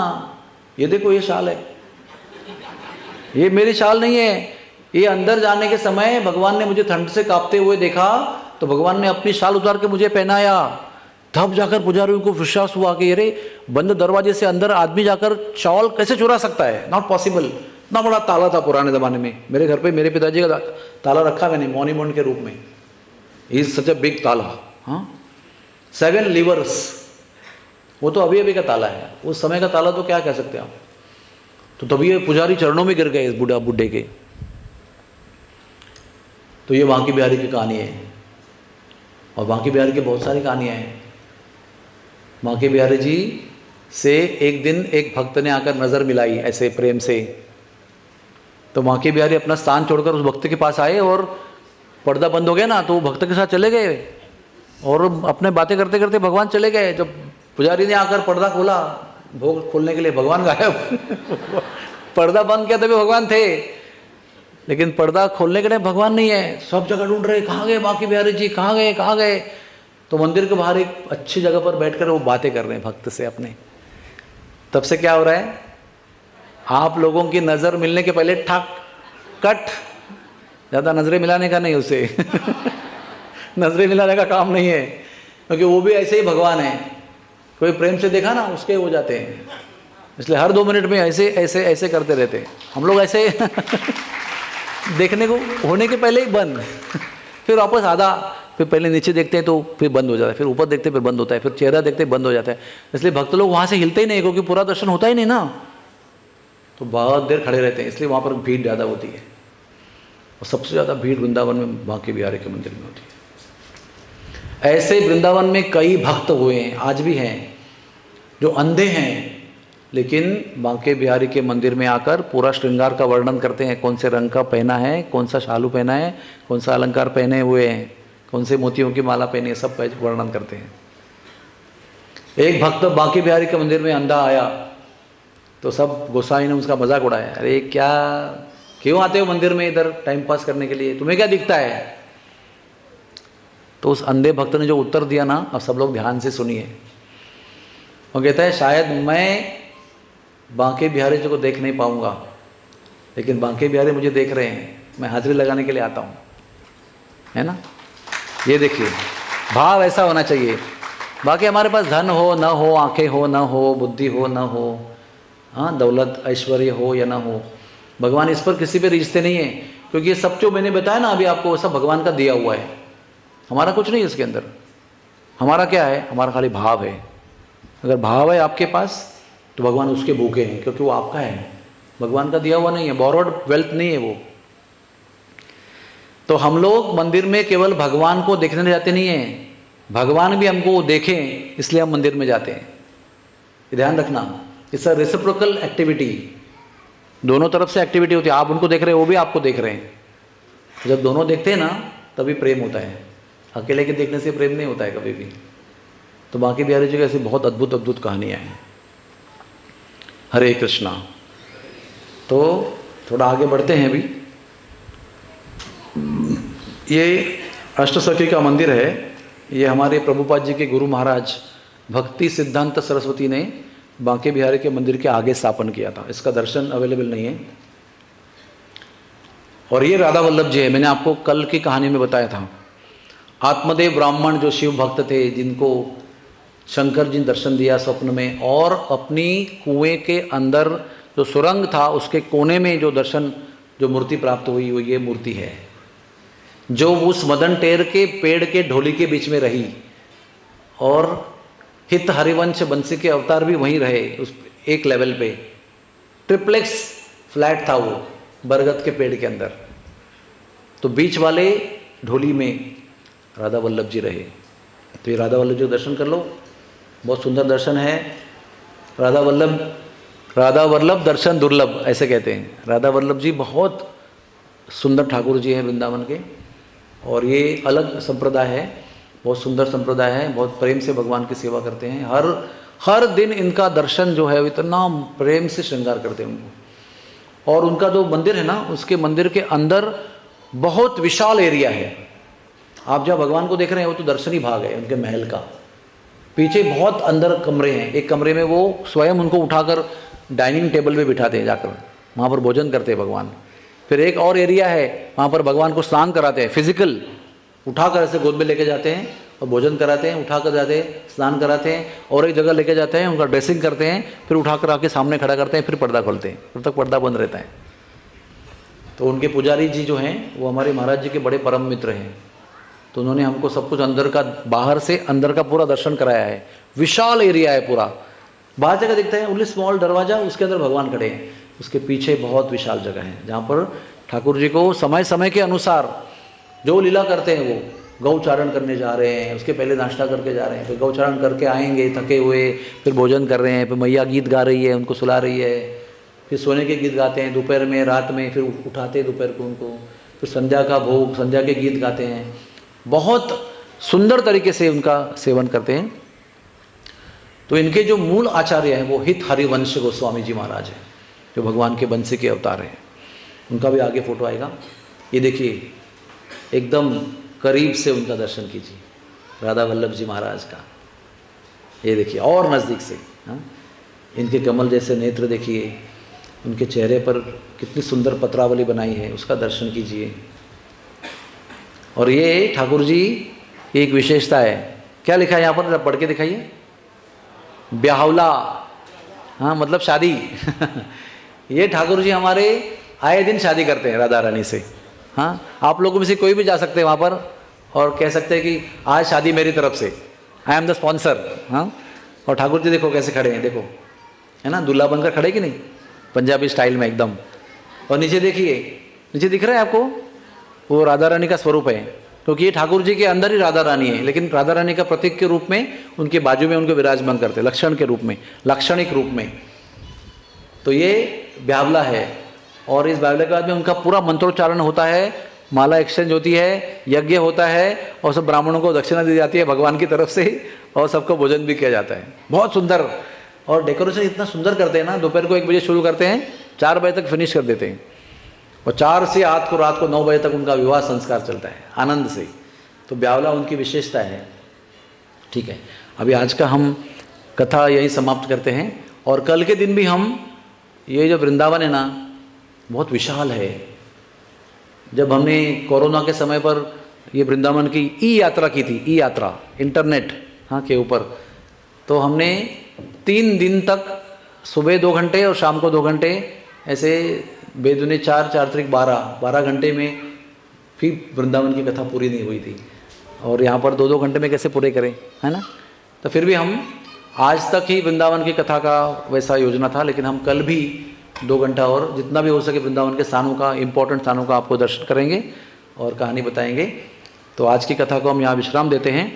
[SPEAKER 1] ये देखो ये शाल है, ये मेरी शाल नहीं है। ये अंदर जाने के समय भगवान ने मुझे ठंड से कांपते हुए देखा तो भगवान ने अपनी शाल उतार के मुझे पहनाया। तब जाकर पुजारियों को विश्वास हुआ कि अरे बंद दरवाजे से अंदर आदमी जाकर शॉल कैसे चुरा सकता है, नॉट पॉसिबल। इतना बड़ा ताला था पुराने ज़माने में, मेरे घर पे मेरे पिताजी का ताला रखा मैंने मॉन्यूमेंट के रूप में। इज सच अ बिग ताला, हाँ, 7 लीवर्स। वो तो अभी अभी का ताला है, उस समय का ताला तो क्या कह सकते हैं आप। तो तभी ये पुजारी चरणों में गिर गए इस बुढ़े के। तो ये बांके बिहारी की कहानी है, और बांके बिहारी की बहुत सारी कहानियाँ हैं। बांके बिहारी जी से एक दिन एक भक्त ने आकर नज़र मिलाई ऐसे प्रेम से। तो बांके बिहारी अपना स्थान छोड़कर उस भक्त के पास आए और पर्दा बंद हो गया ना, तो वो भक्त के साथ चले गए और अपने बातें करते करते भगवान चले गए। जब पुजारी ने आकर पर्दा खोला भोग खोलने के लिए, भगवान गायब। पर्दा बंद किया तभी भगवान थे, लेकिन पर्दा खोलने के लिए भगवान नहीं है। सब जगह ढूंढ रहे, कहाँ गए बांके बिहारी जी, कहाँ गए कहाँ गए। तो मंदिर के बाहर एक अच्छी जगह पर बैठकर वो बातें कर रहे हैं भक्त से अपने। तब से क्या हो रहा है, आप लोगों की नज़र मिलने के पहले ठक कट, ज़्यादा नज़रें मिलाने का नहीं उसे। नज़रें मिलाने का काम नहीं है, क्योंकि वो भी ऐसे ही भगवान है। कोई प्रेम से देखा ना उसके हो जाते हैं, इसलिए हर 2 मिनट में ऐसे ऐसे ऐसे करते रहते हैं। हम लोग ऐसे देखने को होने के पहले ही बंद, फिर वापस आधा, फिर पहले नीचे देखते हैं तो फिर बंद हो जाता है, फिर ऊपर देखते हैं फिर बंद होता है, फिर चेहरा देखते हैं बंद हो जाता है। इसलिए भक्त लोग वहाँ से हिलते ही नहीं, क्योंकि पूरा दर्शन होता ही नहीं ना, तो बहुत देर खड़े रहते हैं। इसलिए वहाँ पर भीड़ ज़्यादा होती है, और सबसे ज़्यादा भीड़ वृंदावन में बांके बिहारी के मंदिर में होती है। ऐसे वृंदावन में कई भक्त हुए हैं, आज भी हैं, जो अंधे हैं लेकिन बांके बिहारी के मंदिर में आकर पूरा श्रृंगार का वर्णन करते हैं। कौन से रंग का पहना है, कौन सा शालू पहना है, कौन सा अलंकार पहने हुए हैं, कौन से मोतियों की माला पहनी है, सब वर्णन करते हैं। एक भक्त बांके बिहारी के मंदिर में अंधा आया तो सब गोसाई ने उसका मजाक उड़ाया, अरे क्या क्यों आते हो मंदिर में इधर टाइम पास करने के लिए, तुम्हें क्या दिखता है। तो उस अंधे भक्त ने जो उत्तर दिया ना, अब सब लोग ध्यान से सुनिए। वो कहता है, शायद मैं बांके बिहारी जी को देख नहीं पाऊंगा, लेकिन बांके बिहारी मुझे देख रहे हैं, मैं हाजिरी लगाने के लिए आता हूँ, है ना। ये देखिए, भाव ऐसा होना चाहिए। बाकी हमारे पास धन हो न हो, आंखें हो न हो, बुद्धि हो न हो, हाँ, दौलत ऐश्वर्य हो या ना हो, भगवान इस पर किसी पे रिश्ते नहीं है। क्योंकि ये सब जो मैंने बताया ना अभी आपको, वो सब भगवान का दिया हुआ है, हमारा कुछ नहीं है इसके अंदर। हमारा क्या है, हमारा खाली भाव है। अगर भाव है आपके पास तो भगवान उसके भूखे हैं, क्योंकि वो आपका है, भगवान का दिया हुआ नहीं है, बोरोड वेल्थ नहीं है वो। तो हम लोग मंदिर में केवल भगवान को देखने जाते नहीं हैं, भगवान भी हमको देखें इसलिए हम मंदिर में जाते हैं। ध्यान रखना, इट्स अ रेसिप्रोकल एक्टिविटी, दोनों तरफ से एक्टिविटी होती है। आप उनको देख रहे हैं, वो भी आपको देख रहे हैं। जब दोनों देखते हैं ना तभी प्रेम होता है, अकेले के देखने से प्रेम नहीं होता है कभी भी। तो बांके बिहारी जी की ऐसी बहुत अद्भुत अद्भुत कहानियाँ हैं। हरे कृष्णा। तो थोड़ा आगे बढ़ते हैं अभी। ये अष्टसखी का मंदिर है, ये हमारे प्रभुपाद जी के गुरु महाराज भक्ति सिद्धांत सरस्वती ने बांके बिहारी के मंदिर के आगे स्थापन किया था। इसका दर्शन अवेलेबल नहीं है। और ये राधा वल्लभ जी है, मैंने आपको कल की कहानी में बताया था। आत्मदेव ब्राह्मण जो शिव भक्त थे, जिनको शंकर जी ने दर्शन दिया स्वप्न में, और अपनी कुएं के अंदर जो सुरंग था उसके कोने में जो दर्शन, जो मूर्ति प्राप्त हुई, वो ये मूर्ति है। जो उस मदन टेर के पेड़ के ढोली के बीच में रही, और हित हरिवंश बंसी के अवतार भी वहीं रहे उस एक लेवल पे। ट्रिप्लेक्स फ्लैट था वो बरगद के पेड़ के अंदर, तो बीच वाले ढोली में राधा वल्लभ जी रहे। तो ये राधा वल्लभ जी दर्शन कर लो, बहुत सुंदर दर्शन है। राधा वल्लभ दर्शन दुर्लभ ऐसे कहते हैं। राधा वल्लभ जी बहुत सुंदर ठाकुर जी हैं वृंदावन के, और ये अलग संप्रदाय है, बहुत सुंदर संप्रदाय है, बहुत प्रेम से भगवान की सेवा करते हैं। हर दिन इनका दर्शन जो है इतना प्रेम से श्रृंगार करते हैं उनको। और उनका जो मंदिर है ना, उसके मंदिर के अंदर बहुत विशाल एरिया है। आप जहाँ भगवान को देख रहे हैं वो तो दर्शनी भाग है उनके महल का। पीछे बहुत अंदर कमरे हैं, एक कमरे में वो स्वयं उनको उठाकर डाइनिंग टेबल पे बिठाते हैं, जाकर वहाँ पर भोजन करते हैं भगवान। फिर एक और एरिया है, वहाँ पर भगवान को स्नान कराते हैं, फिजिकल उठाकर ऐसे गोद में लेके जाते हैं और भोजन कराते हैं, उठाकर जाते हैं स्नान कराते हैं, और एक जगह लेके जाते हैं, उनका ड्रेसिंग करते हैं, फिर उठाकर आके सामने खड़ा करते हैं, फिर पर्दा खोलते हैं, तब तक पर्दा बंद रहता है। तो उनके पुजारी जी जो हैं वो हमारे महाराज जी के बड़े परम मित्र हैं, तो उन्होंने हमको सब कुछ अंदर का, बाहर से अंदर का पूरा दर्शन कराया है। विशाल एरिया है पूरा, बाहर जगह दिखता है ओनली स्मॉल दरवाजा, उसके अंदर भगवान खड़े हैं, उसके पीछे बहुत विशाल जगह है जहाँ पर ठाकुर जी को समय समय के अनुसार जो लीला करते हैं, वो गौचारण करने जा रहे हैं, उसके पहले नाश्ता करके जा रहे हैं, फिर गौचारण करके आएंगे थके हुए, फिर भोजन कर रहे हैं, फिर मैया गीत गा रही है, उनको सुला रही है, फिर सोने के गीत गाते हैं दोपहर में, रात में, फिर उठाते हैं दोपहर को उनको, फिर संध्या का भोग, संध्या के गीत गाते हैं। बहुत सुंदर तरीके से उनका सेवन करते हैं। तो इनके जो मूल आचार्य हैं वो हित हरिवंश गोस्वामी जी महाराज हैं, जो भगवान के बंसी के अवतार हैं। उनका भी आगे फोटो आएगा। ये देखिए एकदम करीब से उनका दर्शन कीजिए, राधा वल्लभ जी महाराज का। ये देखिए और नज़दीक से, हाँ, इनके कमल जैसे नेत्र देखिए, उनके चेहरे पर कितनी सुंदर पत्रावली बनाई है, उसका दर्शन कीजिए। और ये ठाकुर जी की एक विशेषता है, क्या लिखा है यहाँ पर, पढ़ के दिखाइए। ब्याहवला, हाँ मतलब शादी ये ठाकुर जी हमारे आए दिन शादी करते हैं राधा रानी से। हाँ, आप लोगों में से कोई भी जा सकते हैं वहाँ पर और कह सकते हैं कि आज शादी मेरी तरफ से, आई एम द स्पॉन्सर। हाँ, और ठाकुर जी देखो कैसे खड़े हैं, देखो है ना, दूल्हा बनकर खड़े कि नहीं, पंजाबी स्टाइल में एकदम। और नीचे देखिए, नीचे दिख रहा है आपको, वो राधा रानी का स्वरूप है, क्योंकि ये ठाकुर जी के अंदर ही राधा रानी है, लेकिन राधा रानी का प्रतीक के रूप में उनके बाजू में उनको विराजमान करते हैं, लक्षण के रूप में, लाक्षणिक रूप में। तो ये ब्यावला है, और इस ब्यावले के बाद में उनका पूरा मंत्रोच्चारण होता है, माला एक्सचेंज होती है, यज्ञ होता है, और सब ब्राह्मणों को दक्षिणा दी जाती है भगवान की तरफ से, और सबको भोजन भी किया जाता है। बहुत सुंदर, और डेकोरेशन इतना सुंदर करते हैं ना, दोपहर को 1 बजे शुरू करते हैं, 4 बजे तक फिनिश कर देते हैं, और 4 से रात को 9 बजे तक उनका विवाह संस्कार चलता है आनंद से। तो ब्यावला उनकी विशेषता है। ठीक है, अभी आज का हम कथा यही समाप्त करते हैं, और कल के दिन भी हम, ये जो वृंदावन है ना बहुत विशाल है। जब हमने कोरोना के समय पर ये वृंदावन की ई यात्रा की थी, ई यात्रा इंटरनेट हाँ के ऊपर, तो हमने 3 दिन तक सुबह 2 घंटे और शाम को 2 घंटे ऐसे बेदुने 4×4=12 घंटे में भी वृंदावन की कथा पूरी नहीं हुई थी। और यहाँ पर 2-2 घंटे में कैसे पूरे करें, है ना। तो फिर भी हम आज तक ही वृंदावन की कथा का वैसा योजना था, लेकिन हम कल भी 2 घंटा और जितना भी हो सके वृंदावन के स्थानों का, इम्पोर्टेंट स्थानों का आपको दर्शन करेंगे और कहानी बताएंगे। तो आज की कथा को हम यहाँ विश्राम देते हैं।